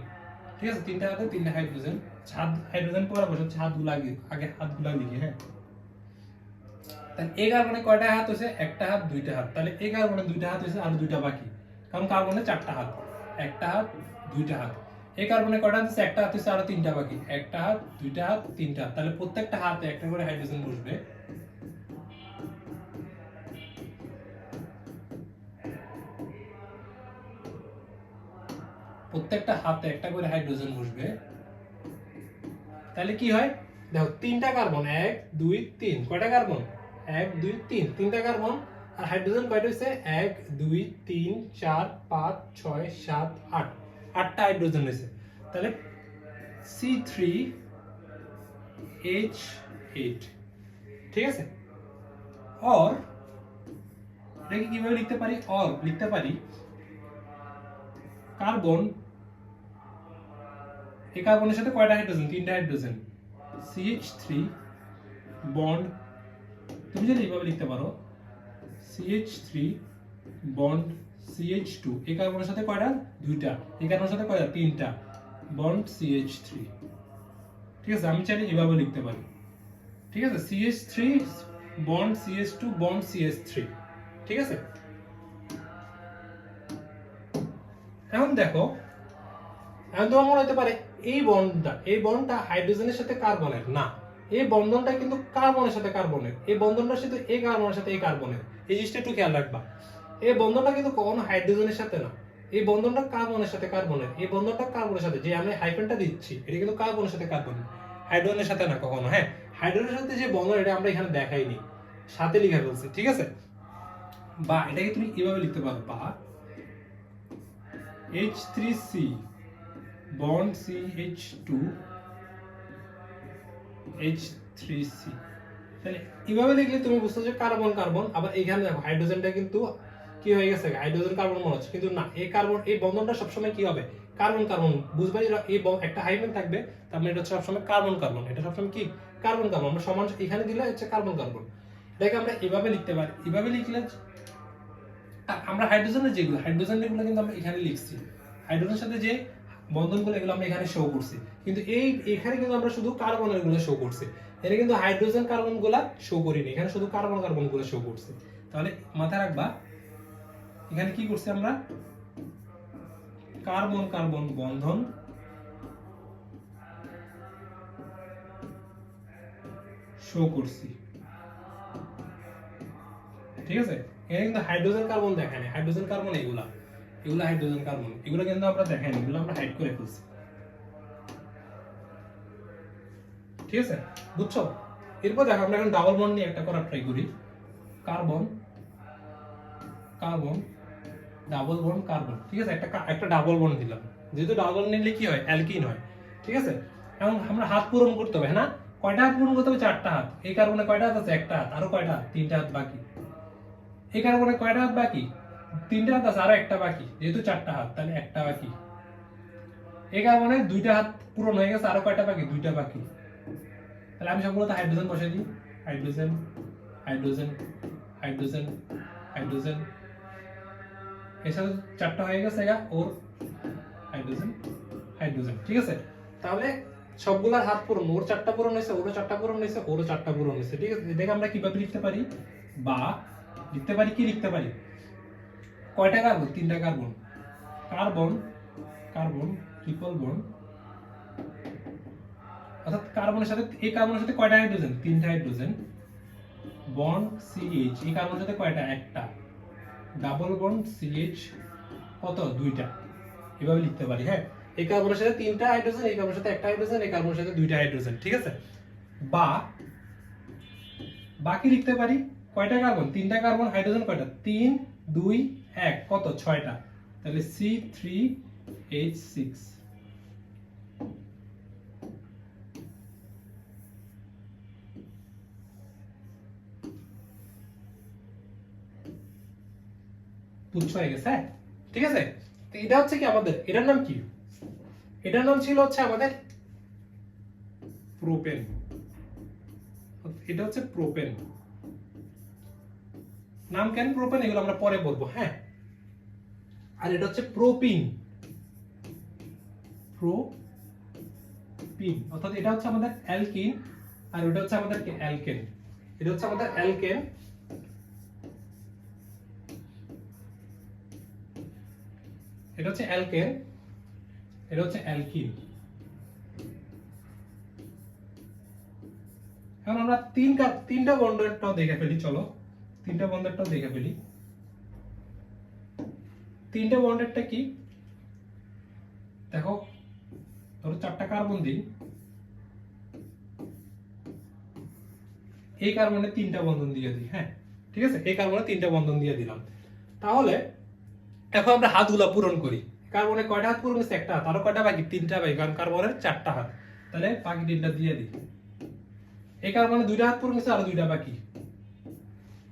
ঠিক আছে, তিনটা হাতে তিনটা হাইড্রোজেন। হাত হাইড্রোজেন পরে বসে হাতগুলো আগে হাতগুলো লিখি। হ্যাঁ, তাহলে এই কার্বনে কয়টা হাত হয়েছে, একটা হাত, দুইটা হাত। তাহলে এই কার্বনে দুইটা হাত হয়েছে, আর দুইটা বাকি, কারণ কার্বনে চারটা হাত, একটা হাত, দুইটা হাত। এই কার্বনে কয়টা হাত হয়েছে, একটা হাত হয়েছে, আর তিনটা বাকি, একটা হাত, দুইটা হাত, তিনটা হাত। তাহলে প্রত্যেকটা হাতে একটা করে হাইড্রোজেন বসবে। প্রত্যেকটা হাতে একটা করে হাইড্রোজেন বসবে। তাহলে কি হয়, দেখো তিনটা কার্বন, এক, দুই, তিন। কয়টা কার্বন, এক, দুই, তিন, তিনটা কার্বন। আর হাইড্রোজেন কয়টা হয়েছে, এক, দুই, তিন, চার, পাঁচ, ছয়, সাত, আট। আটটা হাইড্রোজেন হয়েছে। তাহলে C3H8। ঠিক আছে, অর এটাকে কিভাবে লিখতে পারি, অর লিখতে পারি কার্বন, এই কার্বনের সাথে কয়টা হাইড্রোজেন, তিনটা হাইড্রোজেন। CH3 বন্ড, তুমি যদি এইভাবে লিখতে পারো CH3 বন্ড CH2। এই কার্বনের সাথে কয়টা, দুইটা। এই কার্বনের সাথে কয়টা, তিনটা, বন্ড CH3। ঠিক আছে, আমি চাইলে এইভাবে লিখতে পারি। ঠিক আছে, CH3 bond CH2 bond CH3। ঠিক আছে, এখন দেখো, এখন তোমার মনে হতে পারে এই বন্ডটা হাইড্রোজেনের সাথে কার্বনের না, এই বন্ধনটা কিন্তু কার্বনের সাথে কার্বনের। এই বন্ধনটা শুধু এই কার্বনের সাথে এই কার্বনের। এই জিনিসটা একটু খেয়াল রাখবা, এই বন্ধনটা কিন্তু কখনো হাইড্রোজেনের সাথে না, এই বন্ধনটা কার্বনের সাথে কার্বনের। এই বন্ধনটা কার্বনের সাথে, যে আমি হাইফেনটা দিচ্ছি এটা কিন্তু কার্বনের সাথে কার্বন, হাইড্রোজেনের সাথে না কখনো। হ্যাঁ, হাইড্রোজেনের সাথে যে বন্ধন এটা আমরা এখানে দেখাইনি, সাথে লিখে ফেলছি। ঠিক আছে, বা এটাকে তুমি এভাবে লিখতে পারো, বা H3C bond CH2 H3C। তাহলে এইভাবে লিখলে তুমি বুঝছো যে কার্বন কার্বন। আবার এখানে দেখো হাইড্রোজেনটা কিন্তু কি হয়ে গেছে, হাইড্রোজেন কার্বন মনে হচ্ছে, কিন্তু না, এই কার্বন, এই বন্ধনটা সবসময় কি হবে, কার্বন কার্বন। বুঝবে, এই একটা হাইড্রোজেন থাকবে, তার মানে এটা হচ্ছে সবসময় কার্বন কার্বন। এটা সবসময় কি, কার্বন কার্বন। আমরা সমান এখানে দিলে হচ্ছে কার্বন কার্বন। এটাকে আমরা এভাবে লিখতে পারি। এভাবে লিখলে আমরা হাইড্রোজেনের হাইড্রোজেন যেগুলো কিন্তু আমরা এখানে লিখছি, হাইড্রোজেনের সাথে যে বন্ধনগুলো এগুলো আমরা এখানে শো করছি, কিন্তু এখানে কিন্তু আমরা শুধু কার্বনের গুলো শো করছি। এখানে কিন্তু হাইড্রোজেন কার্বন গুলা শো করিনি, এখানে শুধু কার্বন কার্বন গুলো শো করছি। তাহলে মাথায় রাখবা, এখানে কি করছি আমরা, কার্বন কার্বন বন্ধন শো করছি। ঠিক আছে, এখানে কিন্তু হাইড্রোজেন কার্বন দেখায় না, হাইড্রোজেন কার্বন এগুলা হাইড্রোজেন কার্বন, এগুলো কিন্তু আমরা দেখাই না, এগুলো আমরা হাইড করে ফেলছি। ঠিক আছে, বুঝছো? এরপর দেখো আমরা এখন ডাবল বন্ড নিয়ে একটা করার ট্রাই করি। Carbon carbon double bond carbon. ঠিক আছে, একটা ডাবল বন্ড দিলাম, যেহেতু ডাবল বন্ড নিলে কি হয়, অ্যালকিন হয়। ঠিক আছে, এখন আমরা হাত পূরণ করতে হবে। হ্যাঁ না, কয়টা হাত পূরণ করতে হবে, চারটা হাত। এই কার্বনে কয়টা হাত আছে, একটা হাত। আরো কয়টা, তিনটা হাত বাকি। এই কার্বনে কয়টা হাত বাকি, তিনটা হাত আছে, আরো একটা বাকি, যেহেতু চারটা হাত তাহলে একটা বাকি। এই কার্বনে দুইটা হাত পূরণ হয়ে গেছে, আরো কয়টা বাকি, দুইটা বাকি। তাহলে আমি সবগুলোতে হাইড্রোজেন বসাই দিই, হাইড্রোজেন হাইড্রোজেন হাইড্রোজেন হাইড্রোজেন। এর সাথে চারটা হয়ে গেছে, ওর হাইড্রোজেন হাইড্রোজেন। ঠিক আছে, তাহলে সবগুলার হাত পূরণ, ওর চারটা পূরণ হয়েছে, ওরও চারটা পূরণ হয়েছে, ওরও চারটা পূরণ হয়েছে। ঠিক আছে, দেখে আমরা কিভাবে লিখতে পারি, বা লিখতে পারি, কি লিখতে পারি, কয়টা কার্বন, তিনটা carbon, carbon carbon triple bond অর্থাৎ কার্বনের সাথে এই কার্বনের সাথে কয়টা হাইড্রোজেন? তিনটা হাইড্রোজেন, বন্ড CH, এই কার্বনের সাথে কয়টা? একটা, ডাবল বন্ড CH কত? দুইটা। এভাবে লিখতে পারি। হ্যাঁ, এই কার্বনের সাথে তিনটা হাইড্রোজেন, এই কার্বনের সাথে একটা হাইড্রোজেন, এই কার্বনের সাথে দুইটা হাইড্রোজেন, ঠিক আছে? বা বাকি লিখতে পারি কয়টা কার্বন? তিনটা কার্বন, হাইড্রোজেন কয়টা? 3 2 1 কত? 6টা। তাহলে C3H6। তুচ্ছ হয়ে গেছে। ঠিক আছে, তো এটা হচ্ছে কি আমাদের, এটার নাম কি? এটার নাম ছিল হচ্ছে আমাদের প্রোপেন। এটা হচ্ছে প্রোপেন। নাম কেন প্রোপেন এগুলো আমরা পরে বলবো। হ্যাঁ, আর এটা হচ্ছে প্রোপিন। প্রোপিন অর্থাৎ এটা হচ্ছে আমাদের অ্যালকিন, আর ওটা হচ্ছে আমাদের কি? অ্যালকেন। এটা হচ্ছে আমাদের অ্যালকেন, এটা হচ্ছে অ্যালকেন, এটা হচ্ছে অ্যালকিন। এখন আমরা তিনটা বন্ডেরটাও দেখে ফেলি। চলো তিনটা বন্ডেরটাও দেখে ফেলি। তিনটা বন্ডেরটা কি দেখো, ধরো 4টা কার্বন দিই, এই কার্বনে 3টা বন্ধন দিয়ে দিই। হ্যাঁ, ঠিক আছে, এই কার্বনে 3টা বন্ধন দিয়ে দিলাম। তাহলে এখন আমরা হাতগুলা পূরণ করি। কার্বনে কয়টা হাত পূরণ হয়েছে? একটা হাত। আরো কয়টা বাকি? 3টা বাকি, কারণ কার্বনের 4টা হাত। তাহলে বাকি 3টা দিয়ে দিই। এই কার্বনে 2টা হাত পূরণ হয়েছে, আরো 2টা বাকি।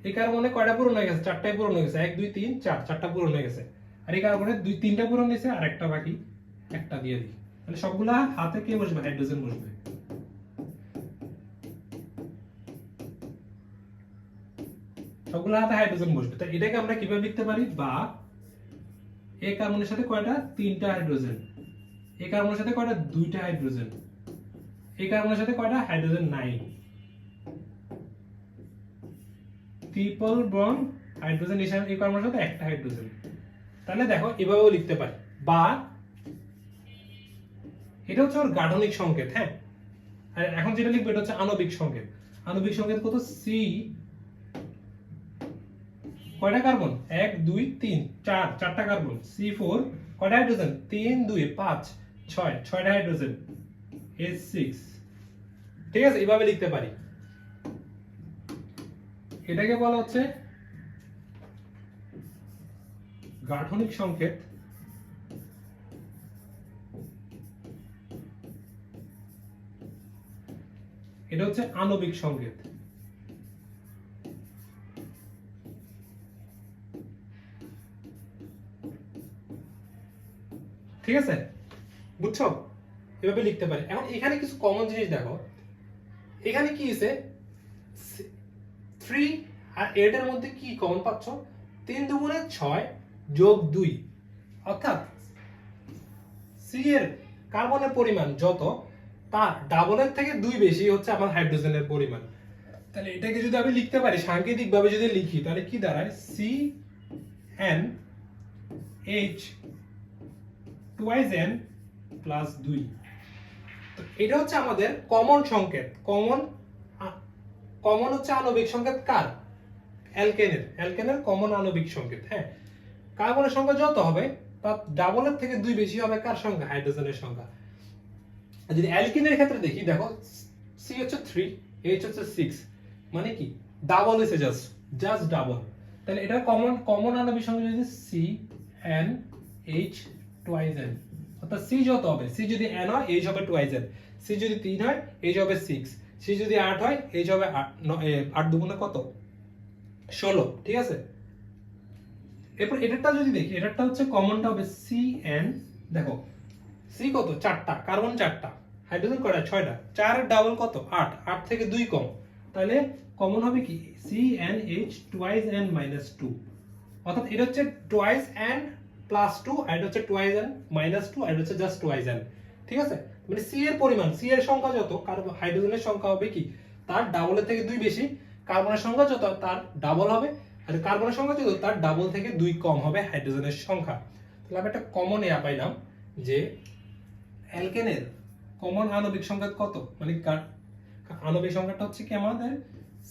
এই কার্বনে কয়টা পূরণ হয়ে গেছে? 4টাই পূরণ হয়ে গেছে। 1 2 3 4, 4টা পূরণ হয়ে গেছে। আর এই কার্বনে 3টা পূরণ হয়েছে, আর একটা বাকি, একটা দিয়ে দিই। তাহলে সবগুলা হাতে কে বসবে? হাইড্রোজেন বসবে। সবগুলা হাতে হাইড্রোজেন বসবে। তাই এটাকে আমরা কিভাবে লিখতে পারি? বা এই কার্বনের সাথে কয়টা? 3টা হাইড্রোজেন। এই কার্বনের সাথে কয়টা? 2টা হাইড্রোজেন। এই কার্বনের সাথে কয়টা? হাইড্রোজেন নাই। ট্রিপল বন্ড হাইড্রোজেন, এই কার্বনের সাথে একটা হাইড্রোজেন। তাহলে দেখো এভাবেও লিখতে পারি। বা এটা হচ্ছে ওর গাঠনিক সংকেত। হ্যাঁ, আর এখন যেটা লিখবো এটা হচ্ছে আণবিক সংকেত। আণবিক সংকেত কত? সি, কয়টা কার্বন? 1 2 3 4, 4টা কার্বন। C4, কয়টা হাইড্রোজেন? 3 2 5 6, 6টা হাইড্রোজেন। H6। ঠিক আছে, এইভাবে লিখতে পারি। এটাকে বলা হচ্ছে গাঠনিক সংকেত। এটা হচ্ছে আণবিক সংকেত। ঠিক আছে, বুঝছো? এভাবে লিখতে পারি। এখন এখানে কিছু কমন জিনিস দেখো। এখানে কি আছে? 3 আর 8 এর মধ্যে কি কমন পাচ্ছ? 3 দুগুণে 6 যোগ 2, অর্থাৎ সি এর কার্বনের পরিমাণ যত, তার ডাবলের থেকে 2 বেশি হচ্ছে আমার হাইড্রোজেনের পরিমাণ। তাহলে এটাকে যদি আমি লিখতে পারি সাংকেতিকভাবে যদি লিখি, তাহলে কি দাঁড়ায়? CnH twice n plus 2। তো এটা হচ্ছে আমাদের কমন সংকেত। কমন হচ্ছে আণবিক সংকেত কার? অ্যালকেনের কমন আণবিক সংকেত। হ্যাঁ, কার্বনের সংখ্যা যত হবে তার ডাবলের থেকে 2 বেশি হবে কার সংখ্যা? হাইড্রোজেনের সংখ্যা। আর যদি অ্যালকিনের ক্ষেত্রে দেখি, দেখো সি হচ্ছে 3, এইচ হচ্ছে 6, মানে কি ডাবল হইছে, জাস্ট ডাবল। তাহলে এটা কমন আণবিক সংখ্যা যদি CnH টুয়াইস n, অর্থাৎ সি যত হবে, সি যদি n হয় এইচ হবে টুয়াইস n, সি যদি 3 হয় এইচ হবে 6, সি যদি 8 হয় এইচ হবে 8 দুগুণে কত? 16। ঠিক আছে, এরপর এটারটা যদি দেখি, এটারটা হচ্ছে কমনটা হবে Cn। দেখো সি কত? 4টা কার্বন, 4টা হাইড্রোজেন কয়টা? 6টা। 4 এর ডাবল কত? 8, 8 থেকে 2 কম, তাহলে কমন হবে কি? CnH twice n minus 2। অর্থাৎ এটা হচ্ছে টুয়াইস n প্লাস 2, আর এটা হচ্ছে টুয়াইস n মাইনাস 2, আর এটা হচ্ছে জাস্ট টুয়াইস n। ঠিক আছে, মানে সি এর পরিমাণ, সি এর সংখ্যা যত, হাইড্রোজেনের সংখ্যা হবে কি? তার ডাবলের থেকে 2 বেশি। কার্বনের সংখ্যা যত তার ডাবল হবে, আর কার্বনের সংখ্যা যত তার ডাবল থেকে 2 কম হবে হাইড্রোজেনের সংখ্যা। তাহলে আমি একটা কমন পাইলাম যে অ্যালকেনের কমন আণবিক সংখ্যা কত, মানে আণবিক সংখ্যাটা হচ্ছে কি আমাদের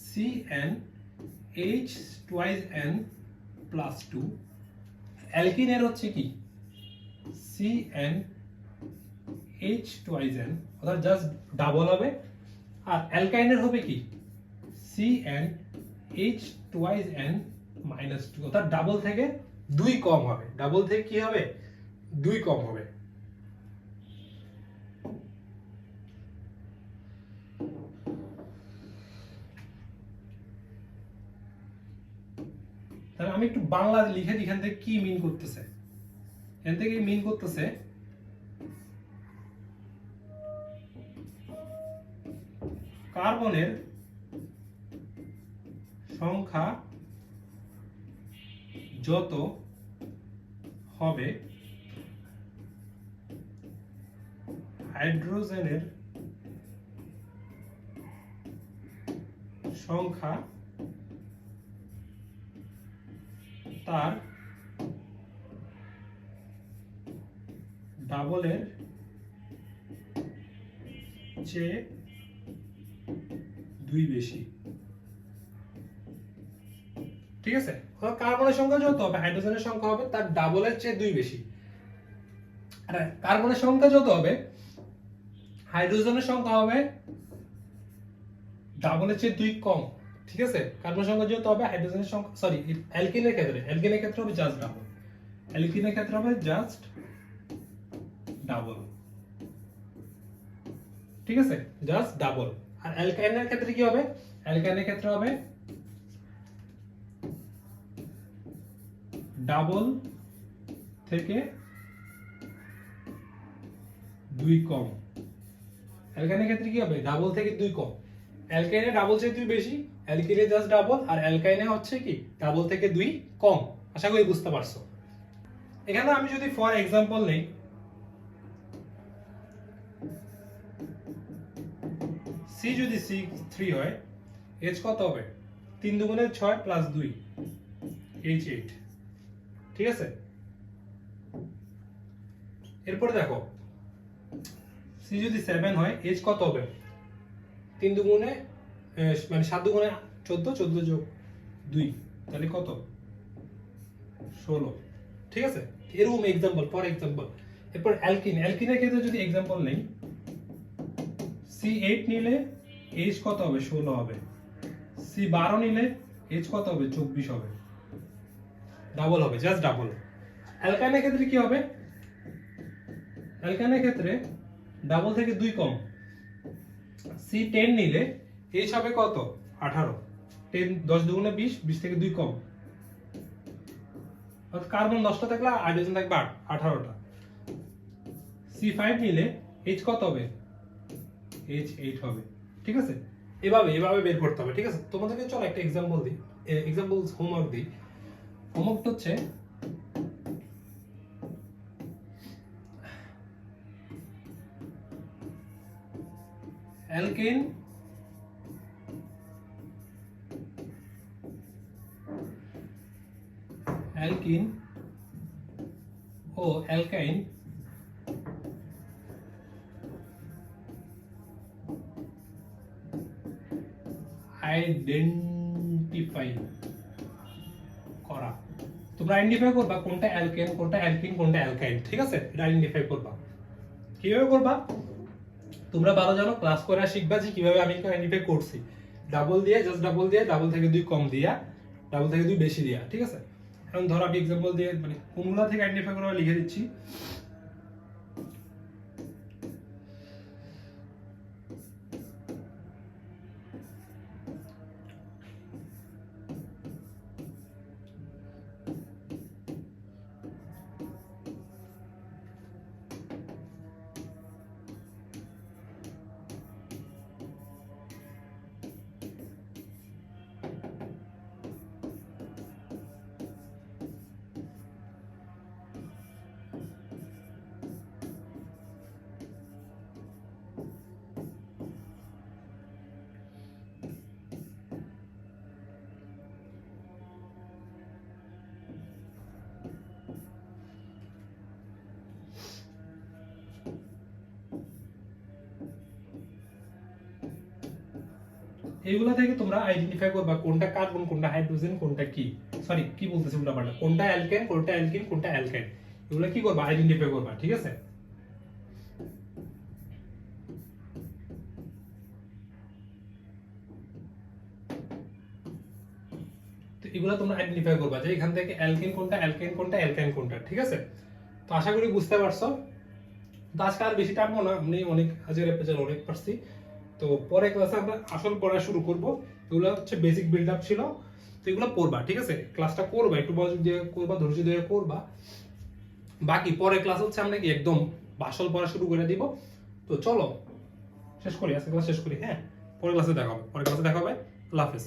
CN H twice N plus 2। অ্যালকিনের হচ্ছে কি CN H টুয়াইস N, অর্থাৎ জাস্ট ডাবল হবে। আর অ্যালকাইনের হবে কি CN H twice N minus 2, অর্থাৎ ডাবল থেকে 2 কম হবে। ডাবল থেকে কি হবে 2 কম হবে। তাহলে আমি একটু বাংলা লিখে দিই এখান থেকে কি মিন করতেছে। এখান থেকে মিন করতেছে কার্বনের সংখ্যা যত হবে হাইড্রোজেনের সংখ্যা তার ডাবলের চেয়ে 2 বেশি। ঠিক আছে, কার্বনের সংখ্যা যত হবে হাইড্রোজেনের সংখ্যা হবে তার ডাবলের চেয়ে 2 বেশি। আর কার্বনের সংখ্যা যত হবে হাইড্রোজেনের সংখ্যা হবে ডাবলের চেয়ে 2 কম। ঠিক আছে, কার্বনের সংখ্যা যত হবে হাইড্রোজেনের সংখ্যা, সরি অ্যালকিনের ক্ষেত্রে হবে জাস্ট ডাবল। অ্যালকিনের ক্ষেত্রে হবে জাস্ট ডাবল। ঠিক আছে, জাস্ট ডাবল। আর অ্যালকাইনের ক্ষেত্রে কি হবে, অ্যালকাইনের ক্ষেত্রে হবে ডাবল থেকে 2 কম। অ্যালকাইনের ক্ষেত্রে কি হবে ডাবল থেকে 2 কম। অ্যালকাইনে ডাবল চেয়ে 2 বেশি, অ্যালকিনে জাস্ট ডাবল, আর অ্যালকাইনে হচ্ছে কি ডাবল থেকে 2 কম। আশা করি বুঝতে পারছো। এখানে আমি যদি ফর এক্সাম্পল নেই, C যদি C3 হয়, H কত হবে 3 দুগুণে 6 প্লাস 2 H8। ঠিক আছে, এরপরে দেখো C যদি 7 হয়, H কত হবে 3 দুগুণে মানে 7 দুগুণে 14, 14 যোগ 2 তাহলে কত 16। ঠিক আছে, এরকম এক্সাম্পল ফর এক্সাম্পল। এরপর অ্যালকিনের ক্ষেত্রে যদি এক্সাম্পল নেই, C8 নিলে H কত হবে 16 হবে, C12 নিলে H কত হবে 24 হবে। ডাবল হবে, জাস্ট ডাবল। অ্যালকাইনের ক্ষেত্রে কি হবে, অ্যালকাইনের ক্ষেত্রে ডাবল থেকে 2 কম। C10 নিলে H হবে কত 18, 10 10 দুগুণে 20, 20 থেকে 2 কম। অর্থাৎ কার্বন 10টা থাকলে হাইড্রোজেন থাকবে 18টা। C5 নিলে H কত হবে H8 হবে। ঠিক আছে, এভাবে বের করতে হবে। ঠিক আছে, তোমাদেরকে চলো একটা এক্সাম্পল দিই, হোমওয়ার্ক দিই। হোমওয়ার্কটা হচ্ছে অ্যালকেন ও অ্যালকাইন আইডেন্টিফাই করা। তোমরা আইডেন্টিফাই করবা কোনটা অ্যালকেন, কোনটা অ্যালকিন, কোনটা অ্যালকাইন। ঠিক আছে, এটা আইডেন্টিফাই করবা। কিভাবে করবা তোমরা ভালো জানো, ক্লাস করে শিখবা যে কিভাবে আমি আইডেন্টিফাই করছি। ডাবল দিয়ে, জাস্ট ডাবল দিয়ে, ডাবল থেকে 2 কম দিয়া, ডাবল থেকে 2 বেশি দিয়া। ঠিক আছে, এখন ধরো আমি এক্সাম্পল দিয়ে মানে কোনগুলা থেকে আইডেন্টিফাই করা লিখে দিচ্ছি। এইগুলা থেকে তোমরা আইডেন্টিফাই করবা কোনটা কার্বন, কোনটা হাইড্রোজেন, কোনটা কি সরি কি বলতেছি উল্টাপাল্টা, কোনটা অ্যালকেন, কোনটা অ্যালকিন, কোনটা অ্যালকাইন, এগুলো কি করবা আইডেন্টিফাই করবা, ঠিক আছে? তো এগুলো তোমরা আইডেন্টিফাই করবা যে এখান থেকে অ্যালকিন কোনটা, অ্যালকেন কোনটা, অ্যালকাইন কোনটা, ঠিক আছে? তো আশা করি বুঝতে পারছো। তো আজকে আর বেশি টানবো না, আমি অনেক হাজার পেজের অনেক পারছি। তো পরে ক্লাসে আমরা আসল পড়া শুরু করব। এগুলো হচ্ছে বেসিক বিল্ড আপ ছিল, তো এগুলো পড়বা, ঠিক আছে? ক্লাসটা করবা, একটু মনোযোগ দিয়ে করবা, ধৈর্য দিয়ে করবা। বাকি পরে ক্লাস হচ্ছে আমরা কি একদম আসল পড়া শুরু করে দিব। তো চলো শেষ করি, আজকে ক্লাস শেষ করি, হ্যাঁ? পরে ক্লাসে দেখা হবে, আল্লাহ হাফেজ।